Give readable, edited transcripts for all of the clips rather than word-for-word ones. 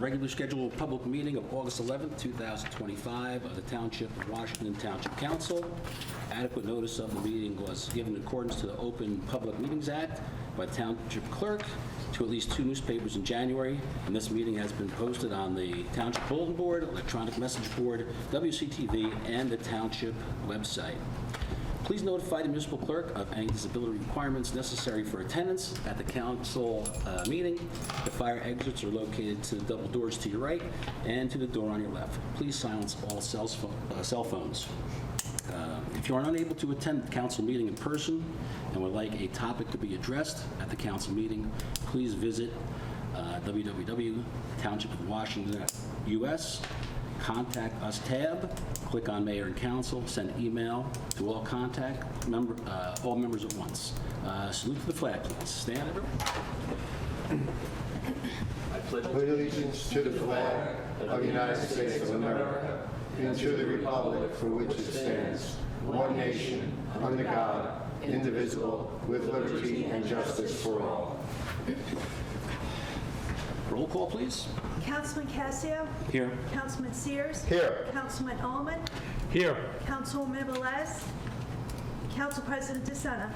regular scheduled public meeting of August 11th, 2025 of the Township of Washington Township Council. Adequate notice of the meeting was given in accordance to the Open Public Meetings Act by the Township Clerk to at least 2 newspapers in January, and this meeting has been posted on the Township Bulletin Board, Electronic Message Board, WCTV, and the Township website. Please notify the municipal clerk of any disability requirements necessary for attendance at the council meeting. The fire exits are located to the double doors to your right and to the door on your left. Please silence all cell phones. If you are unable to attend the council meeting in person and would like a topic to be addressed at the council meeting, please visit www.townshipofwashington.us, Contact Us tab, click on Mayor and Council, send email to all all members at once. Salute to the flag, please. Stand, everyone. I pledge allegiance to the flag of the United States of America and to the republic for which it stands, one nation, under God, indivisible, with liberty and justice for all. Roll call, please. Councilman Casio? Here. Councilman Sears? Here. Councilman Ullman? Here. Councilwoman Velez? Council President DeSena?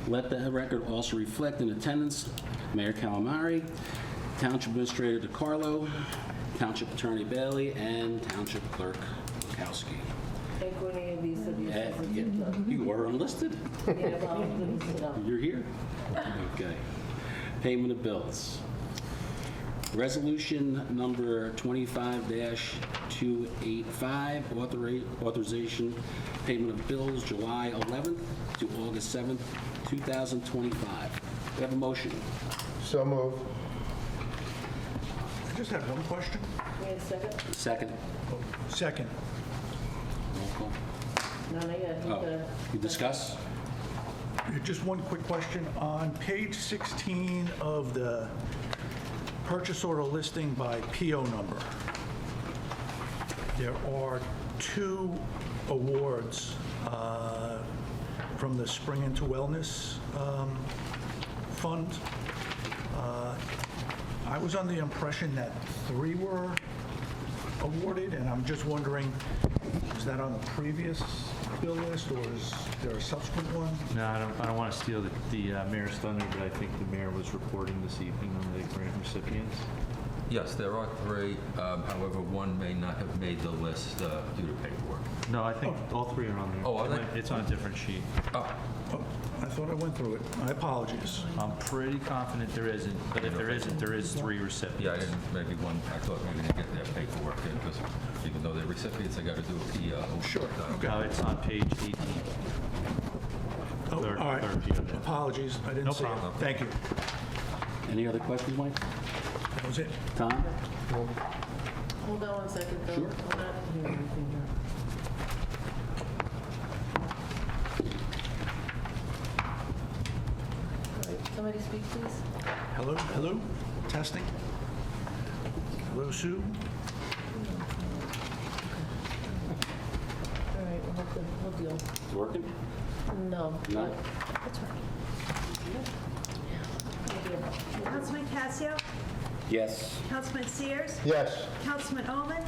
Let the record also reflect in attendance Mayor Calamari, Township Administrator DeCarlo, Township Attorney Bailey, and Township Clerk Lukowski. You were unlisted? You're here? Okay. Payment of bills. Resolution number 25-285, authorization payment of bills July 11th to August 7th, 2025. We have a motion. So moved. I just had one question. Second. Second. Roll call. No, not yet. You discuss? Just one quick question. On page 16 of the purchase order listing by PO number, there are 2 awards from the Spring into Wellness Fund. I was under the impression that 3 were awarded, and I'm just wondering, is that on the previous bill list, or is there a subsequent one? No, I don't want to steal the mayor's thunder, but I think the mayor was reporting this evening on the grant recipients. Yes, there are 3. However, one may not have made the list due to paperwork. No, I think all 3 are on there. Oh, are they? It's on a different sheet. Oh, Oh, I thought I went through it. My apologies. I'm pretty confident there isn't, but if there isn't, there is 3 recipients. yeah, I didn't, maybe one, I thought maybe they get their paperwork in, because even though they're recipients, they got to do a PO. Sure. No, it's on page 18. Oh, Third- all right. third PO. Apologies, I didn't No see it. problem. Thank you. Any other questions, Mike? That was it. Tom? Hold on one second, though. Sure. I'm not hearing anything here. All right, somebody speak, please. Hello, hello, testing. Hello, Sue. All right, we'll deal. It's working? No. No? That's right. Councilman Casio? Yes. Councilman Sears? Yes. Councilman Ullman?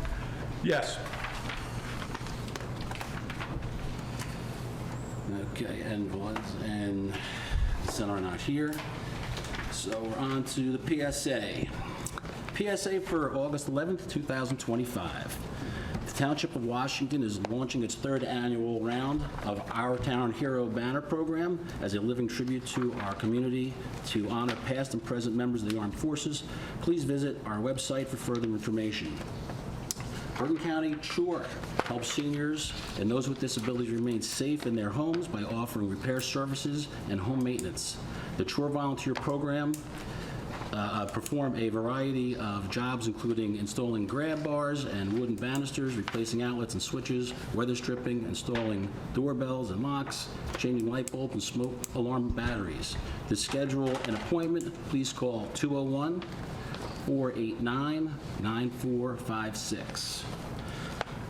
Yes. Okay, and Velez and Center are not here. So we're on to the PSA. PSA for August 11th, 2025. The Township of Washington is launching its 3rd annual round of Our Town Hero Banner Program as a living tribute to our community to honor past and present members of the armed forces. Please visit our website for further information. Bergen County Chore helps seniors and those with disabilities remain safe in their homes by offering repair services and home maintenance. The Chore Volunteer Program perform a variety of jobs, including installing grab bars and wooden banisters, replacing outlets and switches, weather stripping, installing doorbells and locks, changing light bulbs and smoke alarm batteries. To schedule an appointment, please call 201-489-9456.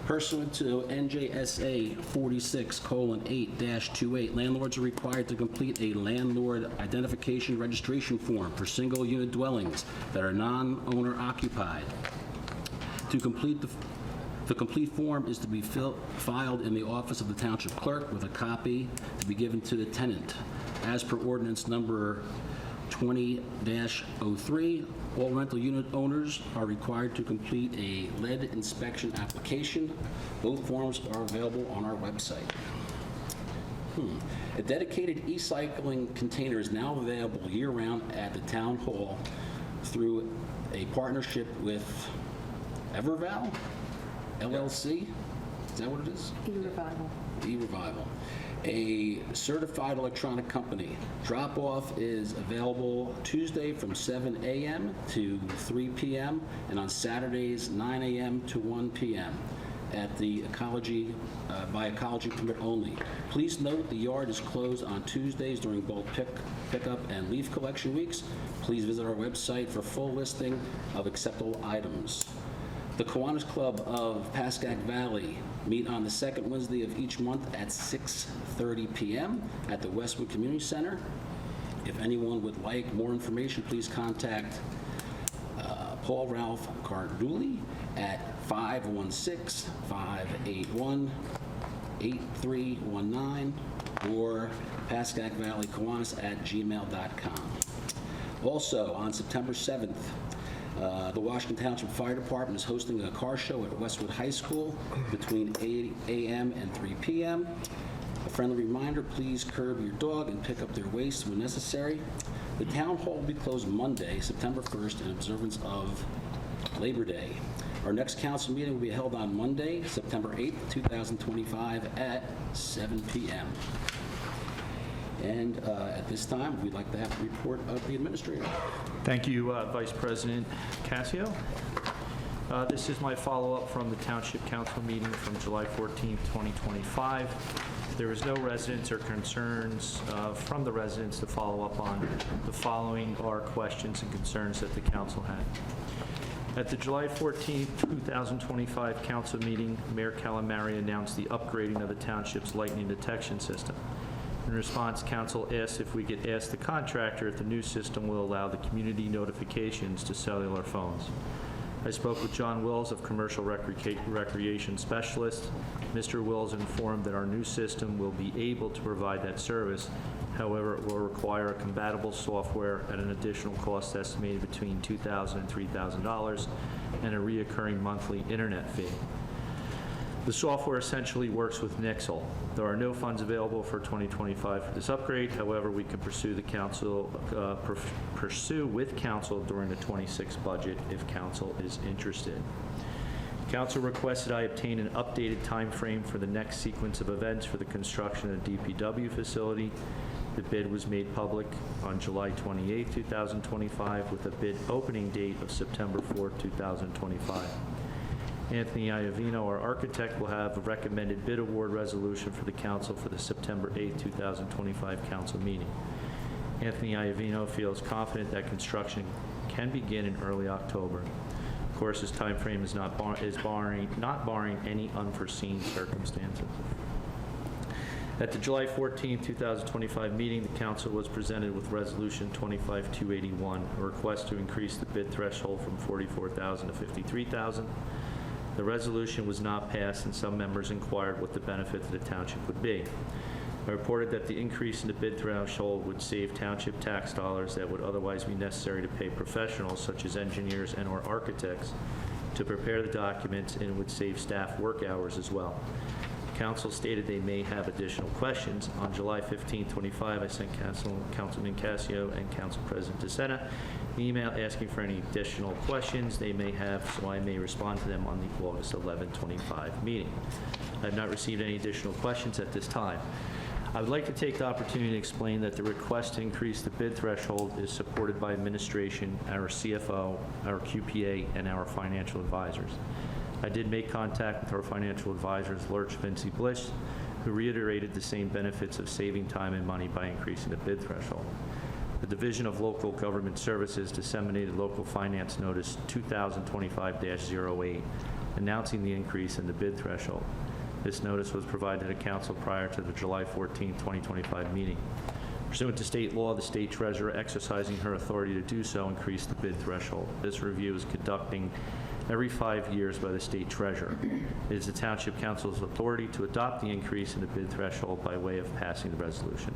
Pursuant to NJSA 46:8-28, landlords are required to complete a landlord identification registration form for single-unit dwellings that are non-owner occupied. The complete form is to be filed in the office of the township clerk with a copy to be given to the tenant. As per ordinance number 20-03, all rental unit owners are required to complete a lead inspection application. Both forms are available on our website. A dedicated e-cycling container is now available year-round at the town hall through a partnership with Everval LLC. Is that what it is? E-Revival. E-Revival, a certified electronic company. Drop-off is available Tuesday from 7 a.m. to 3 p.m. and on Saturdays 9 a.m. to 1 p.m. at the by ecology permit only. Please note the yard is closed on Tuesdays during bulk pickup and leaf collection weeks. Please visit our website for full listing of acceptable items. The Kiwanis Club of Pascack Valley meet on the second Wednesday of each month at 6:30 p.m. at the Westwood Community Center. If anyone would like more information, please contact Paul Ralph Cardulli at 516-581-8319 or PascackValleyKiwanis@gmail.com. Also, on September 7th, the Washington Township Fire Department is hosting a car show at Westwood High School between 8 a.m. and 3 p.m. A friendly reminder, please curb your dog and pick up their waste when necessary. The town hall will be closed Monday, September 1st, in observance of Labor Day. Our next council meeting will be held on Monday, September 8th, 2025 at 7 p.m. And at this time, we'd like to have a report of the administrator. Thank you, Vice President Cassio. This is my follow-up from the Township Council meeting from July 14, 2025. There was no residents or concerns from the residents to follow up on. The following are questions and concerns that the council had. At the July 14, 2025 council meeting, Mayor Calamari announced the upgrading of the township's lightning detection system. In response, council asked if we could ask the contractor if the new system will allow the community notifications to cellular phones. I spoke with John Wills of Commercial Recreation Specialist. Mr. Wills informed that our new system will be able to provide that service. However, it will require a compatible software at an additional cost estimated between $2,000 and $3,000 and a reoccurring monthly internet fee. The software essentially works with Nixle. There are no funds available for 2025 for this upgrade. However, we can pursue with council during the 26 budget if council is interested. Council requested I obtain an updated time frame for the next sequence of events for the construction of the DPW facility. The bid was made public on July 28, 2025, with a bid opening date of September 4, 2025. Anthony Iovino, our architect, will have a recommended bid award resolution for the council for the September 8, 2025 council meeting. Anthony Iovino feels confident that construction can begin in early October. Of course, his time frame is not barring any unforeseen circumstances. At the July 14, 2025 meeting, the council was presented with Resolution 25-281, a request to increase the bid threshold from $44,000 to $53,000. The resolution was not passed, and some members inquired what the benefit to the township would be. I reported that the increase in the bid threshold would save township tax dollars that would otherwise be necessary to pay professionals such as engineers and/or architects to prepare the documents, and it would save staff work hours as well. Council stated they may have additional questions. On July 15, 25, I sent Councilman Cassio and Council President DeSena an email asking for any additional questions they may have, so I may respond to them on the August 11, 25 meeting. I have not received any additional questions at this time. I would like to take the opportunity to explain that the request to increase the bid threshold is supported by administration, our CFO, our QPA, and our financial advisors. I did make contact with our financial advisors, Lurch Vinci Bliss, who reiterated the same benefits of saving time and money by increasing the bid threshold. The Division of Local Government Services disseminated Local Finance Notice 2025-08 announcing the increase in the bid threshold. This notice was provided to council prior to the July 14, 2025 meeting. Pursuant to state law, the state treasurer, exercising her authority to do so, increased the bid threshold. This review is conducting every 5 years by the state treasurer. It is the Township Council's authority to adopt the increase in the bid threshold by way of passing the resolution.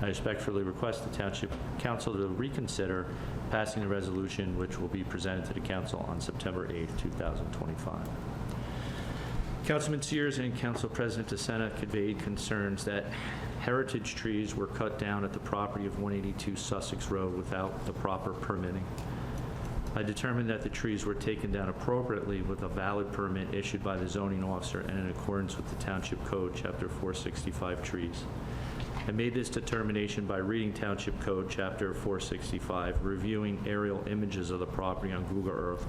I respectfully request the Township Council to reconsider passing the resolution, which will be presented to the council on September 8, 2025. Councilman Sears and Council President DeSena conveyed concerns that heritage trees were cut down at the property of 182 Sussex Road without the proper permitting. I determined that the trees were taken down appropriately with a valid permit issued by the zoning officer and in accordance with the Township Code, Chapter 465, trees. I made this determination by reading Township Code, Chapter 465, reviewing aerial images of the property on Google Earth,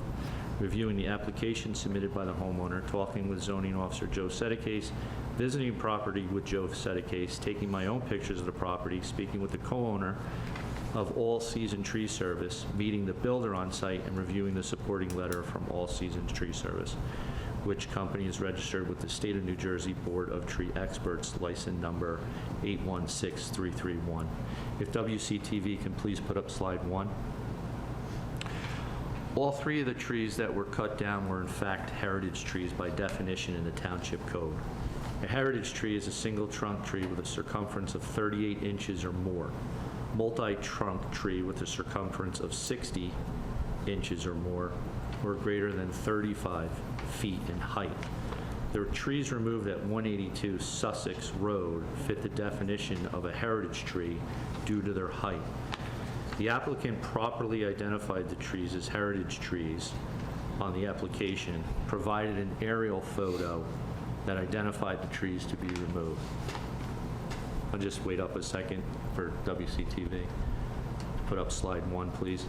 reviewing the application submitted by the homeowner, talking with zoning officer Joe Sedekase, visiting property with Joe Sedekase, taking my own pictures of the property, speaking with the co-owner of All Season Tree Service, meeting the builder on site, and reviewing the supporting letter from All Seasons Tree Service, which company is registered with the State of New Jersey Board of Tree Experts, license number 816331. If WCTV can please put up slide 1. All 3 of the trees that were cut down were in fact heritage trees by definition in the Township Code. A heritage tree is a single trunk tree with a circumference of 38 inches or more. Multi-trunk tree with a circumference of 60 inches or more, or greater than 35 feet in height. The trees removed at 182 Sussex Road fit the definition of a heritage tree due to their height. The applicant properly identified the trees as heritage trees on the application, provided an aerial photo that identified the trees to be removed. I'll just wait up a second for WCTV. Put up slide 1, please.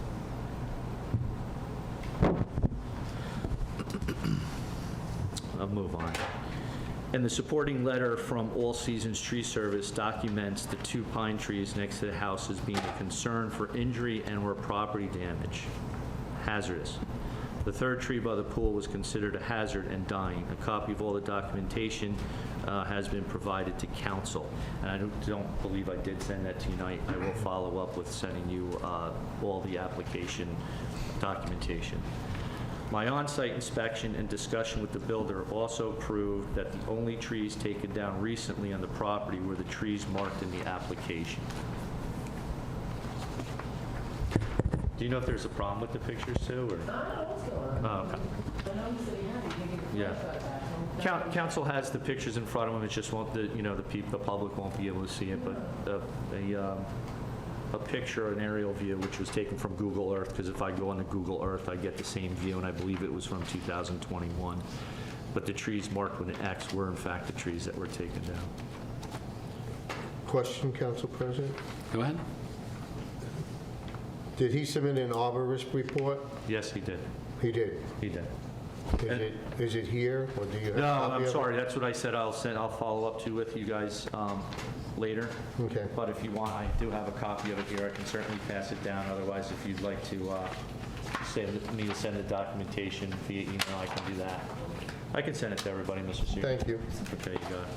I'll move on. And the supporting letter from All Seasons Tree Service documents the 2 pine trees next to the house as being a concern for injury and/or property damage, hazardous. The 3rd tree by the pool was considered a hazard and dying. A copy of all the documentation has been provided to council. And I don't believe I did send that to you tonight. I will follow up with sending you all the application documentation. My on-site inspection and discussion with the builder also proved that the only trees taken down recently on the property were the trees marked in the application. Do you know if there's a problem with the pictures too, or? I don't know what's going on. Oh, okay. I know you said you had it, you can Yeah. clarify that. Council has the pictures in front of them, it just won't, the public won't be able to see it, but a picture, an aerial view, which was taken from Google Earth, because if I go on the Google Earth, I get the same view, and I believe it was from 2021. But the trees marked with an X were in fact the trees that were taken down. Question, Council President? Go ahead. Did he submit an arborist report? Yes, he did. He did. He did. Is it here, or do you have a No, copy I'm of it? sorry, that's what I said I'll follow up with you guys later. Okay. But if you want, I do have a copy of it here. I can certainly pass it down. Otherwise, if you'd like to send the documentation via email, I can do that. I can send it to everybody, Mr. Sears. Thank you. Okay, you got it.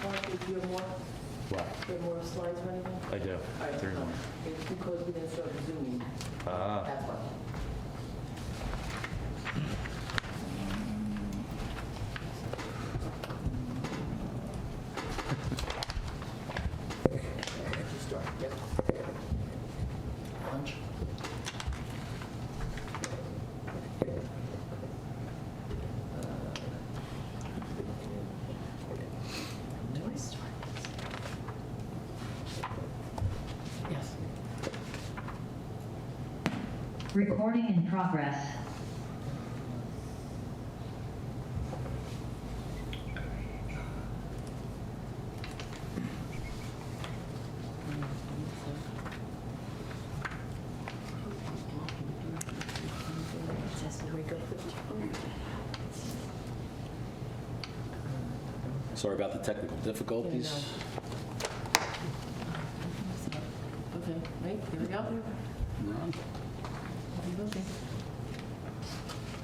Mark, do you have more? What? Do you have more slides or anything? I do. All right, 3 more. it's because we didn't start zooming. Ah. That's why. Lunch. Yes. Recording in progress. Sorry about the technical difficulties. Okay, right, here we go. We're on. Okay.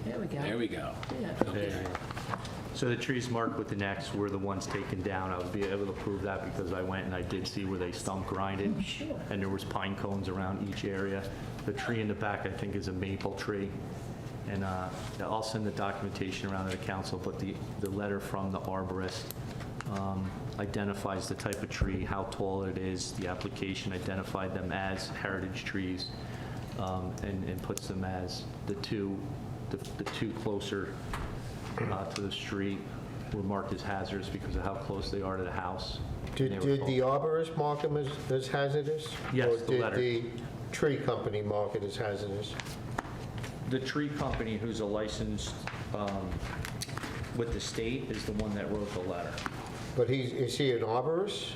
There we go. There we go. Yeah. There you go. So the trees marked with an X were the ones taken down. I would be able to prove that because I went and I did see where they stump grinded. Sure. And there was pine cones around each area. The tree in the back, I think, is a maple tree. And I'll send the documentation around to the council, but the letter from the arborist identifies the type of tree, how tall it is. The application identified them as heritage trees and puts them as the two closer to the street were marked as hazardous because of how close they are to the house. Did And they were the arborist mark them as hazardous? Yes, the letter. Or did the tree company mark it as hazardous? The tree company, who's a licensed with the state, is the one that wrote the letter. But is he an arborist?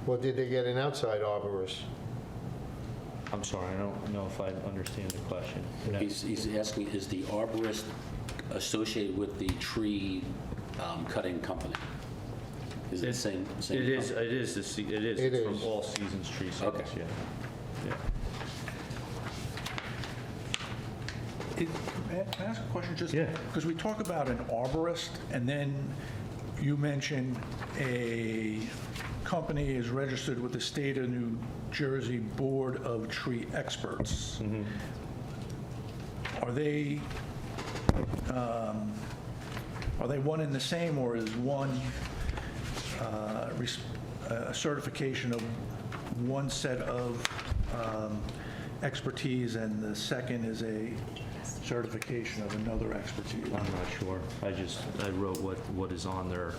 Or did they get an outside arborist? I'm sorry, I don't know if I understand the question. He's asking, is the arborist associated with the tree cutting company? Is it the same It company? is. It It's from is. All Seasons Tree Service, Okay. yeah. May I ask a question? Just Yeah. because we talk about an arborist, and then you mentioned a company is registered with the State of New Jersey Board of Tree Experts. Are they one and the same, or is one a certification of one set of expertise, and the second is a certification of another expertise? I'm not sure. I wrote what is on their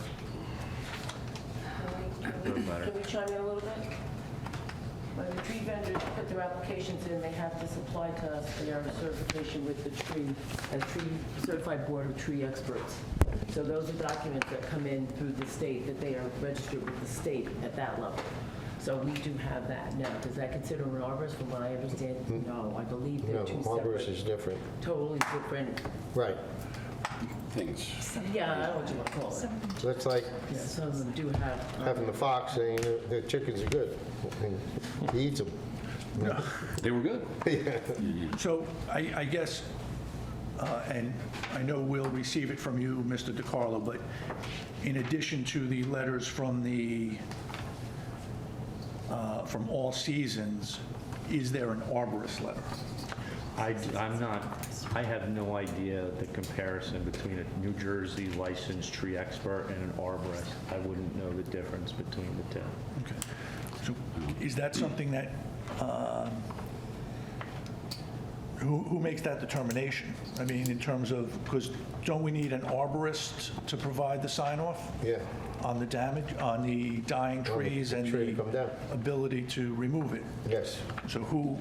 letter. Can we chime in a little bit? When the tree vendors put their applications in, they have to supply to us their certification with the tree, as tree certified board of tree experts. So those are documents that come in through the state, that they are registered with the state at that level. So we do have that. Now, does that consider an arborist? From what I understand, no. I believe they're No, two arborist is separate, different. totally different. Right. Things. Yeah, I don't know what you want to call it. That's like Yeah, some of them do have. having the fox saying the chickens are good. And he eats them. They were good. So I guess, and I know we'll receive it from you, Mr. DiCarlo, but in addition to the letters from from All Seasons, is there an arborist letter? I have no idea the comparison between a New Jersey licensed tree expert and an arborist. I wouldn't know the difference between the two. Okay. So is that something that, who makes that determination? I mean, in terms of, because don't we need an arborist to provide the sign-off? Yeah. On the damage, on the dying trees and tree to come down. the ability to remove it? Yes. So who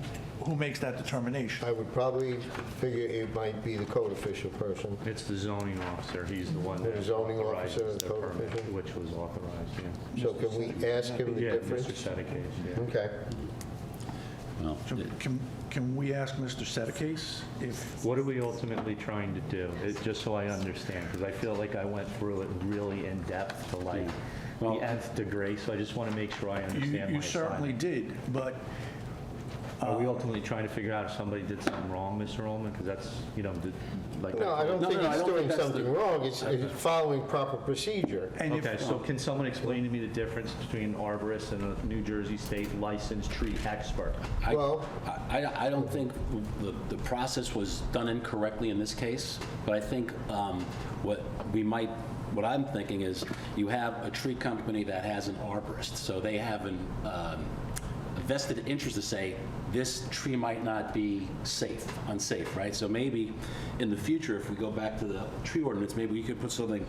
makes that determination? I would probably figure it might be the code official person. It's the zoning officer. He's the one that The zoning authorizes officer, the code permit, official? which was authorized, yeah. So can we ask him the Yeah, difference? Mr. Sedekase, yeah. Okay. Well, So can we ask Mr. Sedekase if, What are we ultimately trying to do? Just so I understand, because I feel like I went through it really in depth to like the Well- nth degree, so I just want to make sure I understand my you certainly assignment. did, but Are we ultimately trying to figure out if somebody did something wrong, Mr. Ullman? Because that's, like. No, I don't No, think no, I he's don't doing think that's something the- wrong. It's following proper procedure. and if, Okay, so can someone explain to me the difference between an arborist and a New Jersey State licensed tree expert? Well- I don't think the process was done incorrectly in this case, but I think what I'm thinking is you have a tree company that has an arborist, so they have a vested interest to say, this tree might not be unsafe, right? So maybe in the future, if we go back to the tree ordinance, maybe we could put something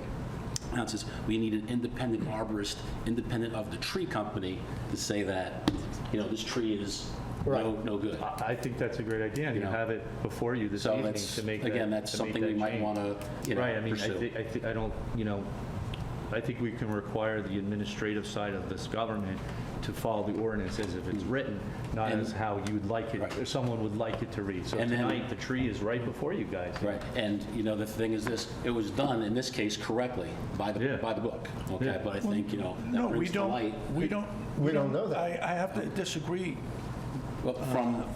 that says we need an independent arborist, independent of the tree company, to say that, this tree is no good. I think that's a great idea, and you You know. have it before you this So evening that's, to make that. again, that's to make something we that might change. want to, Right, I mean, pursue. I don't, I think we can require the administrative side of this government to follow the ordinance as if it's written, not And- as how you would like it, Right. or someone would like it to read. So And then- tonight, the tree is right before you guys. Right, and, the thing is this, it was done, in this case, correctly, by Yeah. the book, okay? Yeah. But I think, no, that we brings to don't, light. we don't. We don't know that. I have to disagree Well,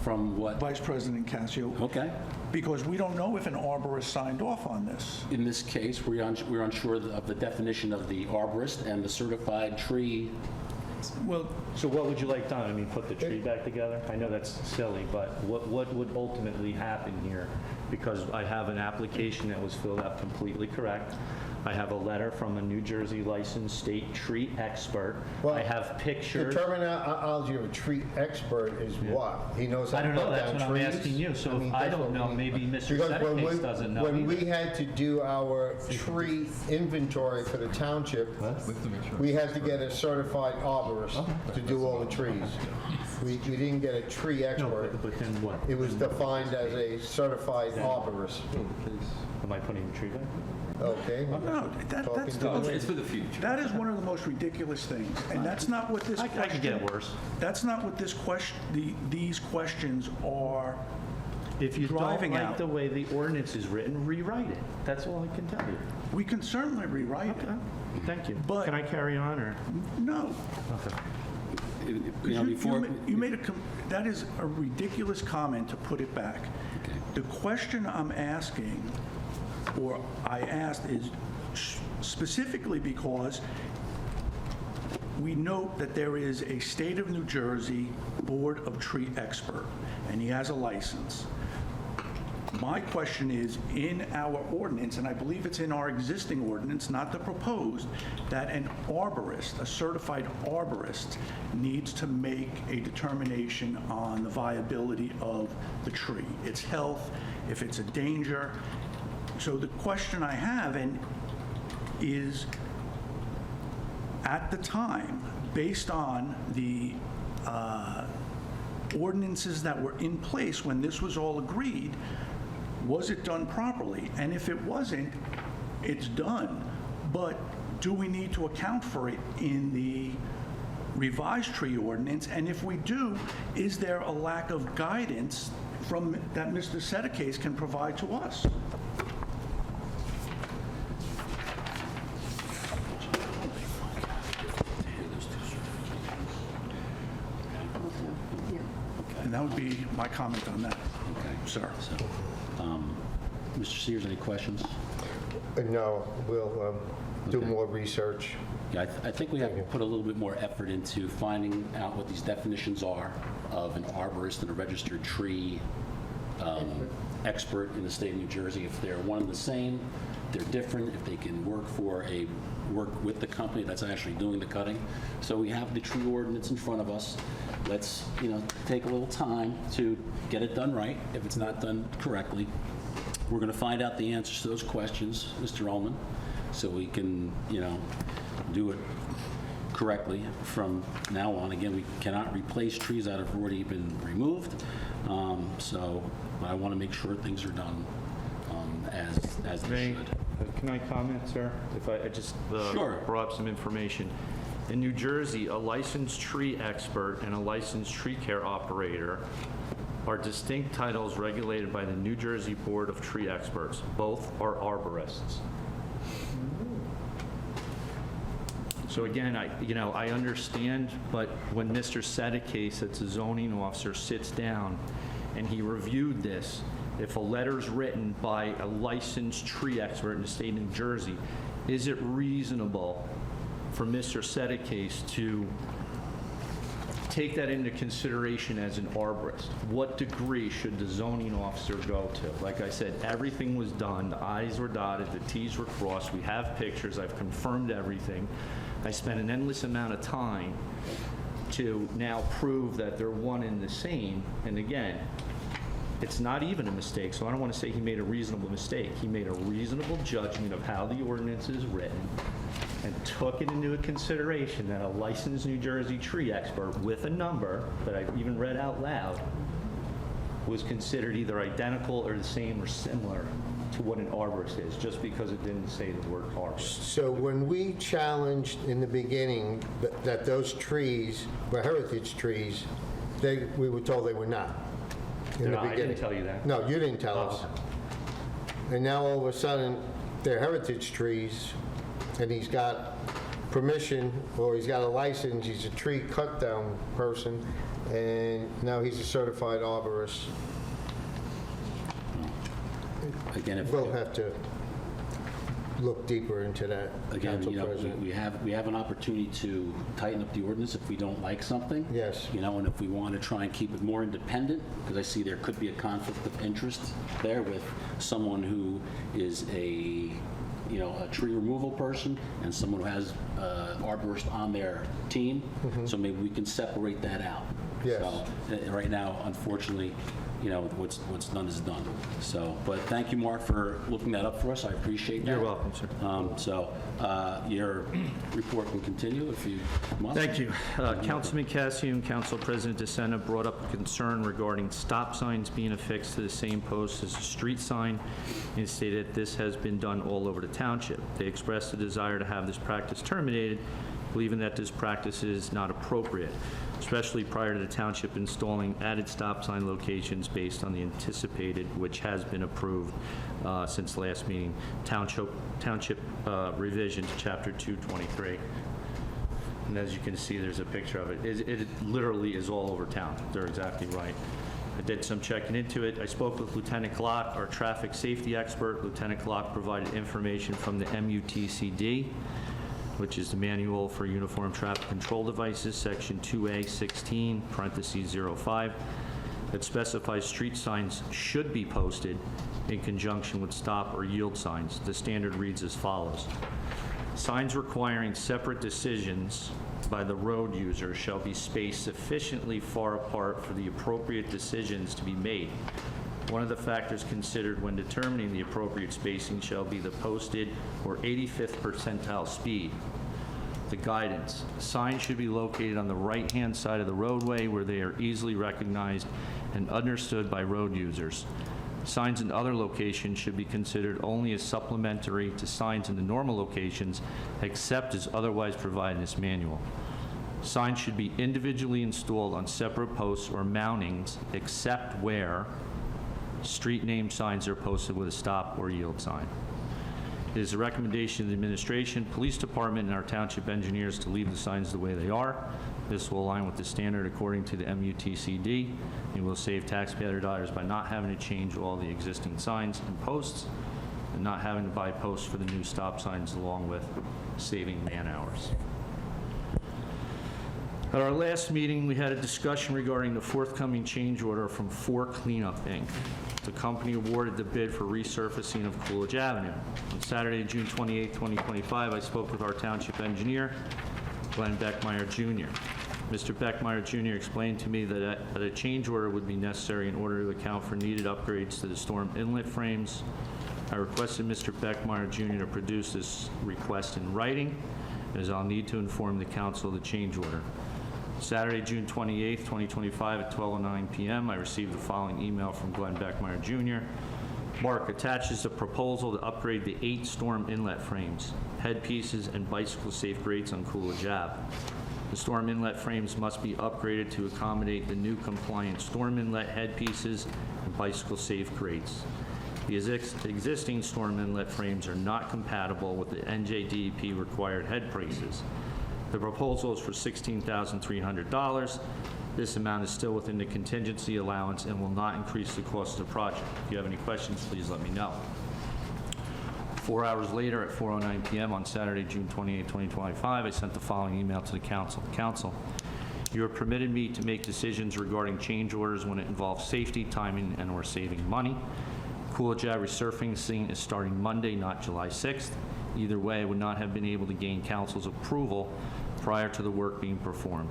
from what? Vice President Cassio. Okay. Because we don't know if an arborist signed off on this. In this case, we're unsure of the definition of the arborist and the certified tree. Well, So what would you like done? I mean, put the tree back together? I know that's silly, but what would ultimately happen here? Because I have an application that was filled out completely correct. I have a letter from a New Jersey licensed state tree expert. Well, I have pictures. The terminology of a tree expert is what? He knows how I to don't know, cut that's down what I'm trees? asking you. So if I that's don't what know, we- maybe Mr. Because when Sedekase we- doesn't know When either. we had to do our tree inventory for the township, we had to get a certified arborist to do all the trees. We didn't get a tree No, expert. but then what? It was defined as a certified arborist. Am I putting the tree back? Okay? no, that's Talking to- It's for the future. that is one of the most ridiculous things, and that's not what this I question... could get worse. That's not what this question, these questions are If you don't driving like out. the way the ordinance is written, rewrite it. That's all I can tell you. We can certainly rewrite it. Thank you. But- Can I carry on, or? No. Okay. You made that is a ridiculous comment to put it back. Okay. The question I'm asking, or I asked, is specifically because we note that there is a State of New Jersey Board of Tree Expert, and he has a license. My question is, in our ordinance, and I believe it's in our existing ordinance, not the proposed, that an arborist, a certified arborist, needs to make a determination on the viability of the tree, its health, if it's a danger. So the question I have is, at the time, based on the ordinances that were in place when this was all agreed, was it done properly? And if it wasn't, it's done. But do we need to account for it in the revised tree ordinance? And if we do, is there a lack of guidance from that Mr. Sedekase can provide to us? And that would be my comment on that, sir. So, Mr. Sears, any questions? No, we'll do more research. Yeah, I think we have to put a little bit more effort into finding out what these definitions are of an arborist and a registered tree expert in the state of New Jersey. If they're one and the same, they're different, if they can work with the company that's actually doing the cutting. So we have the tree ordinance in front of us. Let's, take a little time to get it done right. If it's not done correctly, we're going to find out the answers to those questions, Mr. Ullman, so we can, do it correctly from now on. Again, we cannot replace trees that have already been removed, but I want to make sure things are done as they should. Can I comment, sir? If I just Sure. brought up some information. In New Jersey, a licensed tree expert and a licensed tree care operator are distinct titles regulated by the New Jersey Board of Tree Experts. Both are arborists. So again, I understand, but when Mr. Sedekase, that's a zoning officer, sits down and he reviewed this, if a letter's written by a licensed tree expert in the state of New Jersey, is it reasonable for Mr. Sedekase to take that into consideration as an arborist? What degree should the zoning officer go to? Like I said, everything was done, the I's were dotted, the T's were crossed, we have pictures, I've confirmed everything. I spent an endless amount of time to now prove that they're one and the same, and again, it's not even a mistake, so I don't want to say he made a reasonable mistake. He made a reasonable judgment of how the ordinance is written and took it into consideration that a licensed New Jersey tree expert with a number that I even read out loud was considered either identical or the same or similar to what an arborist is, just because it didn't say the word arborist. So when we challenged in the beginning that those trees were heritage trees, we were told they were not. In the I didn't beginning. tell you that. No, you didn't tell Oh, us. okay. And now all of a sudden, they're heritage trees, and he's got permission, or he's got a license, he's a tree cut down person, and now he's a certified arborist. Again, if We'll have to look deeper into that, Again, Council you know, President. we have an opportunity to tighten up the ordinance if we don't like something. Yes. You know, and if we want to try and keep it more independent, because I see there could be a conflict of interest there with someone who is a tree removal person and someone who has arborist on their team. So maybe we can separate that out. Yes. So right now, unfortunately, you know, what's done is done. So, but thank you, Mark, for looking that up for us. I appreciate that. You're welcome, sir. Your report can continue if you must. Thank you. Councilman Cassio and Council President DeSena brought up a concern regarding stop signs being affixed to the same post as a street sign and stated that this has been done all over the township. They expressed a desire to have this practice terminated, believing that this practice is not appropriate, especially prior to the township installing added stop sign locations based on the anticipated, which has been approved since last meeting, township revision to Chapter 223. And as you can see, there's a picture of it. It literally is all over town. They're exactly right. I did some checking into it. I spoke with Lieutenant Glock, our traffic safety expert. Lieutenant Glock provided information from the MUTCD, which is the Manual for Uniform Traffic Control Devices, Section 2A16, parentheses 05, that specifies street signs should be posted in conjunction with stop or yield signs. The standard reads as follows. Signs requiring separate decisions by the road user shall be spaced sufficiently far apart for the appropriate decisions to be made. One of the factors considered when determining the appropriate spacing shall be the posted or 85th percentile speed. The guidance. Signs should be located on the right-hand side of the roadway where they are easily recognized and understood by road users. Signs in other locations should be considered only as supplementary to signs in the normal locations, except as otherwise provided in this manual. Signs should be individually installed on separate posts or mountings, except where street name signs are posted with a stop or yield sign. It is a recommendation of the administration, police department, and our township engineers to leave the signs the way they are. This will align with the standard according to the MUTCD, and will save taxpayer dollars by not having to change all the existing signs and posts and not having to buy posts for the new stop signs, along with saving man hours. At our last meeting, we had a discussion regarding the forthcoming change order from 4 Cleanup, Inc. The company awarded the bid for resurfacing of Coolidge Avenue. On Saturday, June 28, 2025, I spoke with our township engineer, Glenn Beckmeyer Jr. Mr. Beckmeyer Jr. explained to me that a change order would be necessary in order to account for needed upgrades to the storm inlet frames. I requested Mr. Beckmeyer Jr. to produce this request in writing, as I'll need to inform the council of the change order. Saturday, June 28, 2025 at 12:09 p.m., I received the following email from Glenn Beckmeyer Jr. Mark attaches a proposal to upgrade the 8 storm inlet frames, headpieces, and bicycle-safe grates on Coolidge Ave. The storm inlet frames must be upgraded to accommodate the new compliant storm inlet headpieces and bicycle-safe grates. The existing storm inlet frames are not compatible with the NJDEP required head braces. The proposal is for $16,300. This amount is still within the contingency allowance and will not increase the cost of the project. If you have any questions, please let me know. 4 hours later, at 4:09 p.m. on Saturday, June 28, 2025, I sent the following email to the council. Council, you have permitted me to make decisions regarding change orders when it involves safety, timing, and/or saving money. Coolidge Ave resurfacing is starting Monday, not July 6th. Either way, I would not have been able to gain council's approval prior to the work being performed.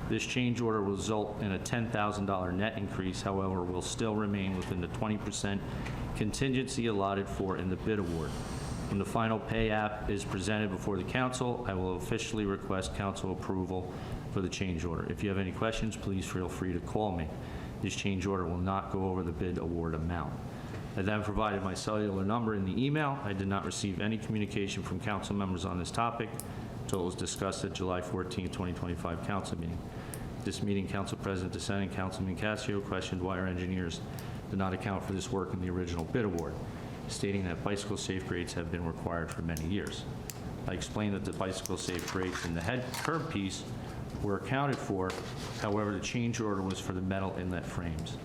This change order will result in a $10,000 net increase, however, will still remain within the 20% contingency allotted for in the bid award. When the final pay app is presented before the council, I will officially request council approval for the change order. If you have any questions, please feel free to call me. This change order will not go over the bid award amount. I then provided my cellular number in the email. I did not receive any communication from council members on this topic until it was discussed at July 14, 2025 council meeting. This meeting, Council President DeSena and Councilman Cassio questioned why our engineers did not account for this work in the original bid award, stating that bicycle safe grates have been required for many years. I explained that the bicycle safe grates and the head curb piece were accounted for. However, the change order was for the metal inlet frames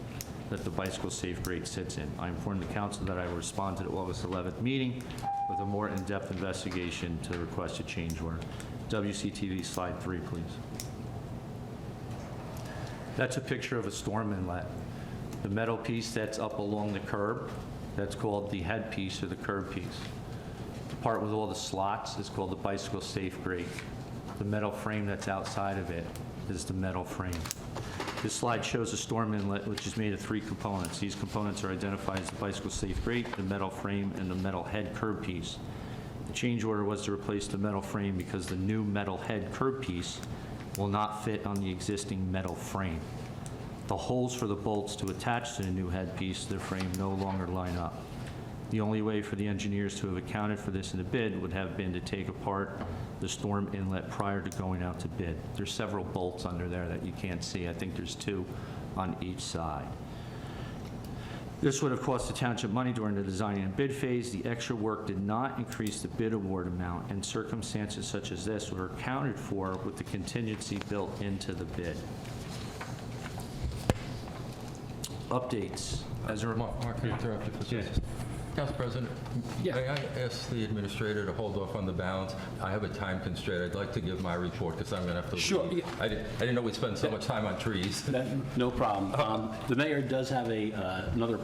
that the bicycle safe grate sits in. I informed the council that I will respond to the August 11th meeting with a more in-depth investigation to the requested change order. WCTV slide 3, please. That's a picture of a storm inlet. The metal piece that's up along the curb, that's called the head piece or the curb piece. The part with all the slots is called the bicycle safe grate. The metal frame that's outside of it is the metal frame. This slide shows a storm inlet, which is made of 3 components. These components are identified as the bicycle safe grate, the metal frame, and the metal head curb piece. The change order was to replace the metal frame because the new metal head curb piece will not fit on the existing metal frame. The holes for the bolts to attach to the new head piece to the frame no longer line up. The only way for the engineers to have accounted for this in the bid would have been to take apart the storm inlet prior to going out to bid. There's several bolts under there that you can't see. I think there's 2 on each side. This would have cost the township money during the design and bid phase. The extra work did not increase the bid award amount, and circumstances such as this were accounted for with the contingency built into the bid. Updates. As a Mark, can I interrupt you for a second? Council President, Yeah. may I ask the administrator to hold off on the balance? I have a time constraint. I'd like to give my report because I'm going to have to leave. Sure. I didn't know we'd spend so much time on trees. No problem. The mayor does have another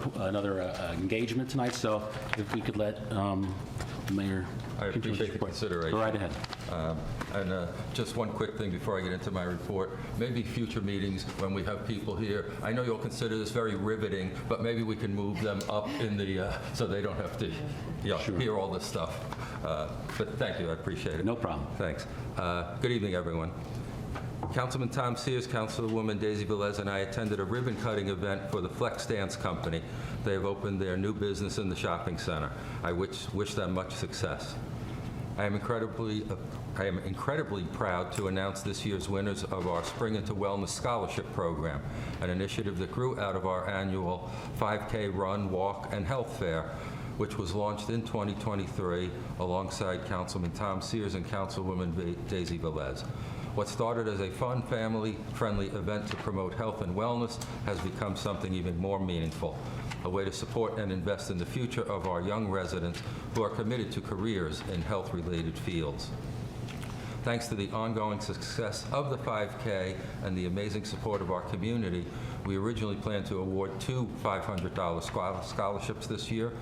engagement tonight, so if we could let the mayor I continue his appreciate the report. consideration. Go right ahead. And just one quick thing before I get into my report. Maybe future meetings when we have people here, I know you'll consider this very riveting, but maybe we can move them up in the, so they don't have to hear all this stuff. But thank you, I appreciate it. No problem. Thanks. Good evening, everyone. Councilman Tom Sears, Councilwoman Daisy Velez, and I attended a ribbon-cutting event for the Flex Dance Company. They have opened their new business in the shopping center. I wish them much success. I am incredibly proud to announce this year's winners of our Spring into Wellness Scholarship Program, an initiative that grew out of our annual 5K run, walk, and health fair, which was launched in 2023 alongside Councilman Tom Sears and Councilwoman Daisy Velez. What started as a fun, family-friendly event to promote health and wellness has become something even more meaningful, a way to support and invest in the future of our young residents who are committed to careers in health-related fields. Thanks to the ongoing success of the 5K and the amazing support of our community, we originally planned to award 2 $500 scholarships this year,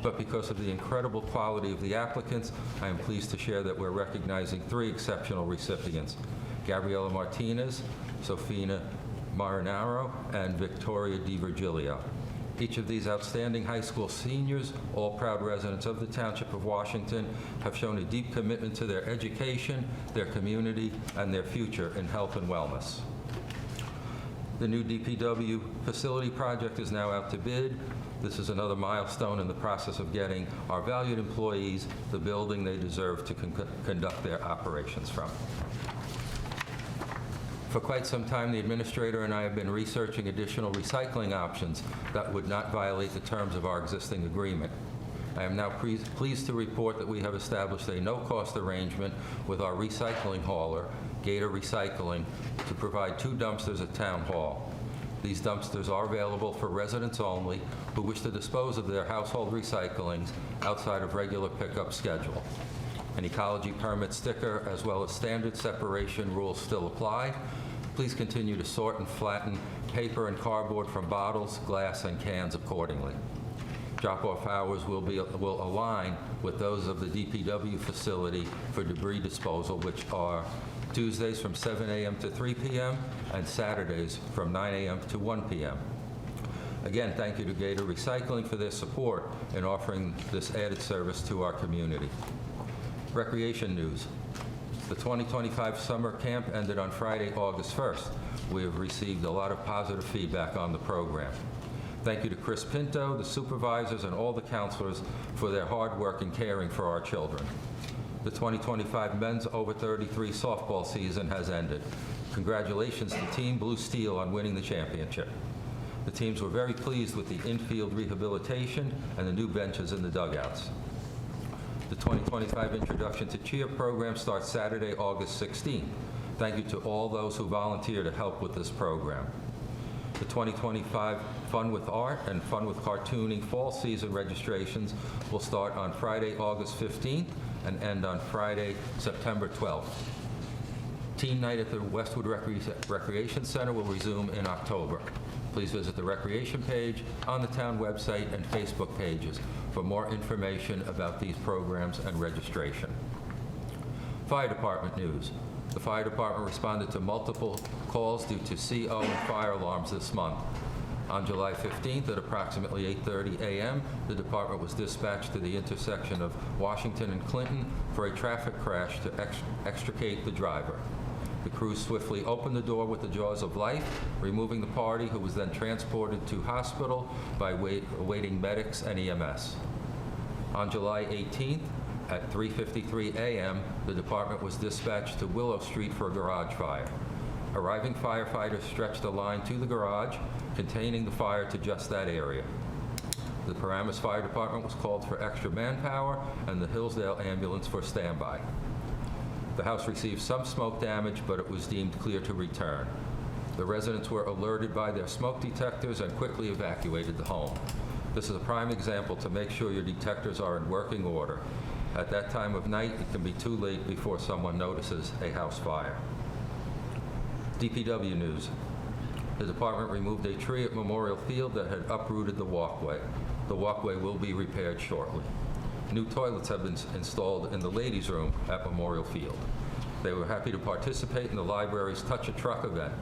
but because of the incredible quality of the applicants, I am pleased to share that we're recognizing 3 exceptional recipients: Gabriela Martinez, Sofina Marinaro, and Victoria DiVirgilio. Each of these outstanding high school seniors, all proud residents of the Township of Washington, have shown a deep commitment to their education, their community, and their future in health and wellness. The new DPW facility project is now out to bid. This is another milestone in the process of getting our valued employees the building they deserve to conduct their operations from. For quite some time, the administrator and I have been researching additional recycling options that would not violate the terms of our existing agreement. I am now pleased to report that we have established a no-cost arrangement with our recycling hauler, Gator Recycling, to provide 2 dumpsters at Town Hall. These dumpsters are available for residents only who wish to dispose of their household recyclings outside of regular pickup schedule. An ecology permit sticker as well as standard separation rules still apply. Please continue to sort and flatten paper and cardboard from bottles, glass, and cans accordingly. Drop-off hours will align with those of the DPW facility for debris disposal, which are Tuesdays from 7 a.m. to 3 p.m. and Saturdays from 9 a.m. to 1 p.m. Again, thank you to Gator Recycling for their support in offering this added service to our community. Recreation news. The 2025 summer camp ended on Friday, August 1st. We have received a lot of positive feedback on the program. Thank you to Chris Pinto, the supervisors, and all the counselors for their hard work in caring for our children. The 2025 men's over 33 softball season has ended. Congratulations to Team Blue Steel on winning the championship. The teams were very pleased with the infield rehabilitation and the new benches in the dugouts. The 2025 Introduction to Cheer program starts Saturday, August 16th. Thank you to all those who volunteer to help with this program. The 2025 Fun with Art and Fun with Cartooning fall season registrations will start on Friday, August 15th and end on Friday, September 12th. Teen Night at the Westwood Recreation Center will resume in October. Please visit the recreation page on the town website and Facebook pages for more information about these programs and registration. Fire Department news. The Fire Department responded to multiple calls due to CO and fire alarms this month. On July 15th at approximately 8:30 a.m., the department was dispatched to the intersection of Washington and Clinton for a traffic crash to extricate the driver. The crew swiftly opened the door with the jaws of life, removing the party, who was then transported to hospital by awaiting medics and EMS. On July 18th, at 3:53 a.m., the department was dispatched to Willow Street for a garage fire. Arriving firefighters stretched a line to the garage, containing the fire to just that area. The Paramus Fire Department was called for extra manpower and the Hillsdale ambulance for standby. The house received some smoke damage, but it was deemed clear to return. The residents were alerted by their smoke detectors and quickly evacuated the home. This is a prime example to make sure your detectors are in working order. At that time of night, it can be too late before someone notices a house fire. DPW news. The department removed a tree at Memorial Field that had uprooted the walkway. The walkway will be repaired shortly. New toilets have been installed in the ladies' room at Memorial Field. They were happy to participate in the library's Touch a Truck event.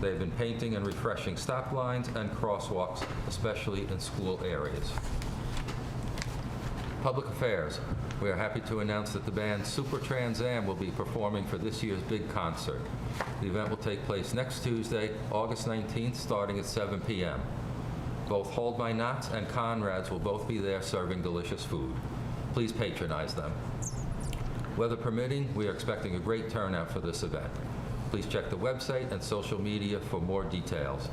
They've been painting and refreshing stop lines and crosswalks, especially in school areas. Public affairs. We are happy to announce that the band Super Trans Am will be performing for this year's big concert. The event will take place next Tuesday, August 19th, starting at 7 p.m. Both Hold My Knots and Conrad's will both be there serving delicious food. Please patronize them. Weather permitting, we are expecting a great turnout for this event. Please check the website and social media for more details.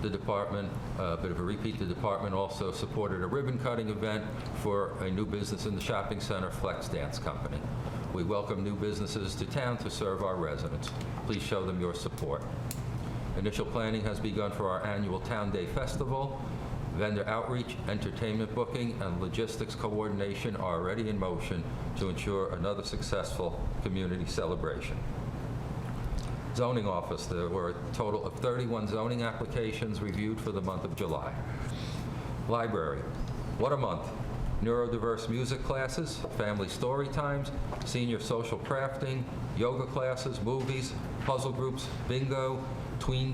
The department, a bit of a repeat, the department also supported a ribbon cutting event for a new business in the shopping center, Flex Dance Company. We welcome new businesses to town to serve our residents. Please show them your support. Initial planning has begun for our annual Town Day Festival. Vendor outreach, entertainment booking, and logistics coordination are already in motion to ensure another successful community celebration. Zoning office, there were a total of 31 zoning applications reviewed for the month of July. Library, what a month. Neurodiverse music classes, family story times, senior social crafting, yoga classes, movies, puzzle groups, bingo, tween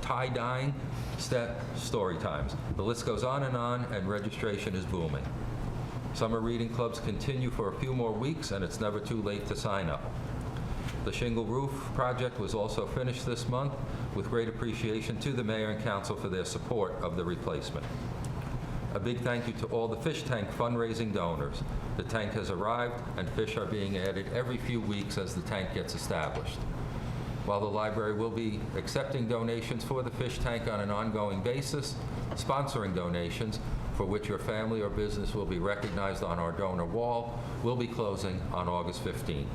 tie-dyeing, step story times. The list goes on, and registration is booming. Summer reading clubs continue for a few more weeks, and it's never too late to sign up. The shingle roof project was also finished this month, with great appreciation to the mayor and council for their support of the replacement. A big thank you to all the fish tank fundraising donors. The tank has arrived, and fish are being added every few weeks as the tank gets established. While the library will be accepting donations for the fish tank on an ongoing basis, sponsoring donations, for which your family or business will be recognized on our donor wall, will be closing on August 15th.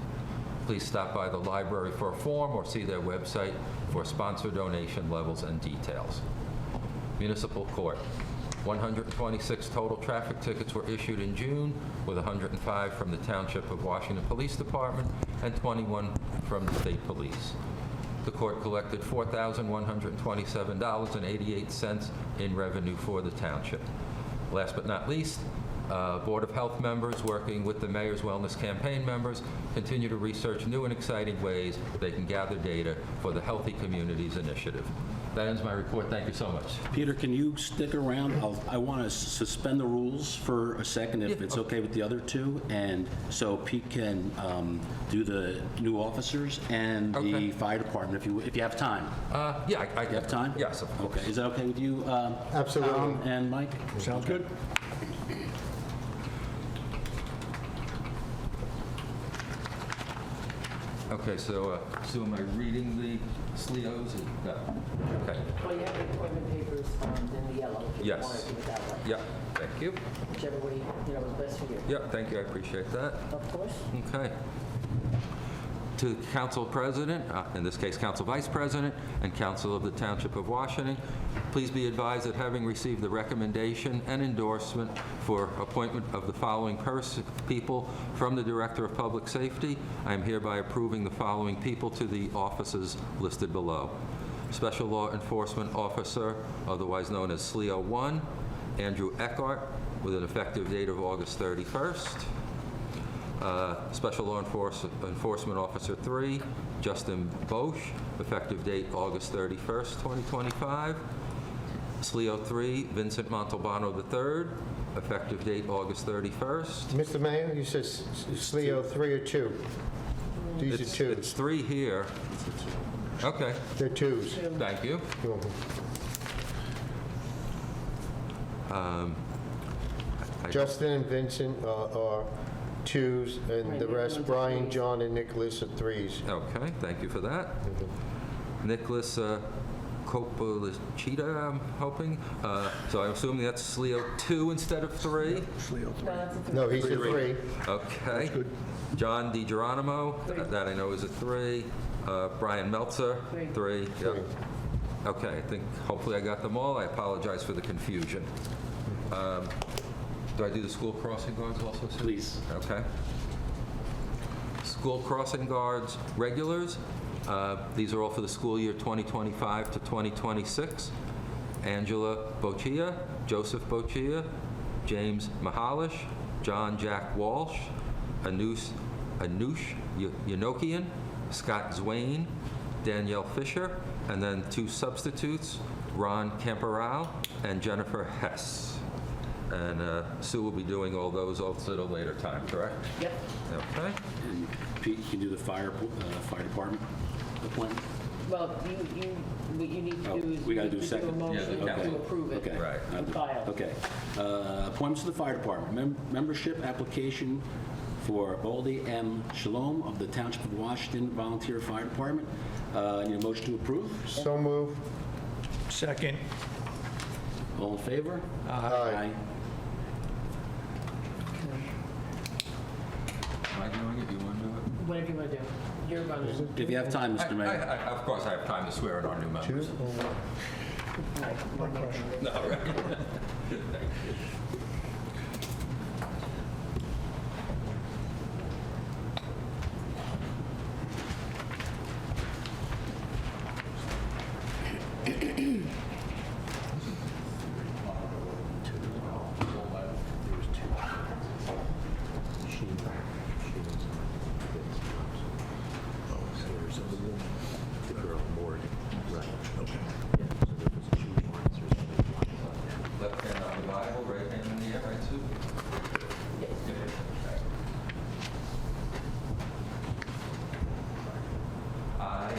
Please stop by the library for a form or see their website for sponsor donation levels and details. Municipal Court. 126 total traffic tickets were issued in June, with 105 from the Township of Washington Police Department and 21 from the State Police. The court collected $4,127.88 in revenue for the township. Last but not least, Board of Health members working with the Mayor's Wellness Campaign members continue to research new and exciting ways they can gather data for the Healthy Communities Initiative. That ends my report. Thank you so much. Peter, can you stick around? I want to suspend the rules for a second, if it's okay with the other two, and so Pete can do the new officers and the fire department, if you have time. Yeah, I You have time? Yes, of course. Okay, is that okay with you? Absolutely. Tom and Mike? Sounds good. Okay, so am I reading the SLEOs? No. Okay. Well, you have the appointment papers in the yellow, if you Yes. want to do it that way. Yeah, thank you. Whichever way, is best for you. Yeah, thank you, I appreciate that. Of course. Okay. To Council President, in this case Council Vice President, and Council of the Township of Washington, please be advised that having received the recommendation and endorsement for appointment of the following people from the Director of Public Safety, I am hereby approving the following people to the offices listed below. Special Law Enforcement Officer, otherwise known as SLEO 1, Andrew Eckhart, with an effective date of August 31st. Special Law Enforcement Officer 3, Justin Bosch, effective date August 31st, 2025. SLEO 3, Vincent Montalbano III, effective date August 31st. Mr. Mayor, you said SLEO 3 or 2? These are 2s. It's 3 here. Okay, They're 2s. thank you. You're welcome. Justin and Vincent are 2s, and the rest, Brian, John, and Nicholas, are 3s. Okay, thank you for that. Nicholas Coppolicita, I'm hoping. So I'm assuming that's SLEO 2 instead of 3? SLEO 3. No, that's a No, he's a 3. Okay. John DiGeronimo, that I know is a 3. Brian Meltzer, 3. Yep. 3. Okay, I think hopefully I got them all. I apologize for the confusion. Do I do the school crossing guards also, Sue? Please. Okay. School crossing guards regulars. These are all for the school year 2025 to 2026. Angela Boccia, Joseph Boccia, James Mahalish, John Jack Walsh, Anush Yanokian, Scott Zwain, Danielle Fisher, and then 2 substitutes, Ron Camperal and Jennifer Hess. And Sue will be doing all those also at a later time, correct? Yep. Okay. And Pete, you can do the fire department appointment? Well, what you need to Oh, do is... we gotta do you second. a motion Yeah, okay. to approve it. Okay. Right. And file. Okay. Appointments to the fire department. Membership application for Baldy M. Shalom of the Township of Washington Volunteer Fire Department. Need a motion to approve? So move. Second. All in favor? Aye. Am I doing it? You want to do it? Whatever you want to do. You're going to... If you have time, Mr. Mayor. Of course, I have time to swear in our new 2 members. or 1? No, right. Left hand on the Bible, right hand in the air, right, Sue? I,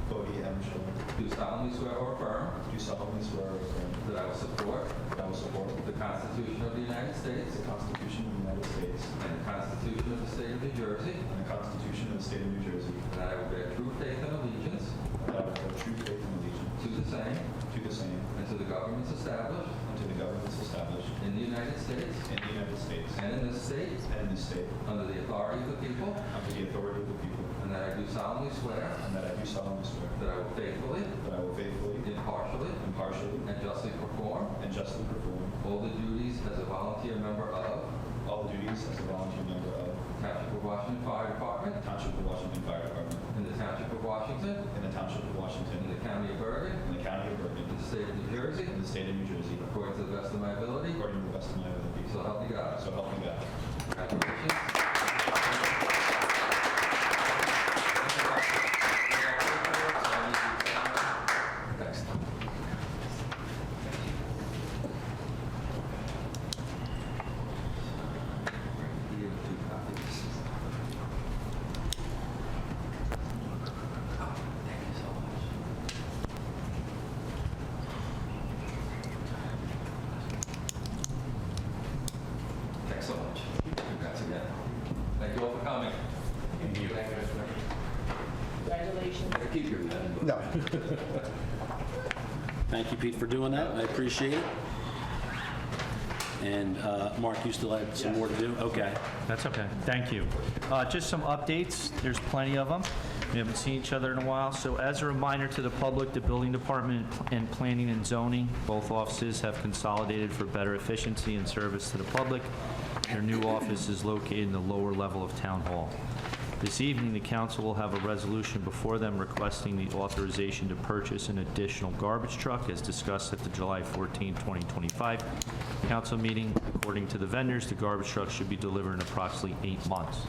Bodie M. Schiller, do solemnly swear or affirm do solemnly swear or affirm that I will support that I will support the Constitution of the United States the Constitution of the United States and the Constitution of the State of New Jersey, and the Constitution of the State of New Jersey, and that I will bear true faith and allegiance and that I will bear true faith and allegiance to the same to the same and to the governments established and to the governments established in the United States in the United States and in this state and in this state under the authority of the people, under the authority of the people, and that I do solemnly swear and that I do solemnly swear that I will faithfully, impartially, and justly perform and justly perform all the duties as a volunteer member of all the duties as a volunteer member of Township of Washington Fire Department the Township of Washington Fire Department in the Township of Washington, in the Township of Washington, in the County of Bergen, in the County of Bergen, in the State of New Jersey, in the State of New Jersey, according to the best of my ability, according to the best of my ability. so help me God. So help me God. Congratulations. Next. Here, 2 copies. Oh, thank you so much. Thanks so much. Congrats again. Thank you all for coming. Thank you. Congratulations. Keep your name. No. Thank you, Pete, for doing that. I appreciate it. And Mark, you still had some more to do? Okay. That's okay. Thank you. Just some updates. There's plenty of them. We haven't seen each other in a while. So as a reminder to the public, the Building Department and Planning and Zoning, both offices have consolidated for better efficiency and service to the public. Their new office is located in the lower level of Town Hall. This evening, the council will have a resolution before them requesting the authorization to purchase an additional garbage truck as discussed at the July 14, 2025 council meeting. According to the vendors, the garbage truck should be delivered in approximately 8 months.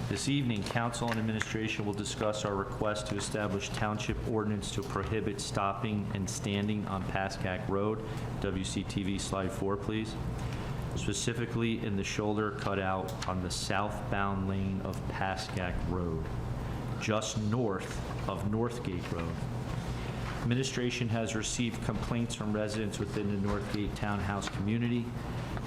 This evening, council and administration will discuss our request to establish township ordinance to prohibit stopping and standing on Pascack Road. WCTV slide 4, please. Specifically in the shoulder cutout on the southbound lane of Pascack Road, just north of Northgate Road. Administration has received complaints from residents within the Northgate Townhouse community.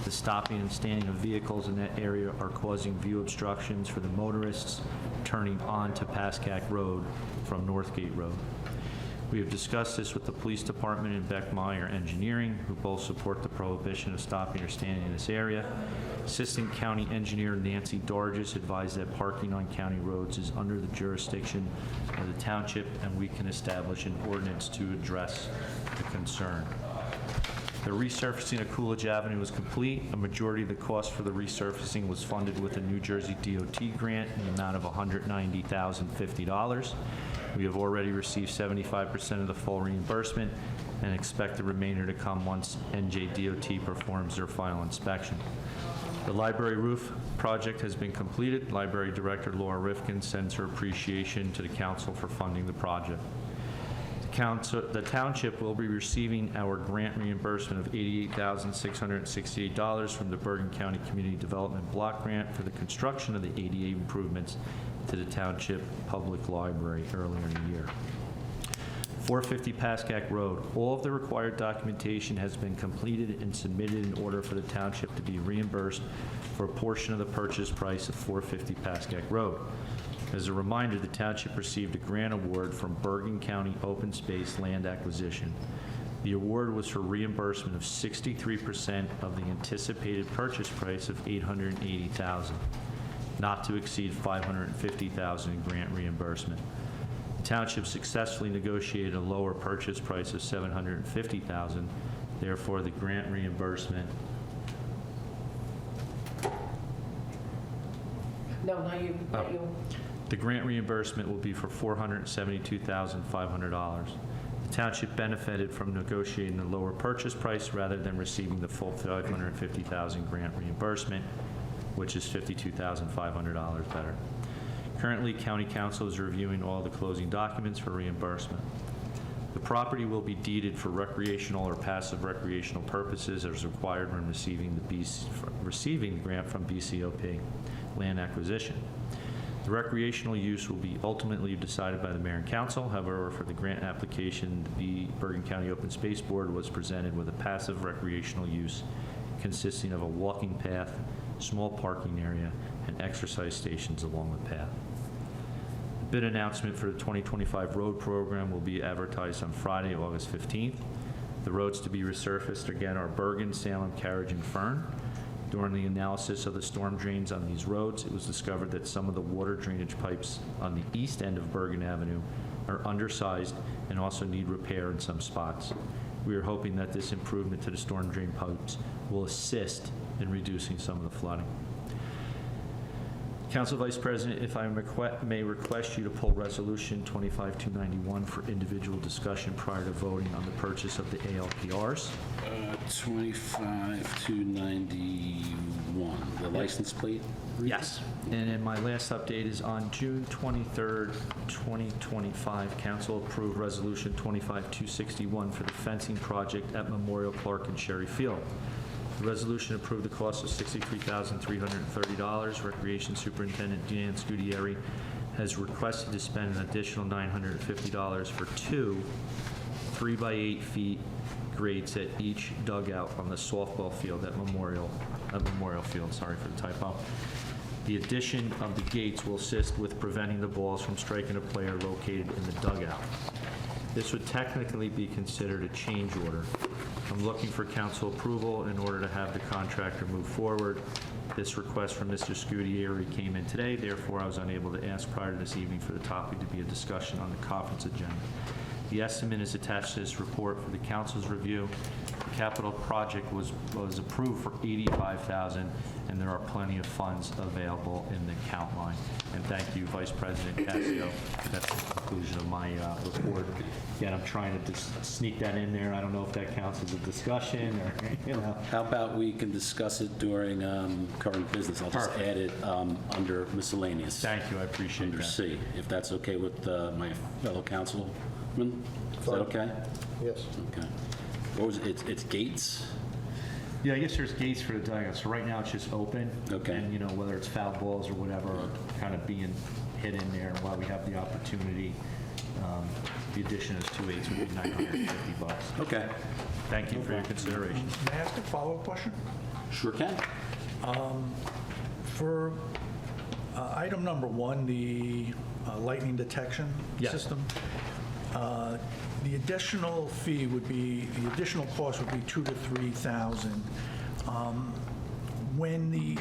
The stopping and standing of vehicles in that area are causing view obstructions for the motorists turning onto Pascack Road from Northgate Road. We have discussed this with the police department and Beckmeyer Engineering, who both support the prohibition of stopping or standing in this area. Assistant County Engineer Nancy Dargis advised that parking on county roads is under the jurisdiction of the township, and we can establish an ordinance to address the concern. The resurfacing of Coolidge Avenue was complete. A majority of the cost for the resurfacing was funded with a New Jersey DOT grant in the amount of $190,050. We have already received 75% of the full reimbursement and expect the remainder to come once NJDOT performs their final inspection. The library roof project has been completed. Library Director Laura Rifkin sends her appreciation to the council for funding the project. The township will be receiving our grant reimbursement of $88,668 from the Bergen County Community Development Block Grant for the construction of the ADA improvements to the Township Public Library earlier in the year. 450 Pascack Road. All of the required documentation has been completed and submitted in order for the township to be reimbursed for a portion of the purchase price of 450 Pascack Road. As a reminder, the township received a grant award from Bergen County Open Space Land Acquisition. The award was for reimbursement of 63% of the anticipated purchase price of $880,000, not to exceed $550,000 in grant reimbursement. The township successfully negotiated a lower purchase price of $750,000. Therefore, the grant reimbursement. The grant reimbursement will be for $472,500. The township benefited from negotiating the lower purchase price rather than receiving the full $550,000 grant reimbursement, which is $52,500 better. Currently, County Council is reviewing all the closing documents for reimbursement. The property will be deeded for recreational or passive recreational purposes as required when receiving the grant from BCOP Land Acquisition. The recreational use will be ultimately decided by the Mayor and Council. However, for the grant application, the Bergen County Open Space Board was presented with a passive recreational use consisting of a walking path, small parking area, and exercise stations along the path. The bid announcement for the 2025 road program will be advertised on Friday, August 15th. The roads to be resurfaced again are Bergen, Salem, Carriage, and Fern. During the analysis of the storm drains on these roads, it was discovered that some of the water drainage pipes on the east end of Bergen Avenue are undersized and also need repair in some spots. We are hoping that this improvement to the storm drain pipes will assist in reducing some of the flooding. Council Vice President, if I may request you to pull Resolution 25291 for individual discussion prior to voting on the purchase of the ALPRs. 25291, the license plate? Yes. And then my last update is on June 23rd, 2025, Council approved Resolution 25261 for the fencing project at Memorial Clark and Sherry Field. The resolution approved the cost of $63,330. Recreation Superintendent Dan Scudieri has requested to spend an additional $950 for two 3x8 feet grates at each dugout on the softball field at Memorial Field. Sorry for the typo. The addition of the gates will assist with preventing the balls from striking a player located in the dugout. This would technically be considered a change order. I'm looking for council approval in order to have the contractor move forward. This request from Mr. Scudieri came in today, therefore I was unable to ask prior to this evening for the topic to be a discussion on the conference agenda. The estimate is attached to this report for the council's review. The capital project was approved for $85,000, and there are plenty of funds available in the account line. And thank you, Vice President Cascio. That's the conclusion of my report. Again, I'm trying to just sneak that in there. I don't know if that counts as a discussion or, you know. How about we can discuss it during current business? I'll just Perfect. add it under miscellaneous. Thank you, I appreciate Under that. C, if that's okay with my fellow councilman? Is that Fine. okay? Yes. Okay. What was it? It's gates? Yeah, I guess there's gates for the dugout. So right now it's just open. Okay. And, you know, whether it's foul balls or whatever, are kind of being hit in there while we have the opportunity. The addition is 2 8s would be $950. Okay. Thank you for your consideration. May I ask a follow-up question? Sure can. For item number 1, the lightning detection Yes. system, the additional fee would be, the additional cost would be $2,000 to $3,000. When the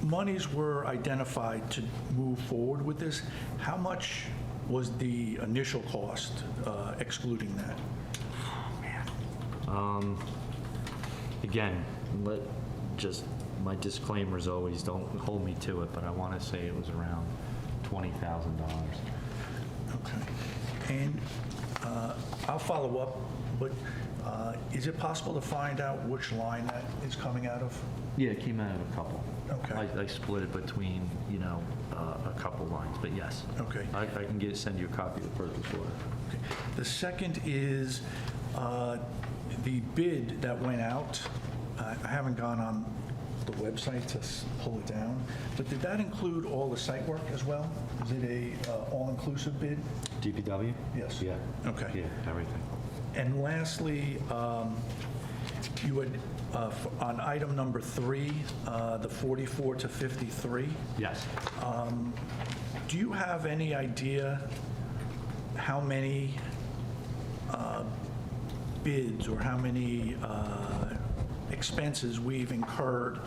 monies were identified to move forward with this, how much was the initial cost, excluding that? Again, my disclaimer is always, don't hold me to it, but I want to say it was around $20,000. Okay. And I'll follow up, but is it possible to find out which line that is coming out of? Yeah, it came out of a couple. Okay. I split it between, you know, a couple lines, but yes. Okay. I can send you a copy of the purchase order. Okay. The second is the bid that went out. I haven't gone on the website to pull it down, but did that include all the site work as well? Is it a all-inclusive bid? DPW? Yes. Yeah. Okay. Yeah, everything. And lastly, you had, on item number 3, the 44 to 53, Yes. do you have any idea how many bids or how many expenses we've incurred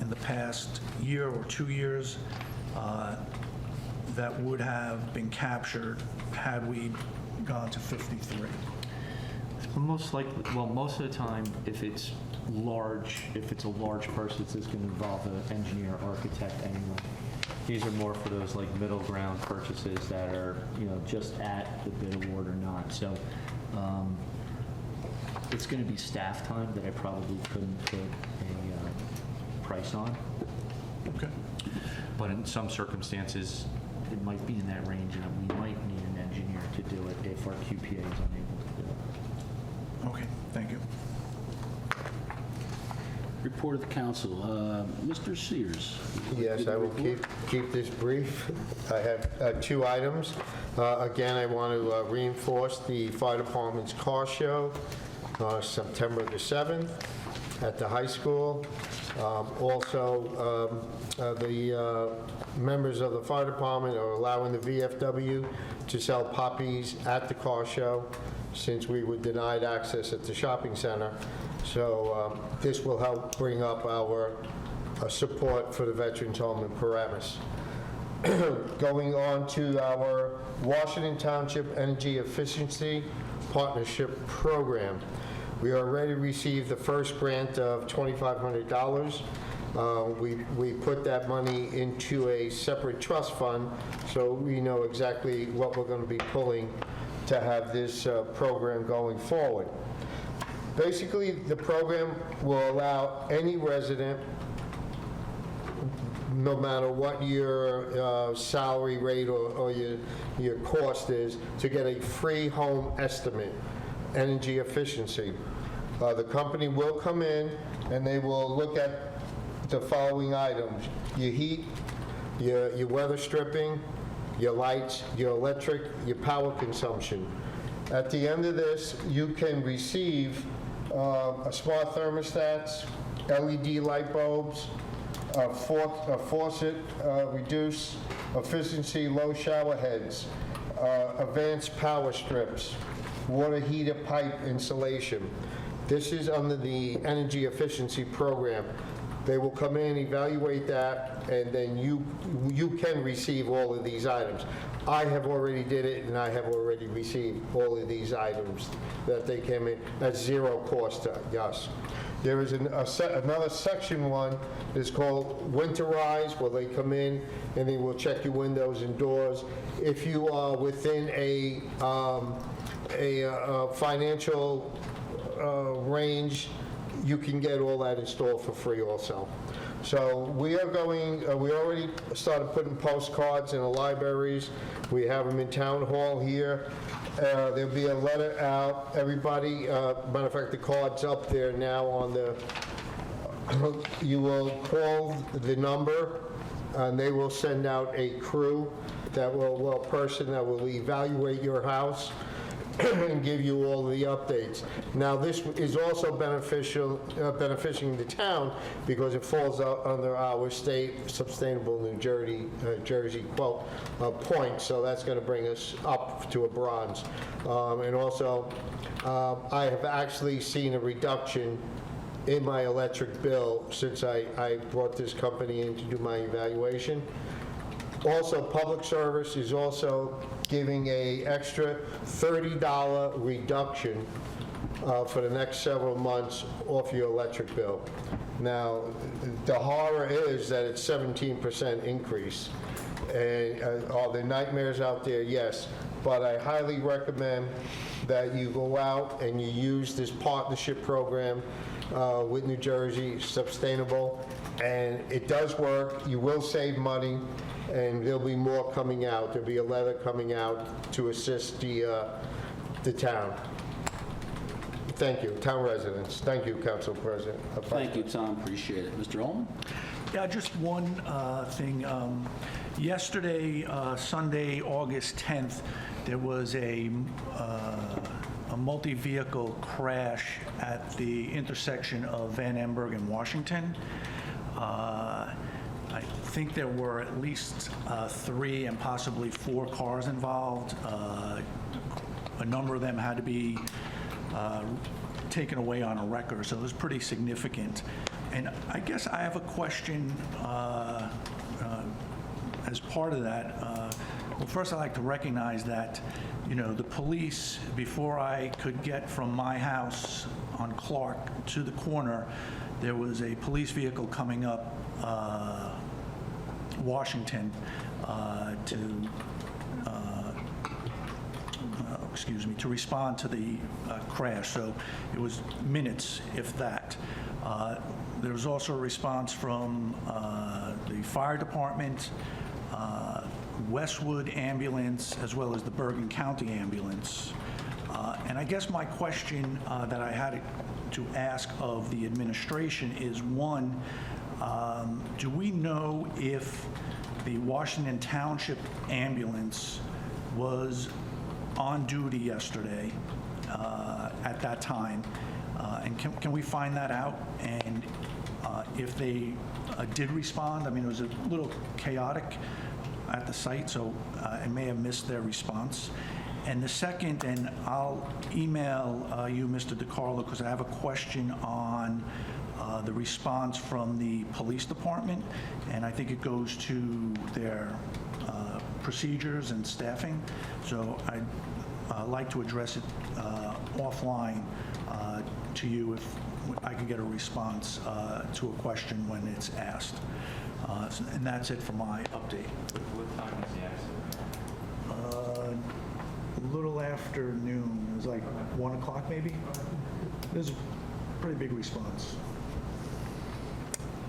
in the past year or 2 years that would have been captured had we gone to 53? Most likely, well, most of the time, if it's a large purchase, it's going to involve an engineer, architect, anyway. These are more for those like middle ground purchases that are, you know, just at the bid award or not. So it's going to be staff time that I probably couldn't put a price on. Okay. But in some circumstances, it might be in that range, and we might need an engineer to do it if our QPA is unable to do it. Okay, thank you. Report of the council. Mr. Sears. Yes, I will keep this brief. I have 2 items. Again, I want to reinforce the fire department's car show, September the 7th at the high school. Also, the members of the fire department are allowing the VFW to sell poppies at the car show since we were denied access at the shopping center. So this will help bring up our support for the Veterans Home in Paramus. Going on to our Washington Township Energy Efficiency Partnership Program. We already received the first grant of $2,500. We put that money into a separate trust fund, so we know exactly what we're going to be pulling to have this program going forward. Basically, the program will allow any resident, no matter what your salary rate or your cost is, to get a free home estimate, energy efficiency. The company will come in and they will look at the following items: your heat, your weather stripping, your lights, your electric, your power consumption. At the end of this, you can receive smart thermostats, LED light bulbs, a faucet, reduce efficiency low shower heads, advanced power strips, water heater pipe insulation. This is under the energy efficiency program. They will come in, evaluate that, and then you can receive all of these items. I have already did it, and I have already received all of these items that they came in at zero cost to us. There is another section one that's called winterize, where they come in and they will check your windows and doors. If you are within a financial range, you can get all that installed for free also. So we are going, we already started putting postcards in the libraries. We have them in Town Hall here. There'll be a letter out. Everybody, matter of fact, the card's up there now on the, you will call the number, and they will send out a crew that will, a person that will evaluate your house and give you all the updates. Now, this is also benefiting the town because it falls under our state sustainable New Jersey point, so that's going to bring us up to a bronze. And also, I have actually seen a reduction in my electric bill since I brought this company in to do my evaluation. Also, public service is also giving a extra $30 reduction for the next several months off your electric bill. Now, the horror is that it's 17% increase. And are there nightmares out there? Yes. But I highly recommend that you go out and you use this partnership program with New Jersey Sustainable. And it does work. You will save money. And there'll be more coming out. There'll be a letter coming out to assist the town. Thank you, town residents. Thank you, Council President. Thank you, Tom. Appreciate it. Mr. Ullman? Yeah, just one thing. Yesterday, Sunday, August 10th, there was a multi-vehicle crash at the intersection of Van Amberg and Washington. I think there were at least 3 and possibly 4 cars involved. A number of them had to be taken away on a wrecker, so it was pretty significant. And I guess I have a question as part of that. Well, first I'd like to recognize that, you know, the police, before I could get from my house on Clark to the corner, there was a police vehicle coming up Washington to respond to the crash. So it was minutes, if that. There was also a response from the fire department, Westwood ambulance, as well as the Bergen County ambulance. And I guess my question that I had to ask of the administration is, one, do we know if the Washington Township ambulance was on duty yesterday at that time? And can we find that out? And if they did respond, I mean, it was a little chaotic at the site, so I may have missed their response. And the second, and I'll email you, Mr. DiCarlo, because I have a question on the response from the police department, and I think it goes to their procedures and staffing. So I'd like to address it offline to you if I could get a response to a question when it's asked. And that's it for my update. What time was the accident? A little after noon. It was like 1 o'clock maybe. There's a pretty big response.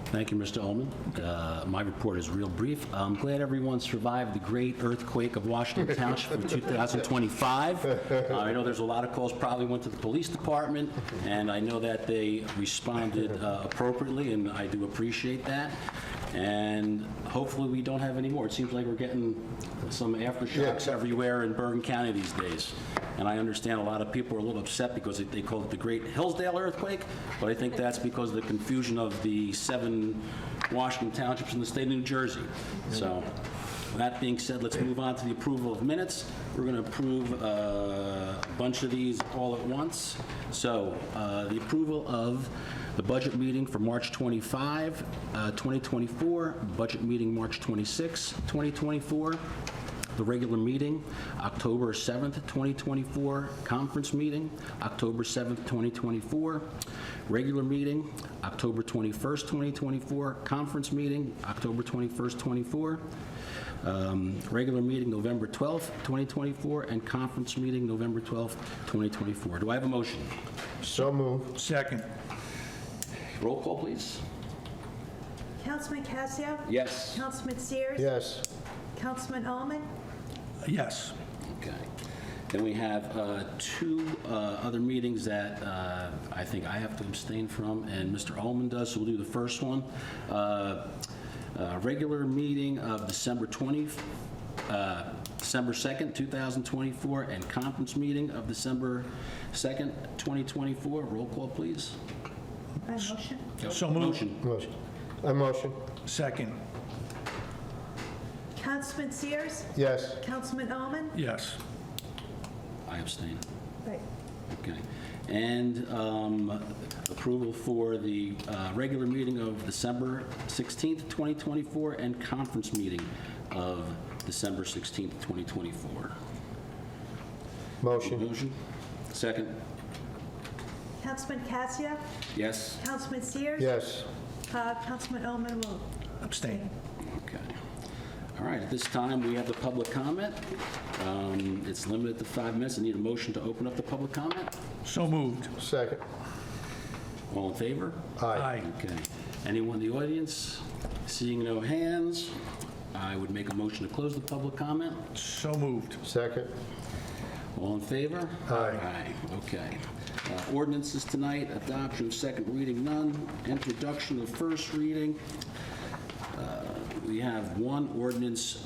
Thank you, Mr. Ullman. My report is real brief. I'm glad everyone survived the great earthquake of Washington Township of 2025. I know there's a lot of calls probably went to the police department, and I know that they responded appropriately, and I do appreciate that. And hopefully we don't have any more. It seems like we're getting some aftershocks everywhere in Bergen County these days. And I understand a lot of people are a little upset because they call it the Great Hillsdale Earthquake, but I think that's because of the confusion of the 7 Washington Townships in the state of New Jersey. So That being said, let's move on to the approval of minutes. We're going to approve a bunch of these all at once. So the approval of the budget meeting for March 25, 2024, budget meeting March 26, 2024, the regular meeting, October 7th, 2024, conference meeting, October 7th, 2024, regular meeting, October 21st, 2024, conference meeting, October 21st, 24, regular meeting, November 12th, 2024, and conference meeting, November 12th, 2024. Do I have a motion? So moved. Second. Roll call, please. Councilman Casio? Yes. Councilman Sears? Yes. Councilman Allman? Yes. Okay. Then we have two other meetings that I think I have to abstain from, and Mr. Ullman does, so we'll do the first one. Regular meeting of December 2nd, 2024, and conference meeting of December 2nd, 2024. Roll call, please. By motion? So moved. Motion. Motion. A motion. Second. Councilman Sears? Yes. Councilman Allman? Yes. I abstain. Right. Okay. And approval for the regular meeting of December 16th, 2024, and conference meeting of December 16th, 2024. Motion. Motion? Second? Councilman Casio? Yes? Councilman Sears? Yes. Councilman Allman will Abstain. Okay. All right, at this time, we have the public comment. It's limited to 5 minutes. I need a motion to open up the public comment. So moved. Second. All in favor? Aye. Okay. Anyone in the audience? Seeing no hands, I would make a motion to close the public comment. So moved. Second. All in favor? Aye. Aye, okay. Ordinances tonight, adoption of second reading, none. Introduction of first reading. We have one ordinance,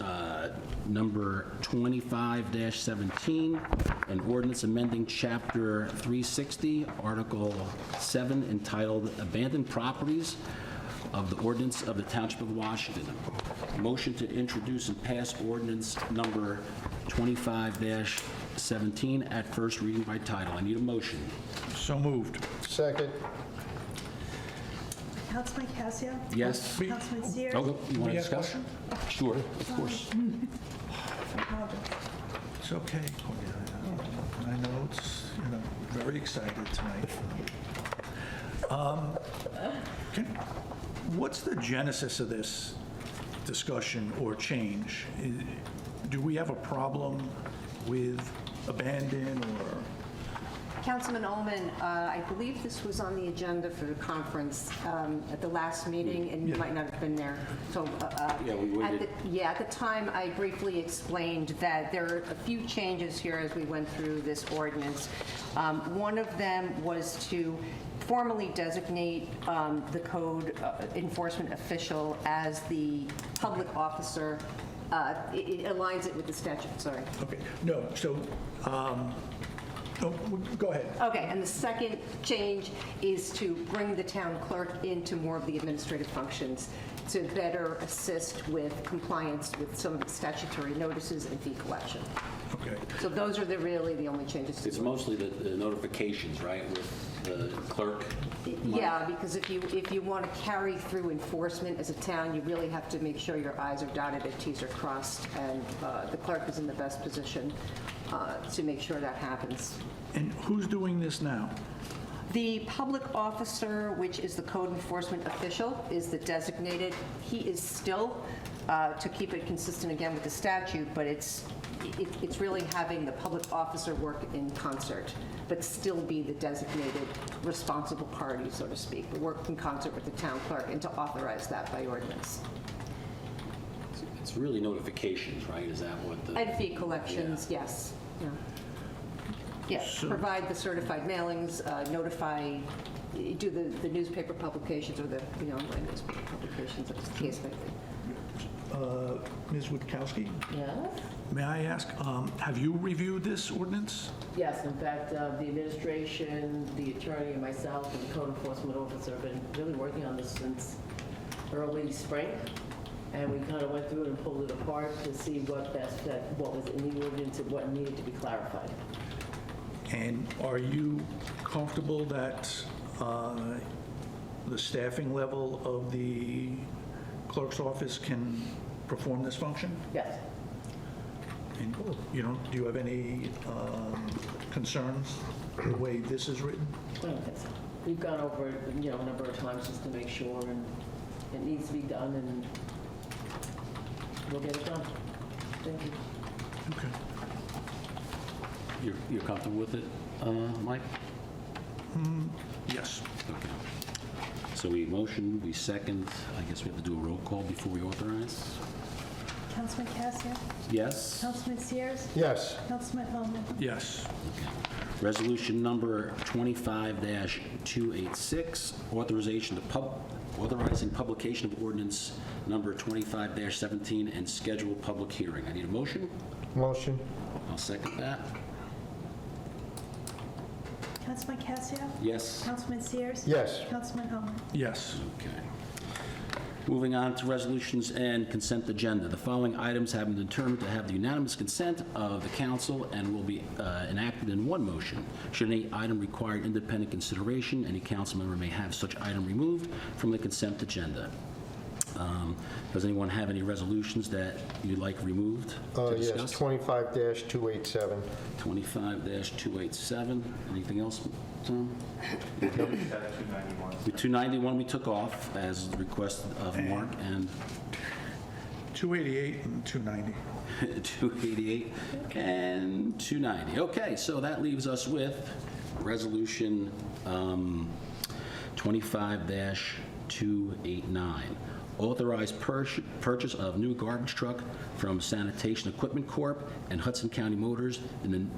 number 25-17, an ordinance amending Chapter 360, Article 7, entitled Abandoned Properties of the Ordinance of the Township of Washington. Motion to introduce and pass ordinance number 25-17 at first reading by title. I need a motion. So moved. Second. Councilman Casio? Yes? Councilman Sears? Oh, you want We to have discuss? Sure, of course. It's okay. I know it's, very excited tonight. What's the genesis of this discussion or change? Do we have a problem with abandon or? Councilman Ullman, I believe this was on the agenda for the conference at the last meeting, and you might not have been there. So, Yeah, we waited. at the time, I briefly explained that there are a few changes here as we went through this ordinance. One of them was to formally designate the code enforcement official as the public officer. It aligns it with the statute, sorry. Okay, no, so, no, go ahead. Okay, and the second change is to bring the town clerk into more of the administrative functions to better assist with compliance with some of the statutory notices and fee collection. Okay. So those are really the only changes to It's the mostly the notifications, right, with the clerk? Yeah, because if you want to carry through enforcement as a town, you really have to make sure your i's are dotted and t's are crossed, and the clerk is in the best position to make sure that happens. And who's doing this now? The public officer, which is the code enforcement official, is the designated. He is still, to keep it consistent again with the statute, but it's really having the public officer work in concert, but still be the designated responsible party, so to speak, but work in concert with the town clerk, and to authorize that by ordinance. It's really notifications, right? Is that what the... And fee collections, yes. Yeah. Yeah, provide the certified mailings, notify, do the newspaper publications or the online newspaper publications, as the case may be. Ms. Witkowski, Yes? may I ask, have you reviewed this ordinance? Yes, in fact, the administration, the attorney, and myself, and the code enforcement officer have been really working on this since early spring. And we kind of went through it and pulled it apart to see what was in the ordinance and what needed to be clarified. And are you comfortable that the staffing level of the clerk's office can perform this function? Yes. And do you have any concerns the way this is written? I don't think so. We've gone over it, a number of times just to make sure, and it needs to be done, and we'll get it done. Thank you. Okay. You're comfortable with it, Mike? Yes. Okay. So we motion, we second. I guess we have to do a roll call before we authorize. Councilman Cassia? Yes? Councilman Sears? Yes. Councilman Ullman? Yes. Okay. Resolution number 25-286, authorizing publication of ordinance number 25-17 and schedule public hearing. I need a motion. Motion. I'll second that. Councilman Cassia? Yes? Councilman Sears? Yes. Councilman Ullman? Yes. Okay. Moving on to resolutions and consent agenda. The following items have been determined to have the unanimous consent of the council and will be enacted in one motion. Should any item require independent consideration, any council member may have such item removed from the consent agenda. Does anyone have any resolutions that you'd like removed to Yes, discuss? 25-287. 25-287. Anything else, Tom? Got 291. The 291 we took off as requested of Mark, and 288 and 290. 288 and 290. Okay, so that leaves us with Resolution 25-289. Authorized purchase of new garbage truck from Sanitation Equipment Corp. and Hudson County Motors in an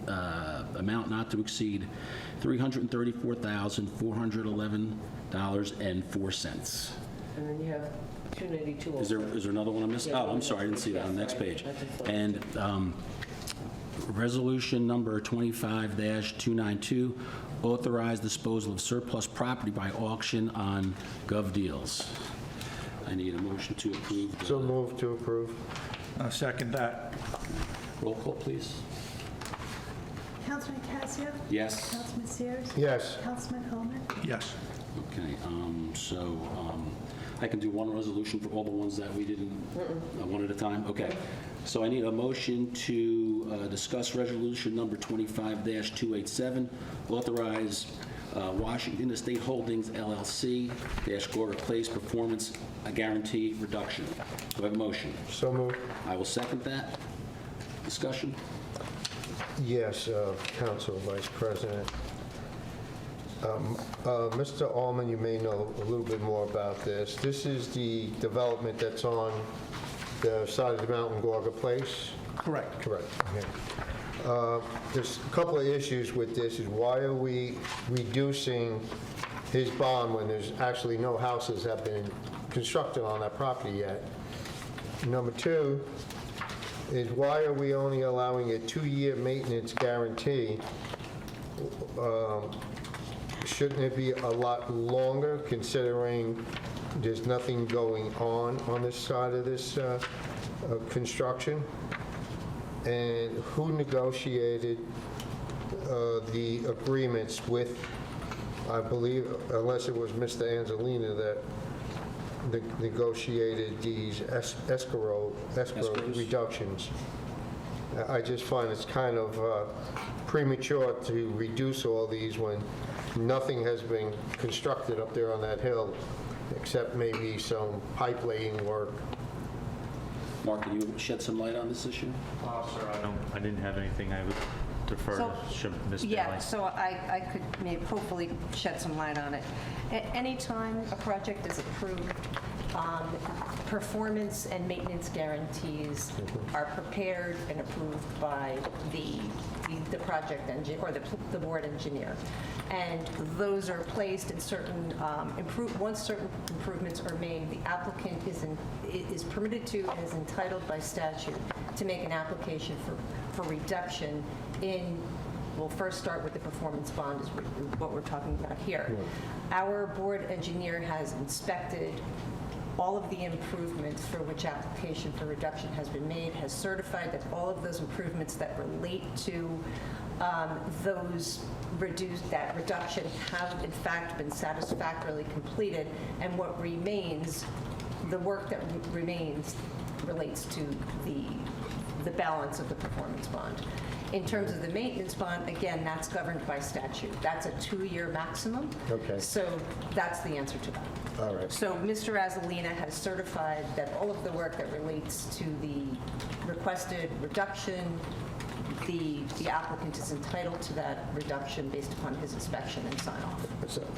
amount not to exceed $334,411.04. And then you have 292 Is there another one I missed? Oh, I'm sorry, I didn't see that on the next page. And resolution number 25-292, authorize disposal of surplus property by auction on Gov Deals. I need a motion to approve. So move to approve. Second that. Roll call, please. Councilman Cassia? Yes? Councilman Sears? Yes. Councilman Ullman? Yes. Okay, so I can do one resolution for all the ones that we didn't, one at a time? Okay. So I need a motion to discuss resolution number 25-287, authorize Washington Estate Holdings LLC Gora Place Performance Guarantee Reduction. Do I have a motion? So move. I will second that. Discussion? Yes, Council Vice President. Mr. Allman, you may know a little bit more about this. This is the development that's on the side of the mountain, Gorga Place? Correct. Correct. Okay. There's a couple of issues with this. Is why are we reducing his bond when there's actually no houses have been constructed on that property yet? Number two is why are we only allowing a 2-year maintenance guarantee? Shouldn't it be a lot longer, considering there's nothing going on this side of this construction? And who negotiated the agreements with, I believe, unless it was Mr. Angelina that negotiated these escrow reductions? I just find it's kind of premature to reduce all these when nothing has been constructed up there on that hill, except maybe some pipe laying work. Mark, can you shed some light on this issue? Sir, I didn't have anything. I would defer So- to Ms. Bailey. Yeah, so I could maybe hopefully shed some light on it. Anytime a project is approved, performance and maintenance guarantees are prepared and approved by the project engineer, or the board engineer. And those are placed in certain, once certain improvements are made, the applicant is permitted to and is entitled by statute to make an application for reduction in, we'll first start with the performance bond, is what we're talking about here. Our board engineer has inspected all of the improvements for which application for reduction has been made, has certified that all of those improvements that relate to that reduction have in fact been satisfactorily completed, and what remains, the work that remains relates to the balance of the performance bond. In terms of the maintenance bond, again, that's governed by statute. That's a 2-year maximum. Okay. So that's the answer to that. All right. So Mr. Azzolina has certified that all of the work that relates to the requested reduction, the applicant is entitled to that reduction based upon his inspection and sign-off.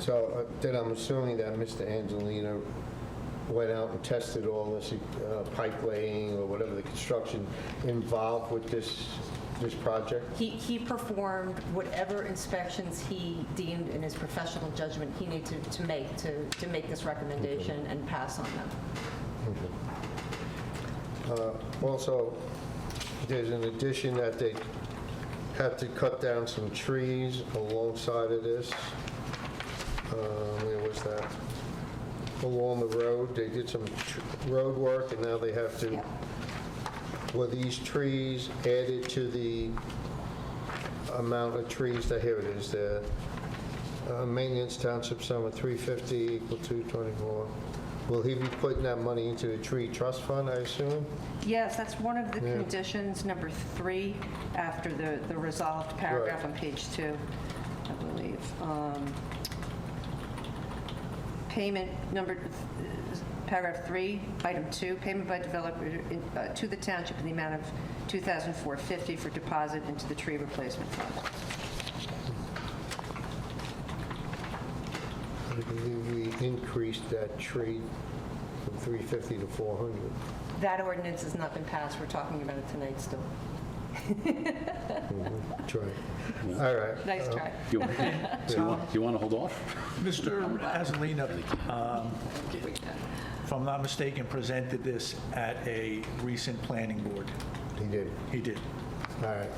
So then I'm assuming that Mr. Angelino went out and tested all this pipe laying or whatever the construction involved with this project? He performed whatever inspections he deemed in his professional judgment he needed to make this recommendation and pass on them. Also, there's an addition that they had to cut down some trees alongside of this. Where was that? Along the road. They did some road work, and now they have to, were these trees added to the amount of trees that, here it is, the maintenance township sum of $350 equal to 24. Will he be putting that money into the tree trust fund, I assume? Yes, that's one of the conditions, number 3, after the resolved paragraph on page 2, I believe. Payment paragraph 3, item 2, payment by developer to the township in the amount of $2,450 for deposit into the tree replacement fund. I believe we increased that tree from 350 to 400. That ordinance has not been passed. We're talking about it tonight still. Try. All right. Nice try. You want to hold off? Mr. Azzolina, if I'm not mistaken, presented this at a recent planning board. He did. He did. All right.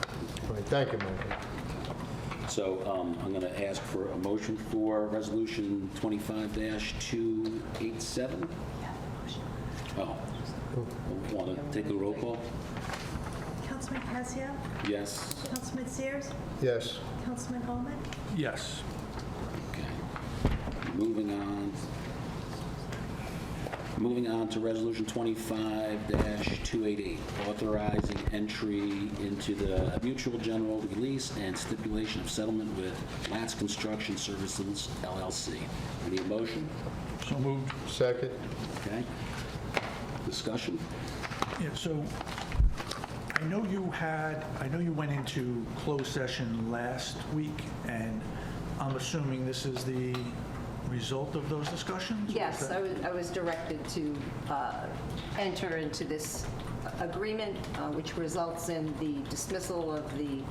All right. Thank you, Michael. So I'm going to ask for a motion for Resolution 25-287. Oh, want to take a roll call? Councilman Casio? Yes. Councilman Sears? Yes. Councilman Holman? Yes. Okay. Moving on to Resolution 25-288, authorizing entry into the mutual general release and stipulation of settlement with Lance Construction Services, LLC. Any motion? So moved. Second. Okay. Discussion? Yeah, so I know you went into closed session last week, and I'm assuming this is the result of those discussions? Yes, I was directed to enter into this agreement, which results in the dismissal of the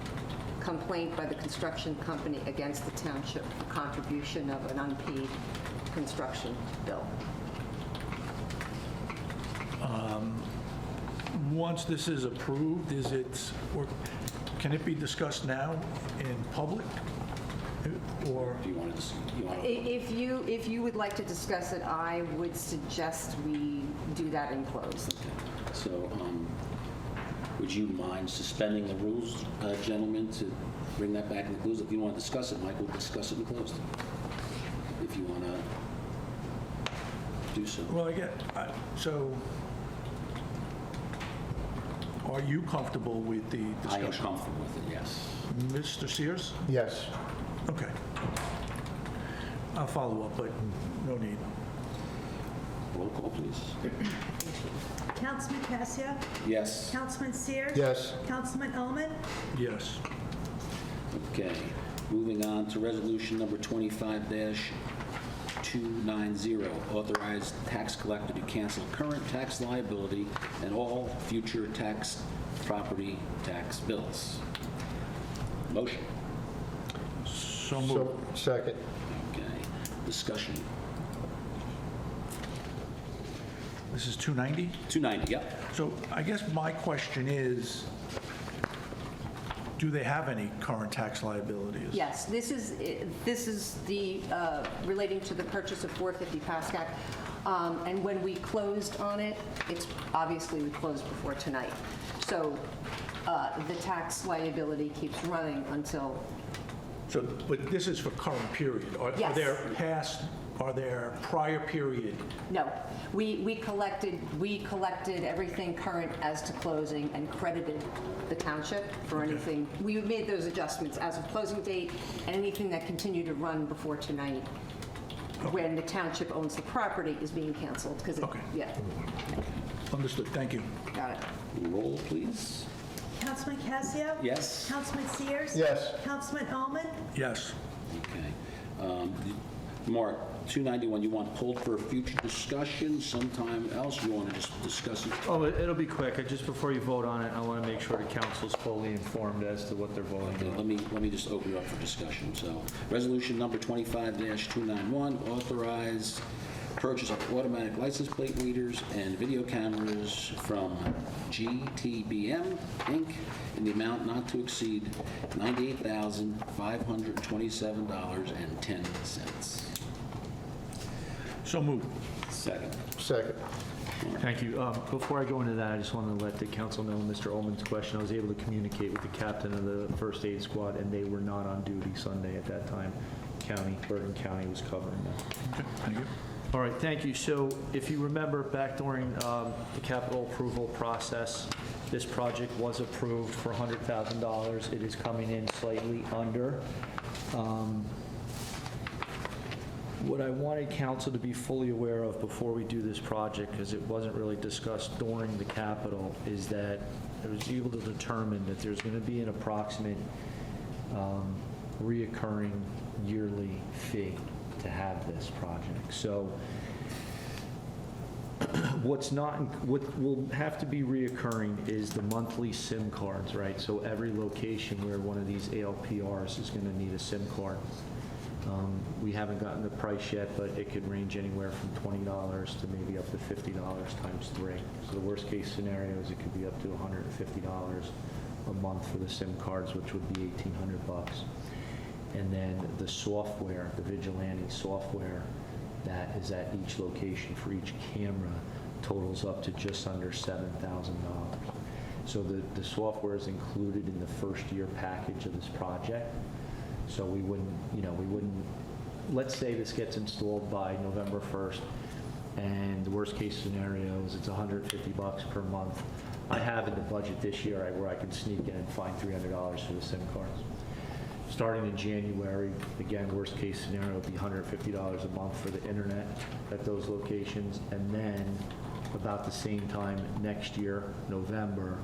complaint by the construction company against the township for contribution of an unpaid construction bill. Once this is approved, or can it be discussed now in public? Or, Do you want to If you would like to discuss it, I would suggest we do that in closed. So, would you mind suspending the rules, gentlemen, to bring that back in the closed? If you want to discuss it, Mike, we'll discuss it in closed. If you want to do so. well, so are you comfortable with the I am discussion? comfortable with it, yes. Mr. Sears? Yes. Okay. I'll follow up, but no need. Roll call, please. Councilman Casio? Yes. Councilman Sears? Yes. Councilman Holman? Yes. Okay. Moving on to resolution number 25-290, authorize tax collector to cancel current tax liability and all future property tax bills. Motion. So moved. Second. Okay. Discussion. This is 290? 290, yep. So I guess my question is, Do they have any current tax liabilities? Yes, this is the, relating to the purchase of 450 Pascack. And when we closed on it, it's obviously we closed before tonight. So the tax liability keeps running until, So, but this is for current period? Yes. Are there prior period? no, we collected everything current as to closing and credited the township for anything. We made those adjustments as of closing date and anything that continued to run before tonight when the township owns the property is being canceled, because Okay. yeah, Understood, thank you. got it. Roll, please. Councilman Casio? Yes? Councilman Sears? Yes. Councilman Ullman? Yes. Okay. Mark, 291, you want pulled for a future discussion sometime else? You want to just discuss it? Oh, it'll be quick. Just before you vote on it, I want to make sure the council's fully informed as to what they're voting Okay, on. let me just open it up for discussion. So, resolution number 25-291, authorize purchase of automatic license plate readers and video cameras from GTBM, Inc., in the amount not to exceed $98,527.10. So moved. Second. Second. Thank you. Before I go into that, I just want to let the council know Mr. Ullman's question. I was able to communicate with the captain of the first aid squad, and they were not on duty Sunday at that time. Bergen County was covering that. Okay, thank you. All right, thank you. So if you remember back during the capital approval process, this project was approved for $100,000. It is coming in slightly under. What I wanted council to be fully aware of before we do this project, because it wasn't really discussed during the capital, is that I was able to determine that there's going to be an approximate reoccurring yearly fee to have this project. So what will have to be reoccurring is the monthly SIM cards, right? So every location where one of these ALPRs is going to need a SIM card. We haven't gotten the price yet, but it could range anywhere from $20 to maybe up to $50 times 3. So the worst case scenario is it could be up to $150 a month for the SIM cards, which would be $1,800. And then the software, the Vigilante software that is at each location for each camera totals up to just under $7,000. So the software is included in the first year package of this project. So we wouldn't, let's say this gets installed by November 1st, and the worst case scenario is it's $150 per month. I have in the budget this year where I can sneak in and find $300 for the SIM cards. Starting in January, again, worst case scenario would be $150 a month for the internet at those locations. And then about the same time next year, November,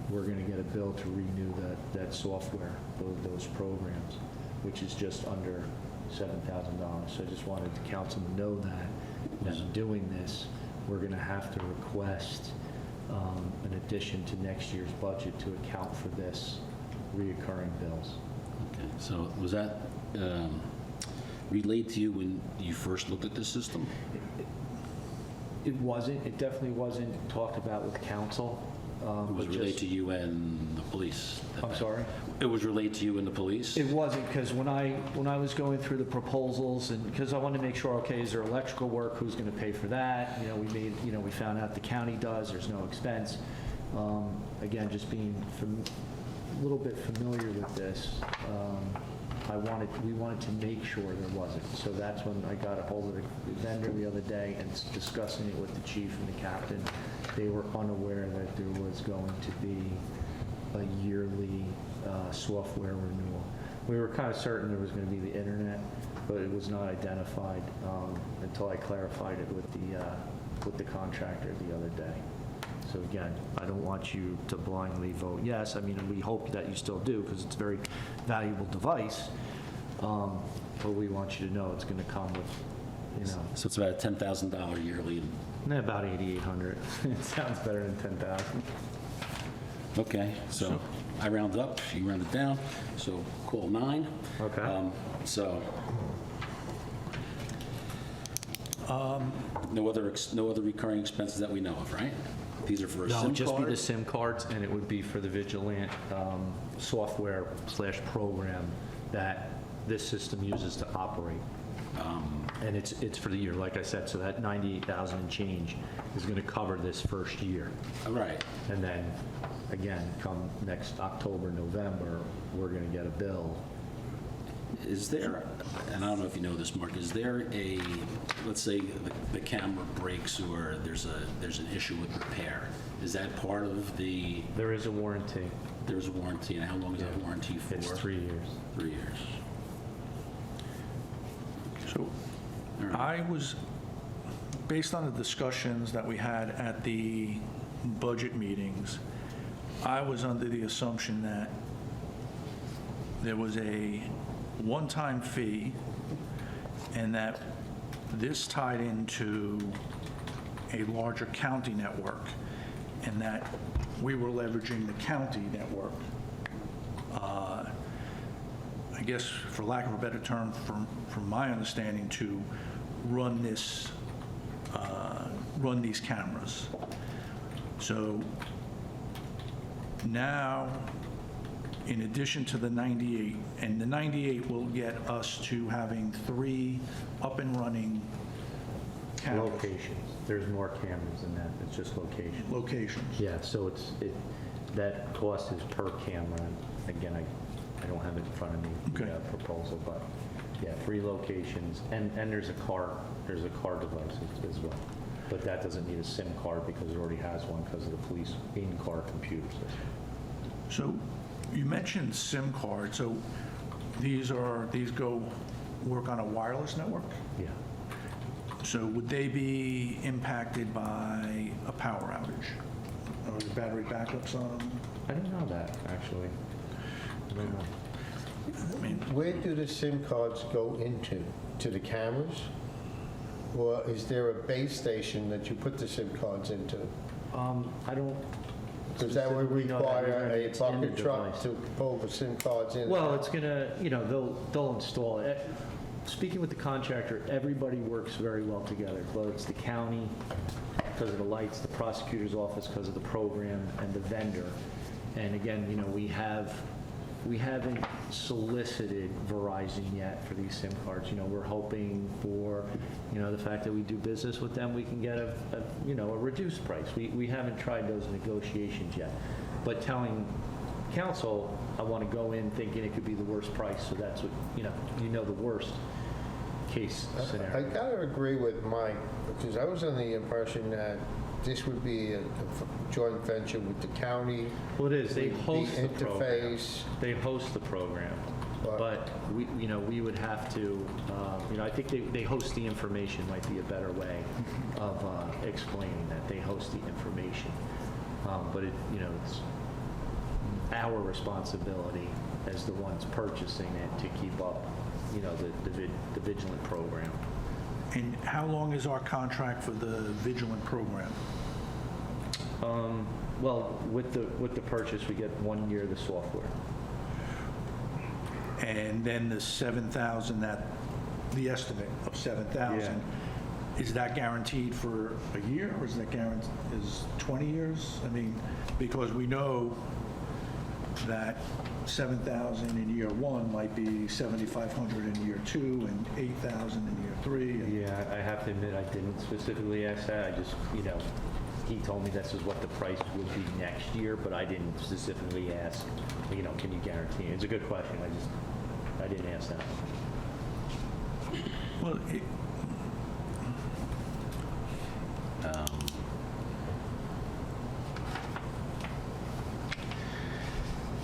we're going to get a bill to renew that software, those programs, which is just under $7,000. So I just wanted the council to know that in doing this, we're going to have to request an addition to next year's budget to account for this reoccurring bills. Okay, so was that relayed to you when you first looked at this system? It wasn't. It definitely wasn't talked about with council. It was relayed to you and the police? I'm sorry? It was relayed to you and the police? It wasn't, because when I was going through the proposals, and because I wanted to make sure, okay, is there electrical work? Who's going to pay for that? We found out the county does. There's no expense. Again, just being a little bit familiar with this, we wanted to make sure there wasn't. So that's when I got a hold of the vendor the other day and discussing it with the chief and the captain. They were unaware that there was going to be a yearly software renewal. We were kind of certain there was going to be the internet, but it was not identified until I clarified it with the contractor the other day. So again, I don't want you to blindly vote yes. I mean, we hope that you still do, because it's a very valuable device. But we want you to know it's going to come with, So it's about a $10,000 yearly. about $8,800. It sounds better than $10,000. Okay, so I round up, you round it down, so call 9. Okay. No other recurring expenses that we know of, right? These are for a No, it SIM would just be the card? SIM cards, and it would be for the Vigilant software/program that this system uses to operate. And it's for the year, like I said, so that 98,000 and change is going to cover this first year. All right. And then, again, come next October, November, we're going to get a bill. Is there, and I don't know if you know this, Mark, is there a, let's say the camera breaks or there's an issue with repair, is that part of the, There is a warranty. there's a warranty, and how long is that warranty for? It's 3 years. 3 years. So I was, based on the discussions that we had at the budget meetings, I was under the assumption that there was a one-time fee and that this tied into a larger county network and that we were leveraging the county network. I guess, for lack of a better term, from my understanding, to run this, run these cameras. So now, in addition to the 98, and the 98 will get us to having 3 up and running cameras. Locations. There's more cameras than that. It's just locations. Locations. Yeah, so that cost is per camera. Again, I don't have it in front of me, Okay. the proposal, but yeah, 3 locations, and there's a card device as well. But that doesn't need a SIM card because it already has one because of the police in-car computer system. So you mentioned SIM card, so these go work on a wireless network? Yeah. So would they be impacted by a power outage? Or the battery backups on them? I didn't know that, actually. I don't know. I mean, Where do the SIM cards go into? To the cameras? Or is there a base station that you put the SIM cards into? I don't. Because that would specifically know that. require a It's in the bucket truck device. to pull the SIM cards in. Well, it's gonna, they'll install it. Speaking with the contractor, everybody works very well together, whether it's the county, because of the lights, the prosecutor's office, because of the program, and the vendor. And again, we haven't solicited Verizon yet for these SIM cards. We're hoping for, the fact that we do business with them, we can get a reduced price. We haven't tried those negotiations yet. But telling council, I want to go in thinking it could be the worst price, so that's what, the worst case I scenario. gotta agree with Mike, because I was under the impression that this would be a joint venture with the county. Well, it is. They with host the program. interface. They host the program. But we would have to, I think they host the information might be a better way of explaining that. They host the information. But it's our responsibility as the ones purchasing it to keep up, the Vigilant program. and how long is our contract for the Vigilant program? Well, with the purchase, we get 1 year of the software. And then the 7,000, the estimate of 7,000, is that guaranteed for a year, or is that guaranteed, is 20 years? I mean, because we know that 7,000 in year 1 might be 7,500 in year 2 and 8,000 in year 3. and- Yeah, I have to admit, I didn't specifically ask that. I just, he told me this is what the price would be next year, but I didn't specifically ask, can you guarantee? It's a good question. I didn't ask that. Well,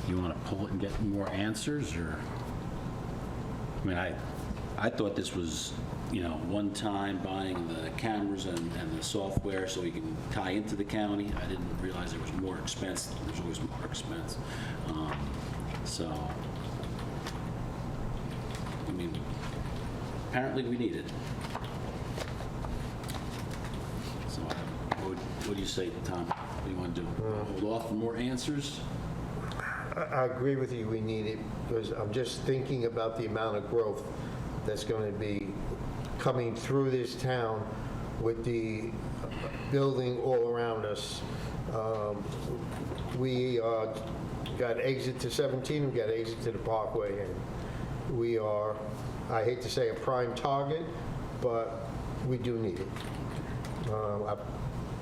You want to pull it and get more answers, or? I mean, I thought this was, one time buying the cameras and the software so we can tie into the county. I didn't realize there was more expense. There's always more expense. So, I mean, apparently we need it. So, what do you say, Tom? What do you want to do? Hold off for more answers? I agree with you, we need it, because I'm just thinking about the amount of growth that's going to be coming through this town with the building all around us. We got exit to 17, we got exit to the Parkway, and we are, I hate to say a prime target, but we do need it. I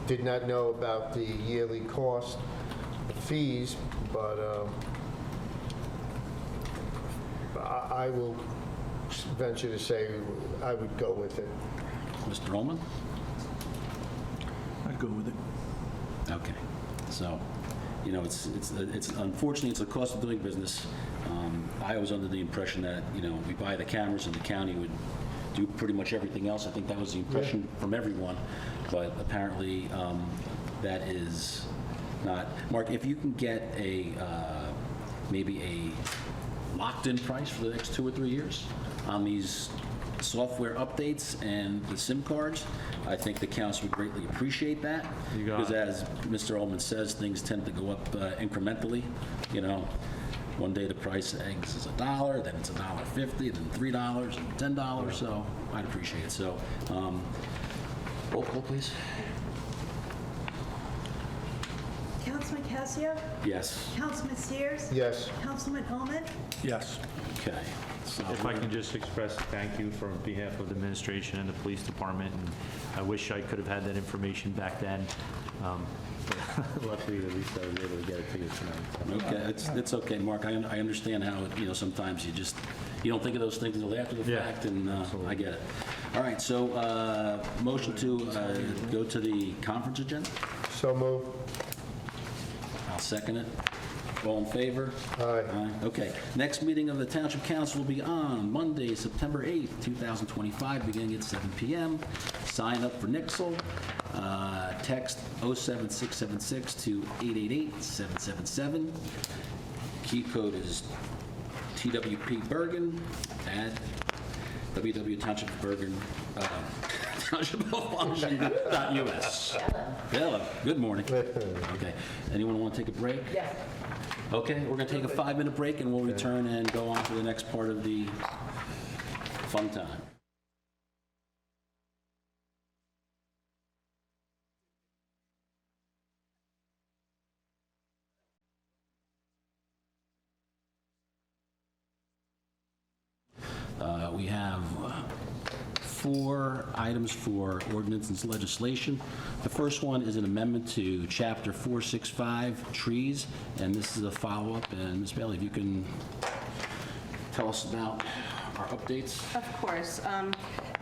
did not know about the yearly cost fees, but I will venture to say I would go with it. Mr. Ullman? I'd go with it. Okay. So, you know, it's unfortunately, it's the cost of doing business. I was under the impression that, you know, we buy the cameras and the county would do pretty much everything else. I think that was the impression from everyone, but apparently that is not. Mark, if you can get a maybe a locked-in price for the next 2 or 3 years on these software updates and the SIM cards, I think the council would greatly appreciate that. You got because it. as Mr. Ullman says, things tend to go up incrementally. You know, one day the price of eggs is $1, then it's $1.50, then $3, and $10. So I'd appreciate it. So, roll call, please. Councilman Casio? Yes. Councilman Sears? Yes. Councilman Ullman? Yes. Okay. So If I can just express a thank you for behalf of the administration and the police department, and I wish I could have had that information back then. But luckily, at least I was able to get it to you tonight. Okay, it's okay, Mark. I understand how, you know, sometimes you don't think of those things until after the Yeah, fact, and absolutely. I get it. All right, so motion to go to the conference agenda? So move. I'll second it. All in favor? Aye. Okay. Next meeting of the Township Council will be on Monday, September 8th, 2025, beginning at 7 p.m. Sign up for Nixle. Text 07676 to 888-777. Key code is TWP Bergen at www.townshipbergen, Township of Washington.us. Hello. Good morning. Okay. Anyone want to take a break? Yes. Okay, we're going to take a 5-minute break, and we'll return and go on to the next part of the fun time. We have 4 items for ordinance and legislation. The first one is an amendment to Chapter 465, Trees, and this is a follow-up. And Ms. Bailey, if you can tell us about our updates. Of course.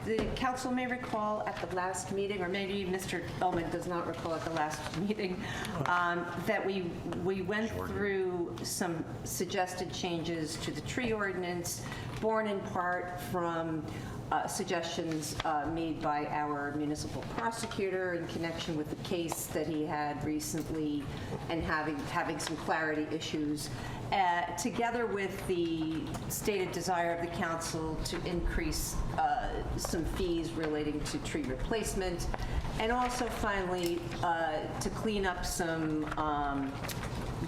The council may recall at the last meeting, or maybe Mr. Ullman does not recall at the last meeting, that we went through some suggested changes to the tree ordinance, born in part from suggestions made by our municipal prosecutor in connection with the case that he had recently and having some clarity issues, together with the stated desire of the council to increase some fees relating to tree replacement, and also finally to clean up some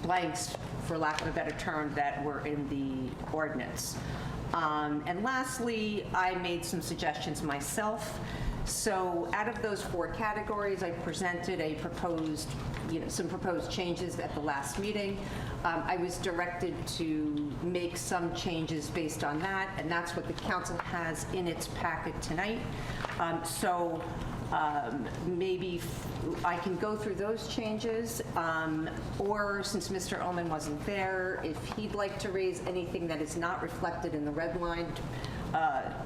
blanks, for lack of a better term, that were in the ordinance. And lastly, I made some suggestions myself. So out of those 4 categories, I presented a proposed, some proposed changes at the last meeting. I was directed to make some changes based on that, and that's what the council has in its packet tonight. Maybe I can go through those changes, or since Mr. Ullman wasn't there, if he'd like to raise anything that is not reflected in the redlined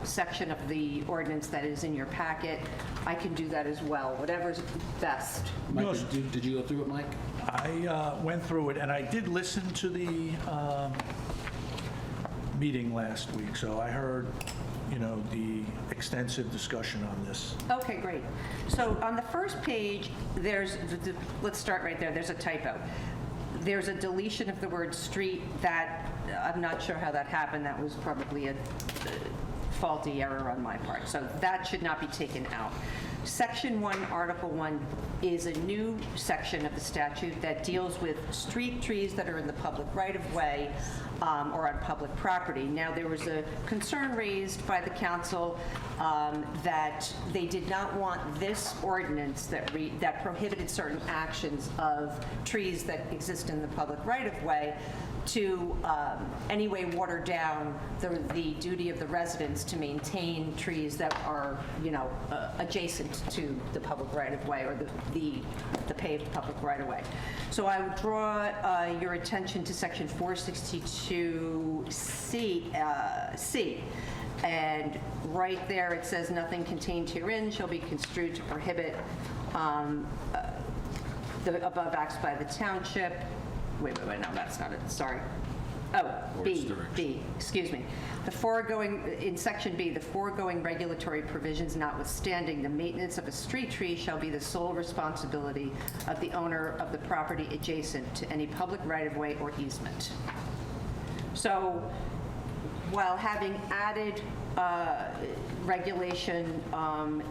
section of the ordinance that is in your packet, I can do that as well, whatever's best. Mike, did you go through it, Mike? I went through it, and I did listen to the meeting last week, so I heard, the extensive discussion on this. Okay, great. So on the first page, let's start right there. There's a typo. There's a deletion of the word street. That, I'm not sure how that happened. That was probably a faulty error on my part. So that should not be taken out. Section 1, Article 1 is a new section of the statute that deals with street trees that are in the public right-of-way. or on public property. Now, there was a concern raised by the council that they did not want this ordinance that prohibited certain actions of trees that exist in the public right-of-way to anyway water down the duty of the residents to maintain trees that are, adjacent to the public right-of-way or the paved public right-of-way. So I would draw your attention to section 462C, and right there it says, "Nothing contained herein shall be construed to prohibit the above acts by the township." Wait, no, that's not it, sorry. Oh, B, excuse me. In section B, the foregoing regulatory provisions notwithstanding, the maintenance of a street tree shall be the sole responsibility of the owner of the property adjacent to any public right-of-way or easement. So, while having added regulation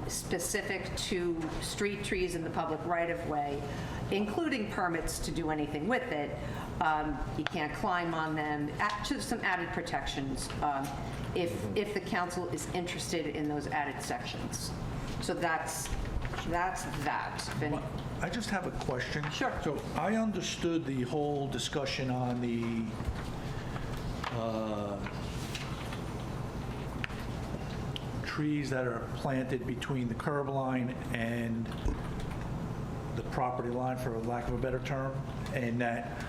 specific to street trees in the public right-of-way, including permits to do anything with it, you can't climb on them, just some added protections if the council is interested in those added sections. So that's that. I just have a question. Sure. So I understood the whole discussion on the trees that are planted between the curb line and the property line, for lack of a better term, and that,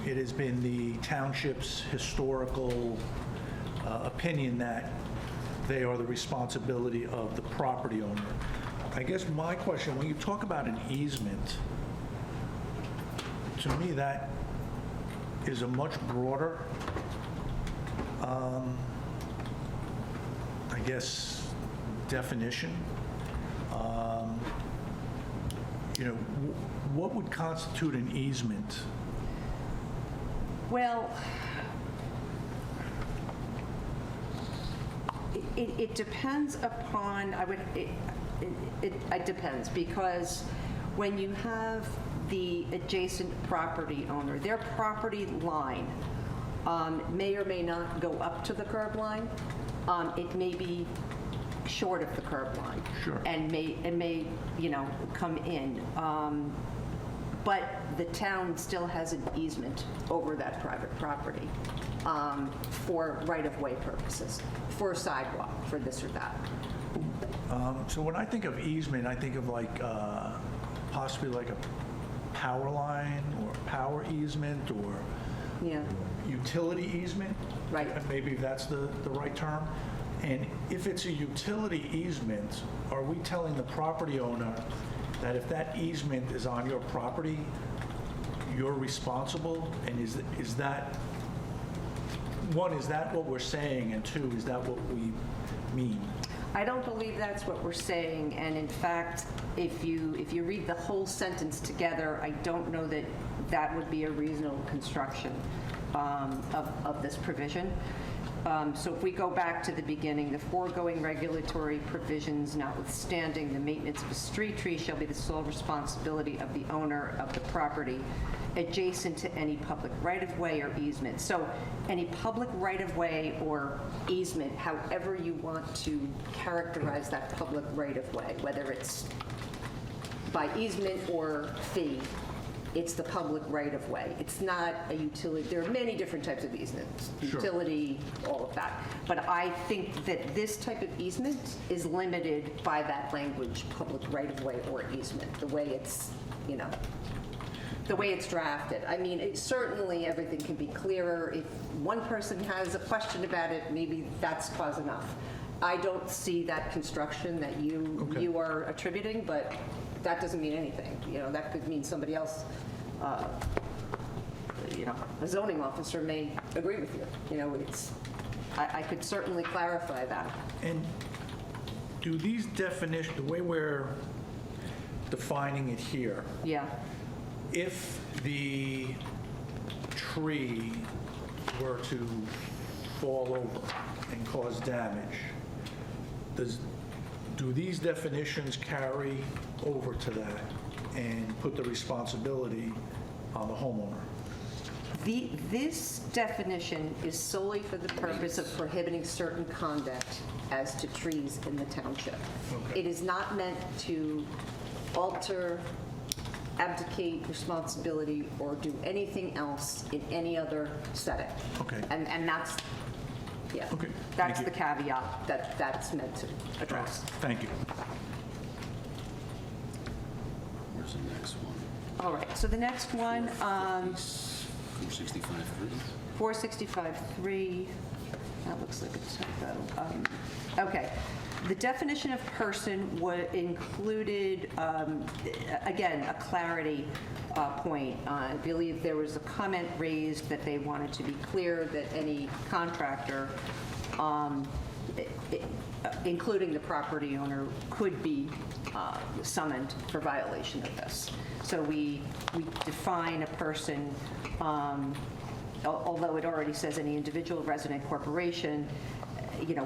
it has been the township's historical opinion that they are the responsibility of the property owner. I guess my question, when you talk about an easement, to me that is a much broader, I guess, definition. What would constitute an easement? Well, it depends upon, it depends, because when you have the adjacent property owner, their property line may or may not go up to the curb line. It may be short of the curb line. Sure. And may come in. But the town still has an easement over that private property for right-of-way purposes, for a sidewalk, for this or that. So when I think of easement, I think of possibly like a power line or power easement or Yeah. utility easement. Right. Maybe that's the right term. And if it's a utility easement, are we telling the property owner that if that easement is on your property, you're responsible? And is that, one, is that what we're saying? And two, is that what we mean? I don't believe that's what we're saying, and in fact, if you read the whole sentence together, I don't know that that would be a reasonable construction of this provision. So if we go back to the beginning, the foregoing regulatory provisions notwithstanding, the maintenance of a street tree shall be the sole responsibility of the owner of the property adjacent to any public right-of-way or easement. So any public right-of-way or easement, however you want to characterize that public right-of-way, whether it's by easement or fee, it's the public right-of-way. It's not a utility. There are many different types of easements, Sure. utility, all of that. But I think that this type of easement is limited by that language, public right-of-way or easement, the way it's, the way it's drafted. I mean, certainly everything can be clearer. If one person has a question about it, maybe that's cause enough. I don't see that construction that you are attributing, but that doesn't mean anything. That could mean somebody else, a zoning officer may agree with you. I could certainly clarify that. And do these definitions, the way we're defining it here, Yeah. if the tree were to fall over and cause damage, do these definitions carry over to that and put the responsibility on the homeowner? This definition is solely for the purpose of prohibiting certain conduct as to trees in the township. It is not meant to alter, abdicate responsibility, or do anything else in any other setting. Okay. And that's, yeah, Okay, that's thank the caveat that that's meant to address. Thank you. Where's the next one? All right, so the next one, 465.3. 465.3, that looks like a typo. Okay, the definition of person included, again, a clarity point. I believe there was a comment raised that they wanted to be clear that any contractor, including the property owner, could be summoned for violation of this. So we define a person, although it already says any individual, resident, corporation.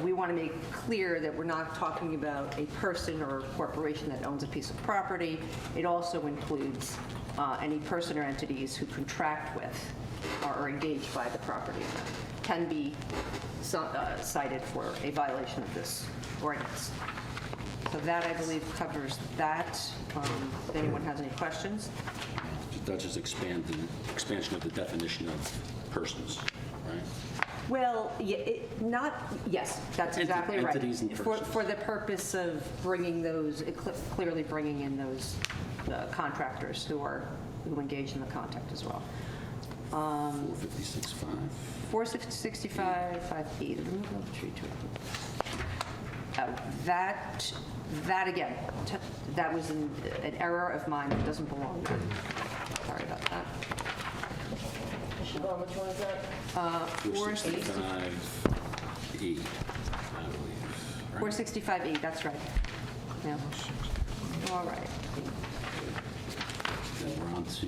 We want to make clear that we're not talking about a person or a corporation that owns a piece of property. It also includes any person or entities who contract with or are engaged by the property owner can be cited for a violation of this ordinance. So that, I believe, covers that. If anyone has any questions? That's just expansion of the definition of persons, right? Well, yes, that's exactly right. Entities and persons. For the purpose of bringing those, clearly bringing in those contractors who engage in the contact as well. 456.5. 465.5E, the removal of tree that again, that was an error of mine that doesn't belong there. Sorry about that. Siobhan, which one is that? 465E, I believe. Right? 465E, that's right. Yeah. All right. Then we're on to,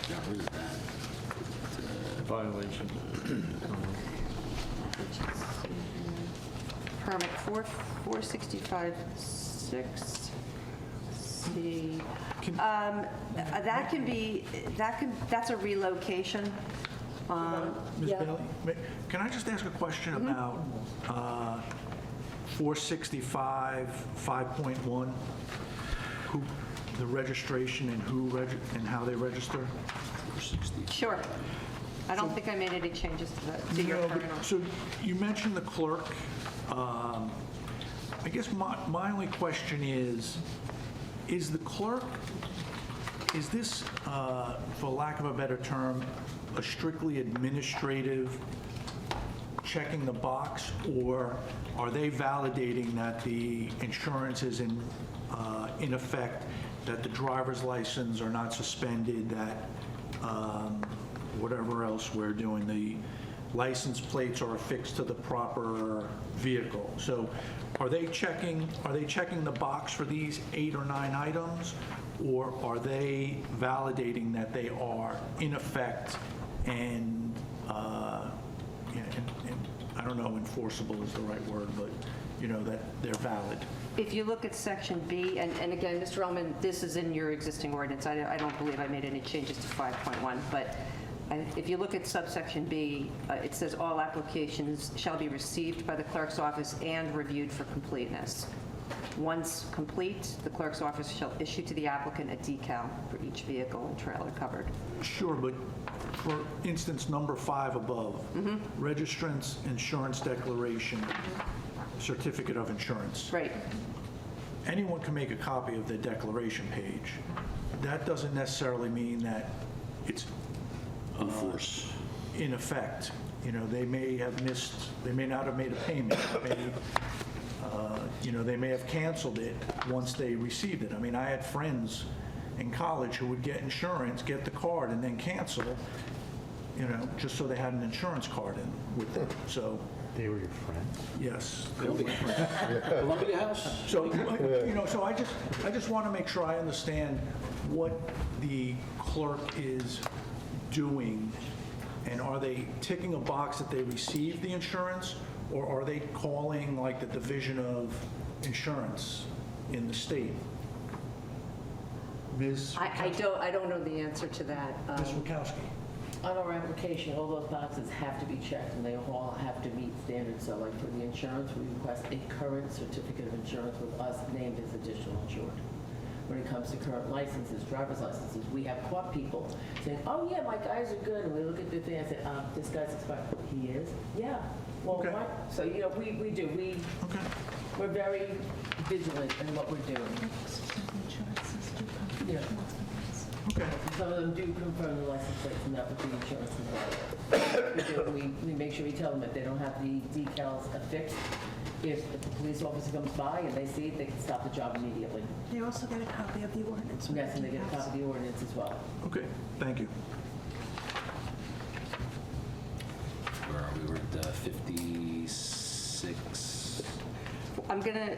got rid of that. Violation. Permit 465.6. See. That's a relocation. Ms. Bailey, can I just ask a question about 465.5.1? The registration and and how they register? Sure. I don't think I made any changes to that, to your No, current. so you mentioned the clerk. I guess my only question is the clerk, is this, for lack of a better term, a strictly administrative checking the box, or are they validating that the insurance is in effect, that the driver's license are not suspended, that whatever else we're doing, the license plates are affixed to the proper vehicle? So are they checking the box for these 8 or 9 items, or are they validating that they are in effect and I don't know, enforceable is the right word, but that they're valid? If you look at section B, and again, Mr. Ullman, this is in your existing ordinance. I don't believe I made any changes to 5.1, but if you look at subsection B, it says all applications shall be received by the clerk's office and reviewed for completeness. Once complete, the clerk's office shall issue to the applicant a decal for each vehicle and trailer covered. Sure, but for instance, number 5 above, registrant's insurance declaration, certificate of insurance. Right. Anyone can make a copy of the declaration page. That doesn't necessarily mean that it's Enforce. in effect. They may not have made a payment. They may have canceled it once they received it. I mean, I had friends in college who would get insurance, get the card, and then cancel, just so they had an insurance card with them. So. They were your friends? Yes. Columbia House? So, so I just want to make sure I understand what the clerk is doing, and are they ticking a box that they received the insurance, or are they calling like the Division of Insurance in the state? Ms. I don't know the answer to that. Ms. Wachowski? on our application, all those boxes have to be checked, and they all have to meet standards. So like for the insurance, we request a current certificate of insurance with us named as additional insured. When it comes to current licenses, driver's licenses, we have caught people saying, oh yeah, my guys are good, and we look at the thing and say, this guy's expired. He is? Yeah. Well, Okay. what? So, you know, we do. Okay. We're very vigilant in what we're doing. Yeah. Okay. Some of them do confirm the license plates and that with the insurance as well. We make sure we tell them if they don't have the decals affixed, if the police officer comes by and they see it, they can stop the job immediately. They also get a copy of the ordinance. with Yes, and they get a decals. copy of the ordinance as well. Okay, thank you. Where are we? We're at 56. I'm gonna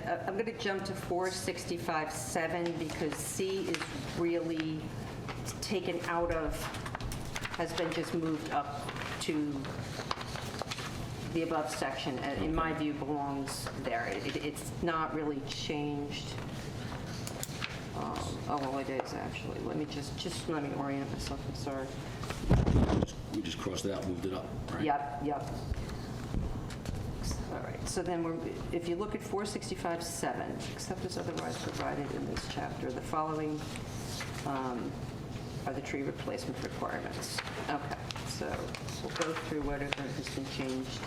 jump to 465.7 because C is really taken out of, has been just moved up to the above section, and in my view belongs there. It's not really changed. Oh, well, it is actually. Let me just let me orient myself, I'm sorry. We just crossed it out, moved it up, right? Yep. All right, so then if you look at 465.7, except as otherwise provided in this chapter, the following are the tree replacement requirements. Okay, so we'll go through whatever has been changed.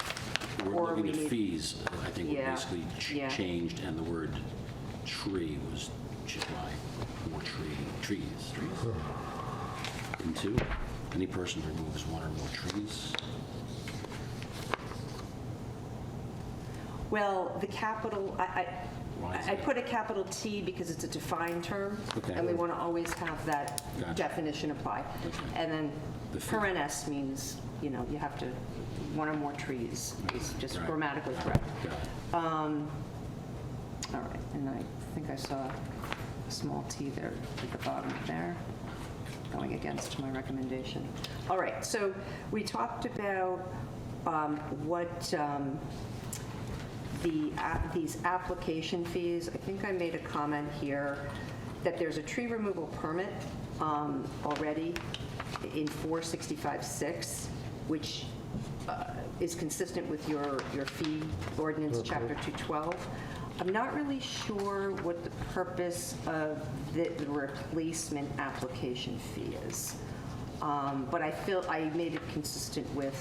We're Or looking we at need- fees, I think were Yeah, basically yeah. changed, and the word tree was just like more trees. And two, any person removes one or more trees. Well, the capital, Why is I that? put a capital T because it's a defined term, Okay. and we want to always have that Gotcha. definition apply. Okay. And then The fee. paren S means, you know, you have to, one or more trees is just Right. grammatically correct. Got it. All right, and I think I saw a small T there at the bottom there, going against my recommendation. All right, so we talked about what these application fees. I think I made a comment here that there's a tree removal permit already in 465.6, which is consistent with your fee ordinance, Chapter 212. I'm not really sure what the purpose of the replacement application fee is, but I feel I made it consistent with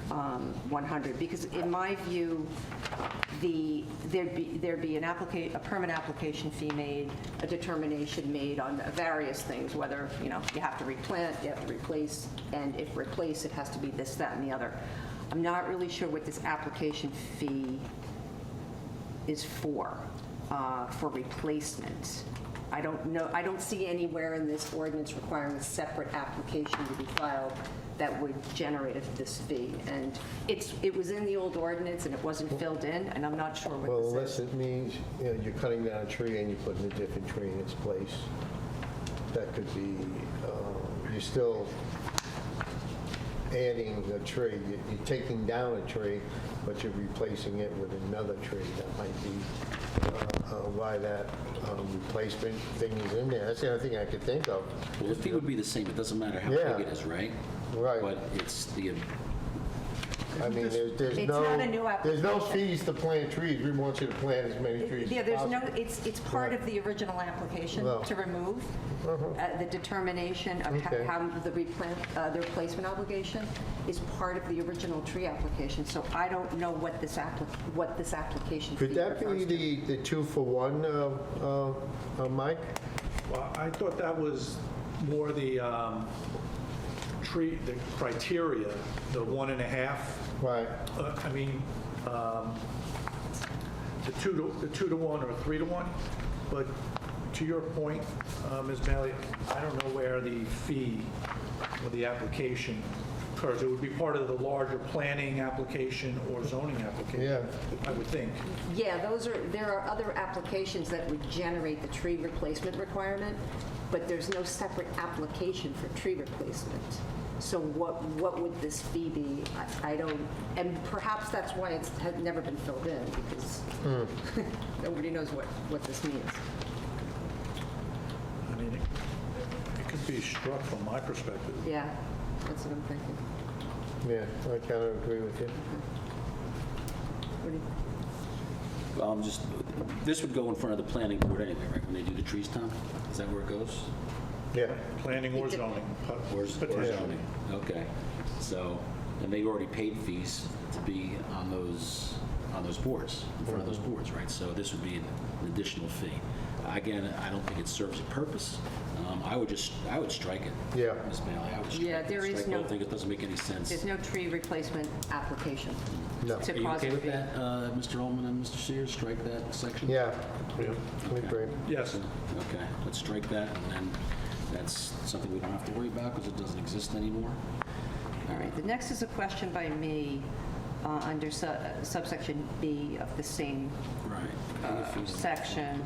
100, because in my view, there'd be a permit application fee made, a determination made on various things, whether, you know, you have to replant, you have to replace, and if replace, it has to be this, that, and the other. I'm not really sure what this application fee is for replacement. I don't know, I don't see anywhere in this ordinance requiring a separate application to be filed that would generate this fee. And it was in the old ordinance and it wasn't filled in, and I'm not sure Well, what unless this is. it means, you know, you're cutting down a tree and you're putting a different tree in its place. That could be, you're still adding a tree. You're taking down a tree, but you're replacing it with another tree. That might be why that replacement thing is in there. That's the only thing I could think of. Well, the fee would be the same, it doesn't matter how Yeah. big it is, right? Right. But it's the, I mean, there's It's no, not a new there's no application. fees to plant trees. We want you to plant as many trees Yeah, as there's no, possible. it's part of the original application Well. to remove. The determination of Okay. how the replacement obligation is part of the original tree application, so I don't know what this application fee Could that refers be to. the 2-for-1, Mike? Well, I thought that was more the the criteria, the 1.5. Right. I mean, the 2-to-1 or 3-to-1, but to your point, Ms. Bailey, I don't know where the fee or the application occurs. It would be part of the larger planning application or zoning application, Yeah. I would think. Yeah, there are other applications that would generate the tree replacement requirement, but there's no separate application for tree replacement. So what would this fee be? I don't, and perhaps that's why it's had never been filled in, because nobody knows what this means. I mean, it could be struck from my perspective. Yeah. That's what I'm thinking. Yeah, I kind of agree with you. What do you- Well, this would go in front of the planning board anyway, right, when they do the trees, Tom? Is that where it goes? Yeah, Planning or zoning. Or Potentially. zoning? Okay. So, and they've already paid fees to be on those boards, in front of those boards, right? So this would be an additional fee. Again, I don't think it serves a purpose. I would strike it. Yeah. Ms. Bailey, I would strike it. Yeah, there is Strike the no- whole thing, it doesn't make any sense. There's no tree replacement application. No. to Are you cause okay a with fee. that, Mr. Ullman and Mr. Sears? Strike that section? yeah, we agree. Yes. Okay, let's strike that, and then that's something we don't have to worry about because it doesn't exist anymore. All right, the next is a question by me under subsection B of the same Right. Pay a fee to- section.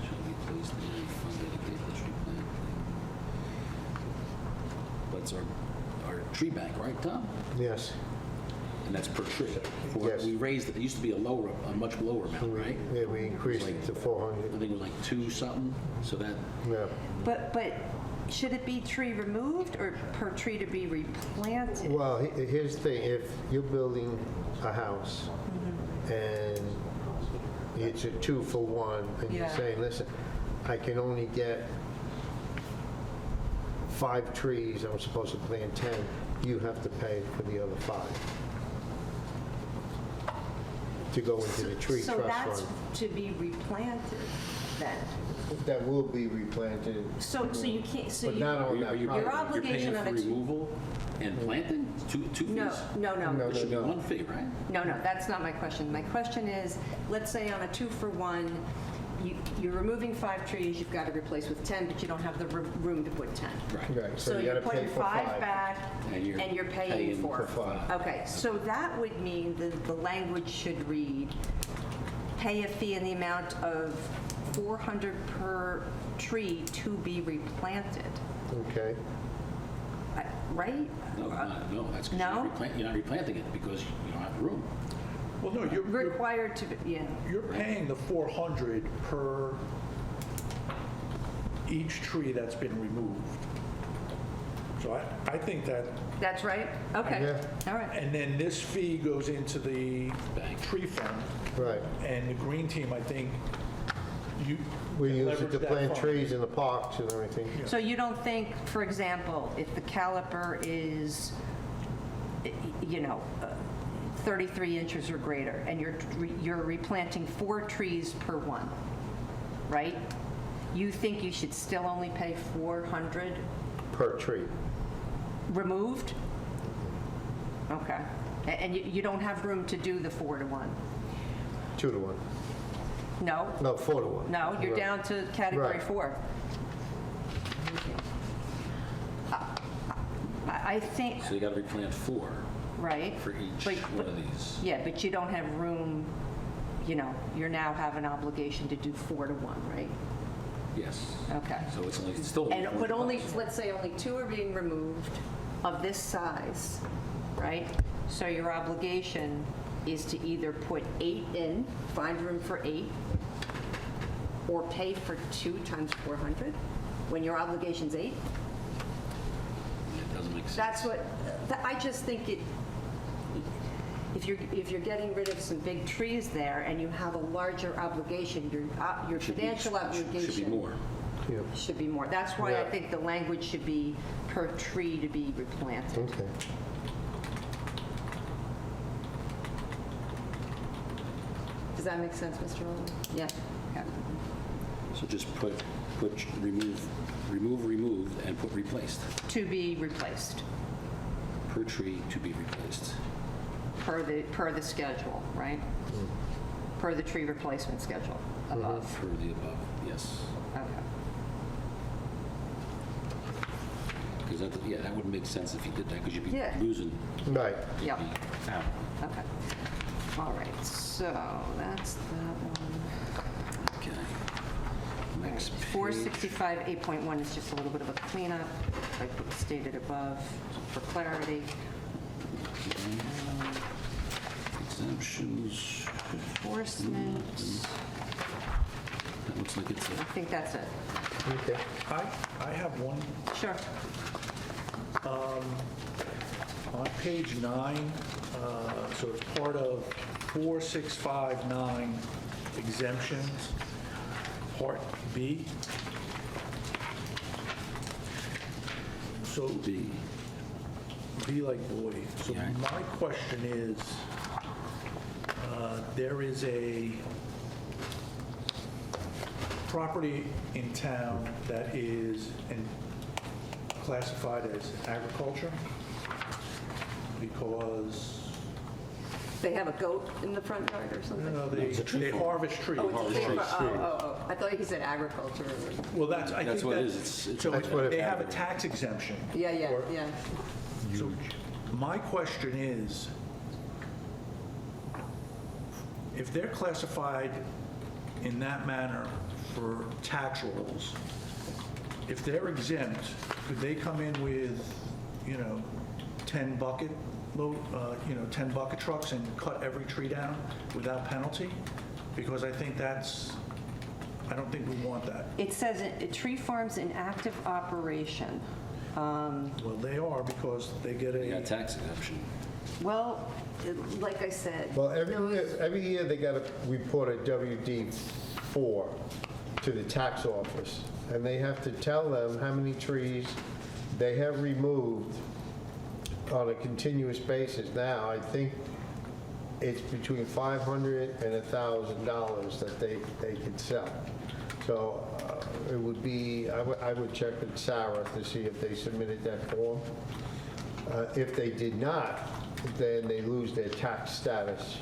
Shall be placed in a fund dedicated to tree planting. That's our tree bank, right, Tom? Yes. And that's per tree. Yes. We raised it, it used to be a much lower amount, right? Yeah, we increased it to I 400. think it was like 2 something, so that, Yeah. But should it be tree removed or per tree to be replanted? Well, here's the thing, if you're building a house and it's a 2-for-1, and you're Yeah. saying, listen, I can only get 5 trees, I'm supposed to plant 10, you have to pay for the other 5 to go into the tree So trust that's fund. to be replanted then? That will be replanted, So you can't, so but you... not on are that you property. Your obligation you're on paying a for removal and planting? Two fees? No. There should be No. one fee, right? No, that's not my question. My question is, let's say on a 2-for-1, you're removing 5 trees, you've got to replace with 10, but you don't have the room to put 10. Right. Right, So you you're gotta pay putting for 5 back, And you're paying paying for for 5. Okay, so that would mean that the language should read, pay a fee in the amount of $400 per tree to be replanted, Okay. right? No, that's because No? you're not replanting it because you don't have room. Well, no, you're Required to, yeah. paying the 400 per each tree that's been removed. So I think that, That's right? Okay, Yeah. all right. and then this fee goes into the Bank. tree fund, Right. and the green team, I think, you We can use it leverage to that plant fund. trees in the parks and everything. So you don't think, for example, if the caliper is, 33 inches or greater, and you're replanting 4 trees per one, right? You think you should still only pay 400 Per tree. removed? Okay. And you don't have room to do the 4-to-1? 2-to-1. No? No, 4-to-1. No, you're Right. down to category Right. 4. I think, So you got to replant 4 right? for each But- one of these. Yeah, but you don't have room, you now have an obligation to do 4-to-1, right? Yes. Okay. So it's still. But only, let's say only 2 are being removed of this size, right? So your obligation is to either put 8 in, find room for 8, or pay for 2 times 400, when your obligation's 8? It doesn't make sense. That's what, I just think if you're getting rid of some big trees there and you have a larger obligation, your Should be- financial obligation. Should be more. Yeah. Should be more. That's why I Yeah. think the language should be per tree to be replanted. Okay. Does that make sense, Mr. Rowland? Yeah. Okay. So just put remove, and put replaced. To be replaced, Per tree to be replaced. per the schedule, right? Per the tree replacement schedule above. Per the above, yes. Okay. Because that wouldn't make sense if you did that, because you'd be Yeah. losing. Right. Yep. You'd be out. Okay. All right, so that's that one. Okay. Next page. 465, 8.1 is just a little bit of a cleanup, like stated above, for clarity. Exemptions. Enforcement, That looks like it's I think that's it. Okay. I have one Sure. On page 9, so it's part of 4659 exemptions, Part B. So B. B like boy. So Yeah. my question is, there is a property in town that is classified as agriculture because, They have a goat in the front yard or something? they harvest trees. Oh, it's a tree farm. Oh. I thought you said agriculture. Well, that's, I That's think what it that's, is. It's- so That's what it- they have a tax exemption. Yeah, for- yeah. So my question is, if they're classified in that manner for tax rolls, if they're exempt, could they come in with, 10 bucket load, 10 bucket trucks and cut every tree down without penalty? Because I think I don't think we want that. It says tree farms in active operation. Well, they are because they get They got a, tax exemption. Well, like I said. Well, those- every year they got to report a WD-4 to the tax office, and they have to tell them how many trees they have removed on a continuous basis. Now, I think it's between $500 and $1,000 that they could sell. So it would be, I would check with Sarah to see if they submitted that form. If they did not, then they lose their tax status.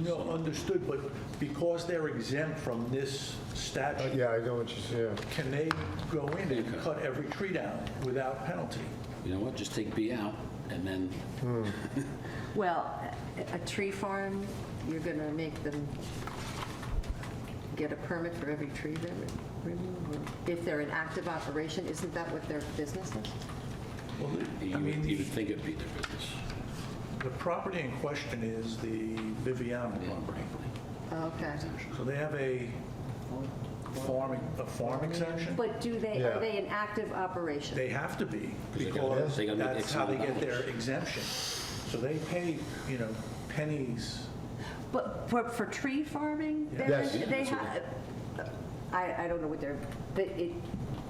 no, understood, but because they're exempt from this statute, Yeah, I know what you're saying. can they go in and cut every tree down without penalty? You know what, just take B out, and then, Well, a tree farm, you're going to make them get a permit for every tree they remove? Or if they're in active operation, isn't that what their business is? Well, you I mean, would think it'd be their business. the property in question is the Viviana property. Okay. So they have a farm exemption? But are Yeah. they in active operation? They have to be, They gotta- because they gotta make that's X how they amount of get their dollars. exemption. So they pay, pennies. But for tree farming? Yes. They have, I don't know what they're, but it,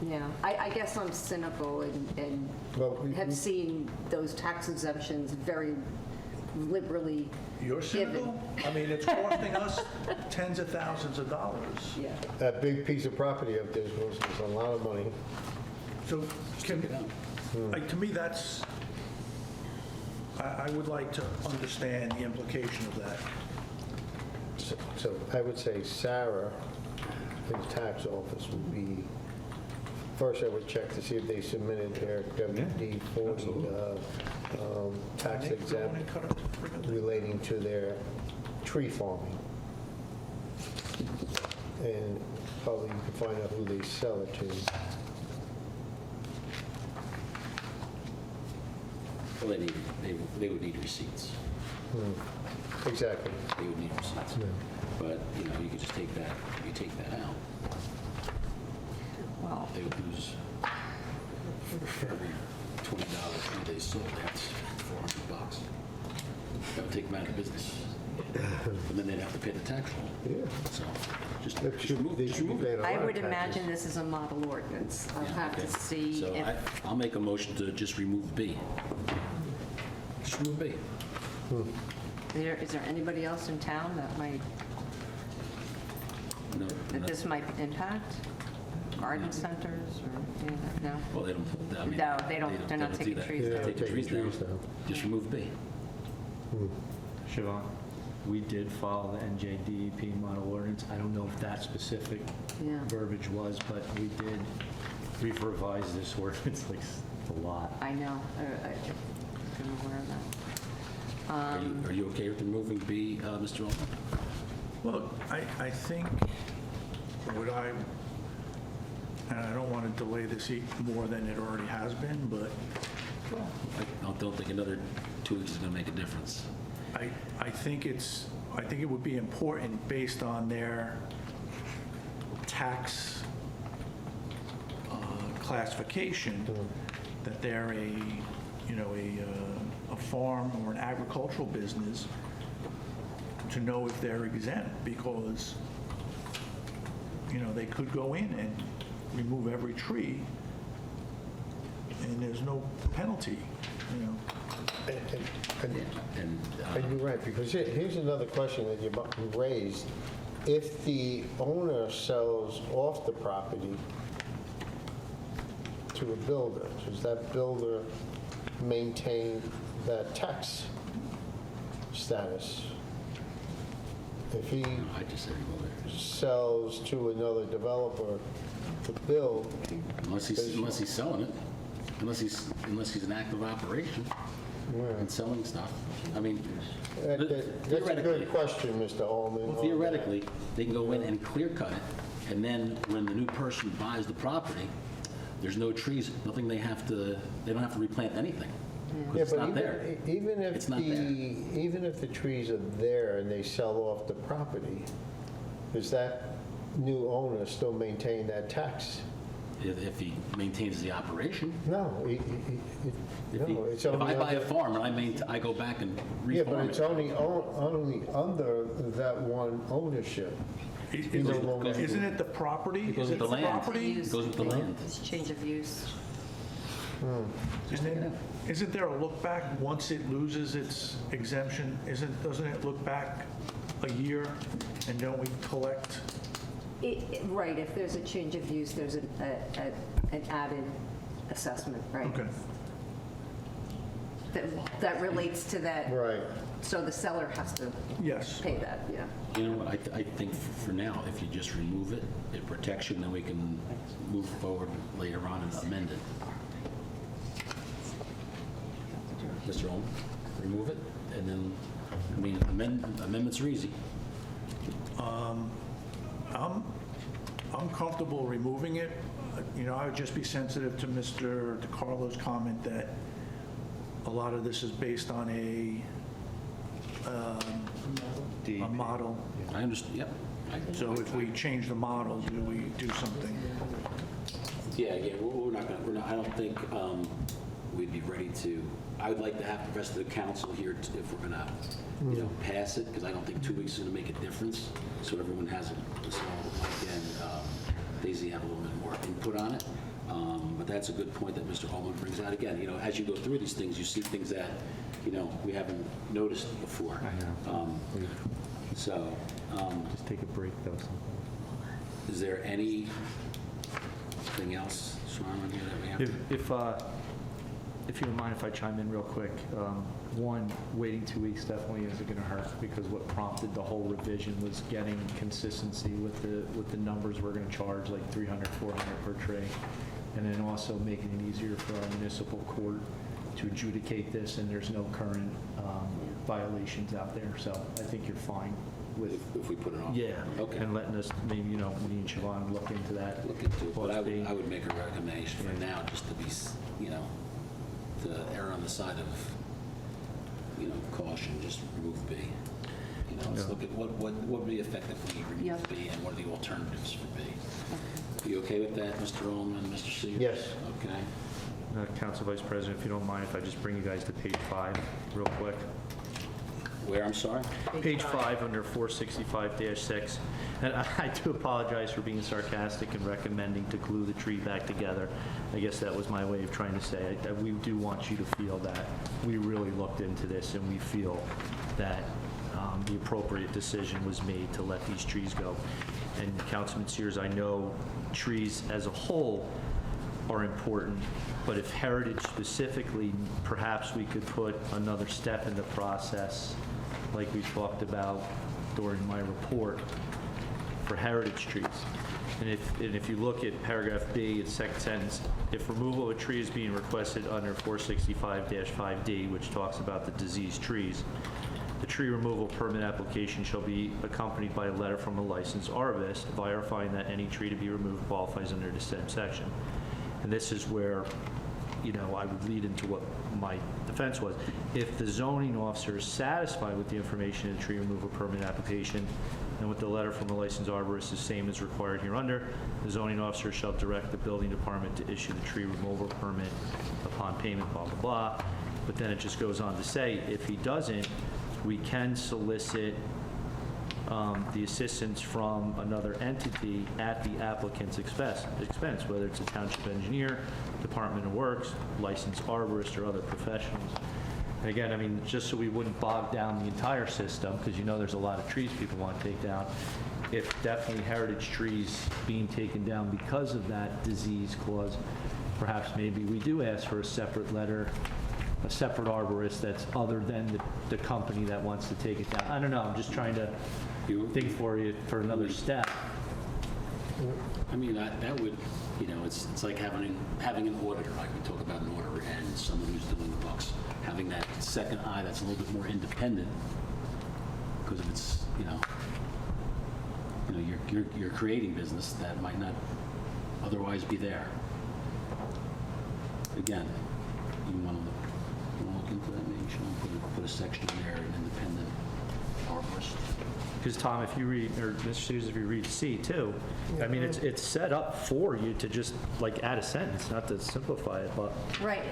yeah, I guess I'm cynical and Well, have seen those tax exemptions very liberally You're given. cynical? I mean, it's costing us tens of thousands of dollars. Yeah. That big piece of property up there is worth a lot of money. So can, Take it out. like, to me, that's, I would like to understand the implication of that. So I would say Sarah, the tax office would be, first I would check to see if they submitted their WD-40 tax Can they go in exempt and cut up the friggin' thing? relating to their tree farming. And probably you can find out who they sell it to. Well, they would need receipts. Exactly. They would need receipts. But, you could just take that, if you take that out, Well, they would lose, for every $20 tree they sold, that's $400. That would take them out of business. And then they'd have to pay the tax roll. Yeah. So, just They remove should just be remove it. paying a lot I of would taxes. imagine this is a model ordinance. I'll Yeah, have okay. to see So if, I'll make a motion to just remove B. Just remove B. is there anybody else in town that No, this might impact? Garden centers or, any of that? No? well, they don't, I mean. No, they don't- they're not do taking that. trees They're down. taking trees down. Just remove B. Siobhan, we did follow the NJDEP model ordinance. I don't know if that specific Yeah. verbiage was, but we've revised this ordinance like a lot. I know. I'm aware of that. Are you okay with removing B, Mr. Altman? Well, I think what and I don't want to delay this more than it already has been, but I don't think another 2 weeks is going to make a difference. I think it would be important based on their tax classification that they're a a farm or an agricultural business to know if they're exempt, because, they could go in and remove every tree, and there's no penalty, And you're right, because here's another question that you raised. If the owner sells off the property to a builder, does that builder maintain that tax status? If he I just said remove it. sells to another developer to build, Unless he's selling it, unless he's an active operation and selling stuff. I mean, that's a good question, Mr. Allman. well, theoretically, they can go in and clear cut it, and then when the new person buys the property, there's no trees, nothing they don't have to replant anything. 'Cause Yeah, it's but not there. even if It's not there. even if the trees are there and they sell off the property, does that new owner still maintain that tax? If he maintains the operation. No, it's If only I buy a under- farm and I go back and Yeah, but reform it's it. only under that one ownership. He no longer- Isn't it the property? It goes Is with it the land. property? It goes with the land. It's change of use. And then, isn't there a look back once it loses its exemption? Doesn't it look back a year, and don't we collect? Right, if there's a change of use, there's an added assessment, right? Okay. That relates to that, Right. so the seller has to Yes. pay that, yeah. You know what, I think for now, if you just remove it, it protects you, and then we can move forward later on and amend it. Mr. Owen, remove it, and then, I mean, amendments are easy. I'm comfortable removing it. I would just be sensitive to Mr. DiCarlo's comment that a lot of this is based on a model. I understand, yep. So if we change the model, do we do something? Yeah, we're not gonna, I don't think we'd be ready to, I would like to have the rest of the council here if we're gonna, pass it, because I don't think 2 weeks is gonna make a difference. So everyone has a small, again, Daisy have a little bit more input on it. But that's a good point that Mr. Allman brings out. Again, as you go through these things, you see things that, we haven't noticed before. I know. So, Just take a break, though. is there anything else, Sean, on here that we have? If you don't mind if I chime in real quick, one, waiting 2 weeks definitely isn't going to hurt, because what prompted the whole revision was getting consistency with the numbers we're going to charge, like 300, 400 per tray, and then also making it easier for our municipal court to adjudicate this, and there's no current violations out there. So I think you're fine with, If we put it on? yeah, Okay. and letting us, maybe, me and Siobhan look into that. Look into it, but Plus B. I would make a recommendation for now, just to be, to err on the side of, caution, just remove B. Let's look at what would be effective if we remove Yep. B, and what are the alternatives for B. You okay with that, Mr. Ullman, Mr. Sears? Yes. Okay. Council Vice President, if you don't mind, if I just bring you guys to page 5 real quick. Where, I'm sorry? Page 5 under 465-6. And I do apologize for being sarcastic and recommending to glue the tree back together. I guess that was my way of trying to say that we do want you to feel that we really looked into this, and we feel that the appropriate decision was made to let these trees go. And Councilman Sears, I know trees as a whole are important, but if heritage specifically, perhaps we could put another step in the process, like we talked about during my report, for heritage trees. And if you look at paragraph B, its second sentence, if removal of a tree is being requested under 465-5D, which talks about the diseased trees, the tree removal permit application shall be accompanied by a letter from a licensed arborist verifying that any tree to be removed qualifies under the said section. And this is where, I would lead into what my defense was. If the zoning officer is satisfied with the information in the tree removal permit application, and with the letter from a licensed arborist, the same is required hereunder. The zoning officer shall direct the building department to issue the tree removal permit upon payment, blah, blah, blah. But then it just goes on to say, if he doesn't, we can solicit the assistance from another entity at the applicant's expense, whether it's a township engineer, Department of Works, licensed arborist, or other professionals. And again, I mean, just so we wouldn't bog down the entire system, because you know there's a lot of trees people want to take down, if definitely heritage trees being taken down because of that disease clause, perhaps maybe we do ask for a separate letter, a separate arborist that's other than the company that wants to take it down. I don't know, I'm just trying to think for you for another step. I mean, that would, you know, it's like having an auditor, like we talk about an auditor, and someone who's doing the books. Having that second eye that's a little bit more independent, because if it's, you know, you're creating business that might not otherwise be there. Again, you want to look into that, maybe you should put a section in there, an independent arborist. Because Tom, if you read, or Mr. Sears, if you read C too, I mean, it's set up for you to just like add a sentence, not to simplify it, but. Right,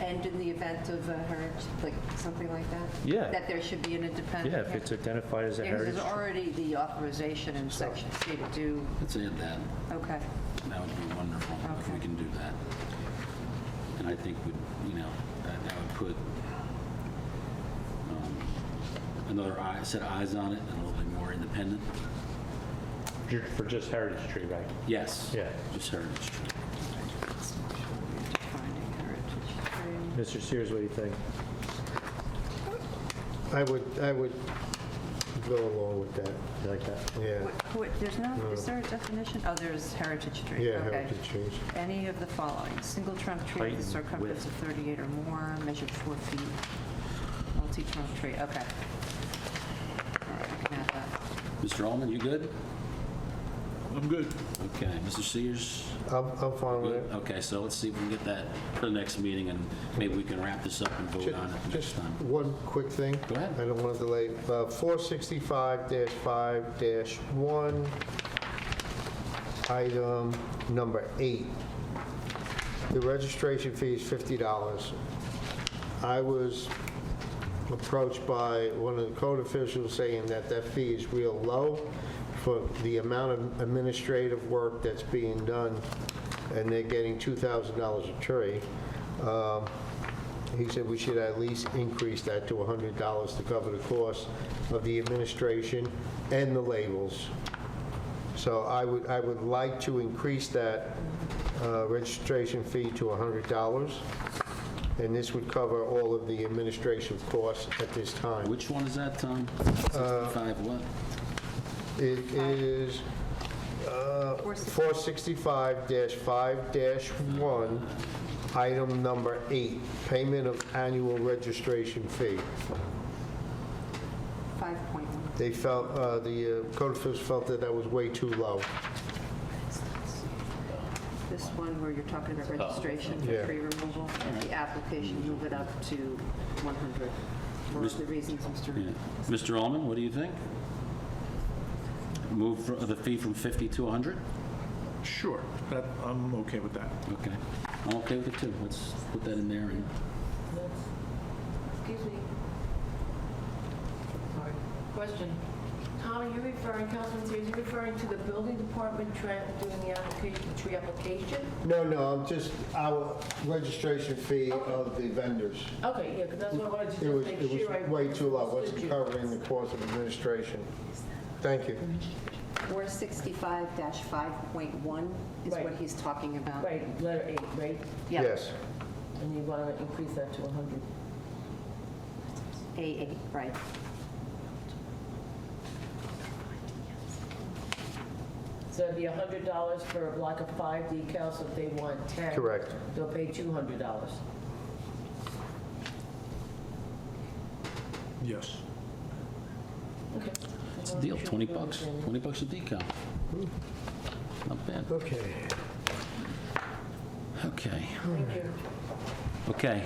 and in the event of a heritage, like something like that? Yeah. That there should be an independent? Yeah, if it's identified as a Because heritage. there's already the authorization in section C to do, Let's add that. okay. That would be wonderful if we Okay. can do that. And I think that would put another set of eyes on it and a little bit more independent. For just heritage tree, right? Yes. Yeah. Just heritage tree. Defining heritage tree. Mr. Sears, what do you think? I would go along with that, You like that? yeah. There's no, is there a definition? Oh, there's heritage tree. Yeah, Okay. heritage trees. Any of the following: single trunk tree Height with a and circumference of 38 or more, measured 4 feet. Multi-trunk tree, okay. All right, I can add that. Mr. Allman, you good? I'm good. Okay. Mr. Sears? I'm fine with Good? it. Okay, so let's see if we can get that for the next meeting, and maybe we can wrap this up and vote on it next Just time. one quick thing. Go ahead. I don't want to delay. 465-5-1, item number 8. The registration fee is $50. I was approached by one of the code officials saying that fee is real low for the amount of administrative work that's being done, and they're getting $2,000 a tree. He said we should at least increase that to $100 to cover the cost of the administration and the labels. So I would like to increase that registration fee to $100, and this would cover all of the administrative costs at this time. Which one is that, Tom? 65 what? It is 465-5-1, item number 8, payment of annual registration fee. 5.1. They felt, the code officials felt that was way too low. This one where you're talking about registration for Yeah. tree removal, and the application, move it up to 100. For the reasons Mr. Yeah. Mr. Allman, what do you think? Move the fee from 50 to 100? Sure, I'm okay with that. Okay. I'm okay with it too. Let's put that in there. And Excuse me. Sorry. Question. Tom, are you referring, Councilman Sears, are you referring to the building department doing the application, the tree application? No, I'm just our registration fee of the vendors. Okay, yeah, because that's what I wanted to It was, just it make sure I was way too low. understood Wasn't you. covering the cost of administration. Thank you. 465-5.1 is Right. what he's talking about. Right, letter 8, right? Yeah. Yes. And you want to increase that to 100. A8, right. So it'd be $100 for a block of 5 decals, so if they want 10. Correct. They'll pay $200. Yes. Okay. it's a deal. 20 bucks. 20 bucks a decal. Not bad. Okay. Okay. Thank you. Okay,